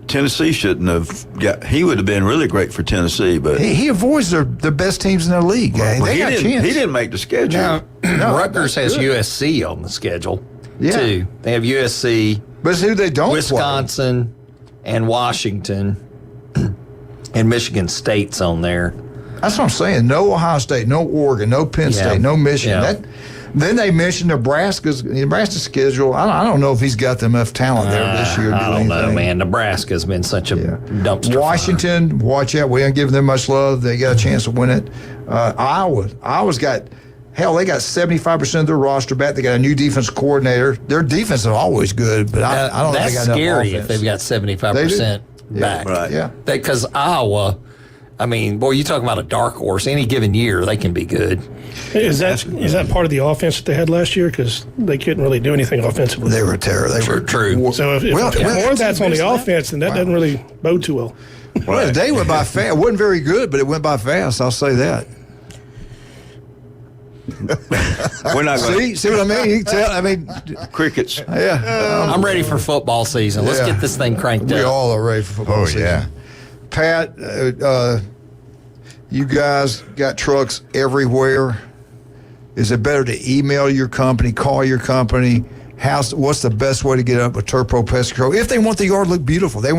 Tennessee shouldn't have he would have been really great for Tennessee. But he avoids the best teams in the league. Well, they got a chance. He didn't make the schedule. Now, Rutgers has USC on the schedule, too. They have USC. But who they don't Wisconsin and Washington and Michigan State's on there. That's what I'm saying. No Ohio State, no Oregon, no Penn State, no Michigan. Yeah. Then they mentioned Nebraska's schedule. I don't know if he's got enough talent there this year. I don't know, man. Nebraska's been such a dumpster Washington, watch out. We ain't giving them much love. They got a chance to win it. Iowa's got, they got 75% of their roster back. They got a new defense coordinator. Their defense is always good, but I don't think they got enough scary offense. if they've got 75% back. Right. Yeah. Because Iowa, I mean, boy, you talking about a dark horse. Any given year, they can be good. Is that part of the offense that they had last year? Because they couldn't really do anything offensively. They were terrible. They were true. So if more of that's on the offense, then that doesn't really bode too well. Well, the day went by fast. It wasn't very good, but it went by fast. I'll say that. We're not going see what I mean? You can tell. I mean, crickets. Yeah. I'm ready for football season. Let's get this thing cranked up. We all are ready for football season. Yeah. Pat, you guys got trucks everywhere. Is it better to email your company, call your company? What's the best way to get up with Turf Pro Pest Control? If they want the yard to look beautiful, if they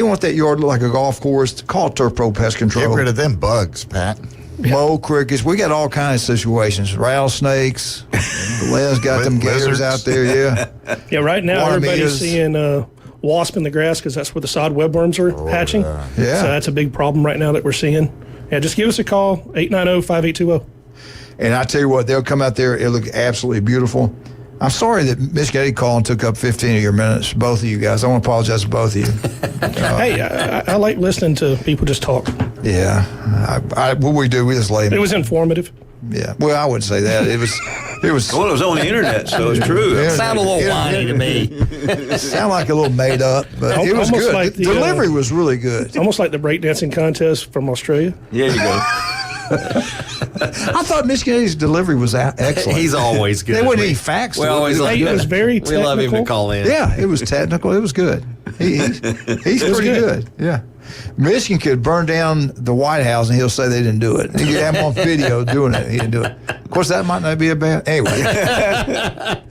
want that yard to look like a golf course, call Turf Pro Pest Control. Get rid of them bugs, Pat. Mow crickets. We got all kinds of situations. Rattlesnakes. Les got them gators out there, yeah. Yeah, right now everybody's seeing wasp in the grass because that's where the sod webworms are hatching. Yeah. So that's a big problem right now that we're seeing. Yeah, just give us a call, 890-5820. And I tell you what, they'll come out there. It'll look absolutely beautiful. I'm sorry that Michigan called and took up 15 of your minutes, both of you guys. I want to apologize to both of you. Hey, I like listening to people just talk. Yeah. What we do, we just lay them. It was informative. Yeah. Well, I wouldn't say that. It was. Well, it was on the internet, so it's true. It sounded a little whiny to me. Sound like a little made up, but it was good. Like the delivery was really good. Almost like the breakdancing contest from Australia. Yeah, you go. I thought Michigan's delivery was excellent. He's always good. There wasn't any facts. We always love it was very technical. We love him to call in. Yeah, it was technical. It was good. He's pretty good. Yeah. Michigan could burn down the White House and he'll say they didn't do it. You have him on video doing it. He didn't do it. Of course, that might not be a bad. Anyway,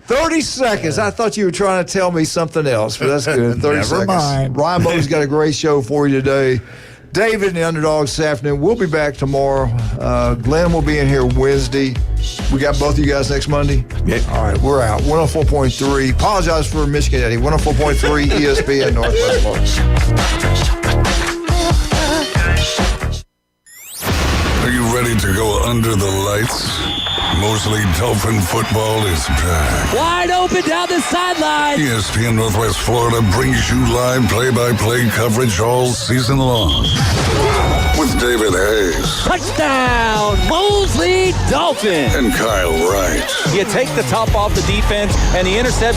30 seconds. I thought you were trying to tell me something else, but that's good. 30 seconds. Mind. Ryan Bowden's got a great show for you today. David and the Underdogs this afternoon. We'll be back tomorrow. Glenn will be in here Wednesday. We got both of you guys next Monday? Yeah. All right, we're out. 104.3. Apologize for Michigan Eddie. 104.3 ESPN Northwest Florida. Are you ready to go under the lights? Mosley Dolphin football is back. Wide open down the sideline. ESPN Northwest Florida brings you live play-by-play coverage all season long. With David Hayes. Touchdown, Mosley Dolphin. And Kyle Wright. You take the top off the defense and the intercept.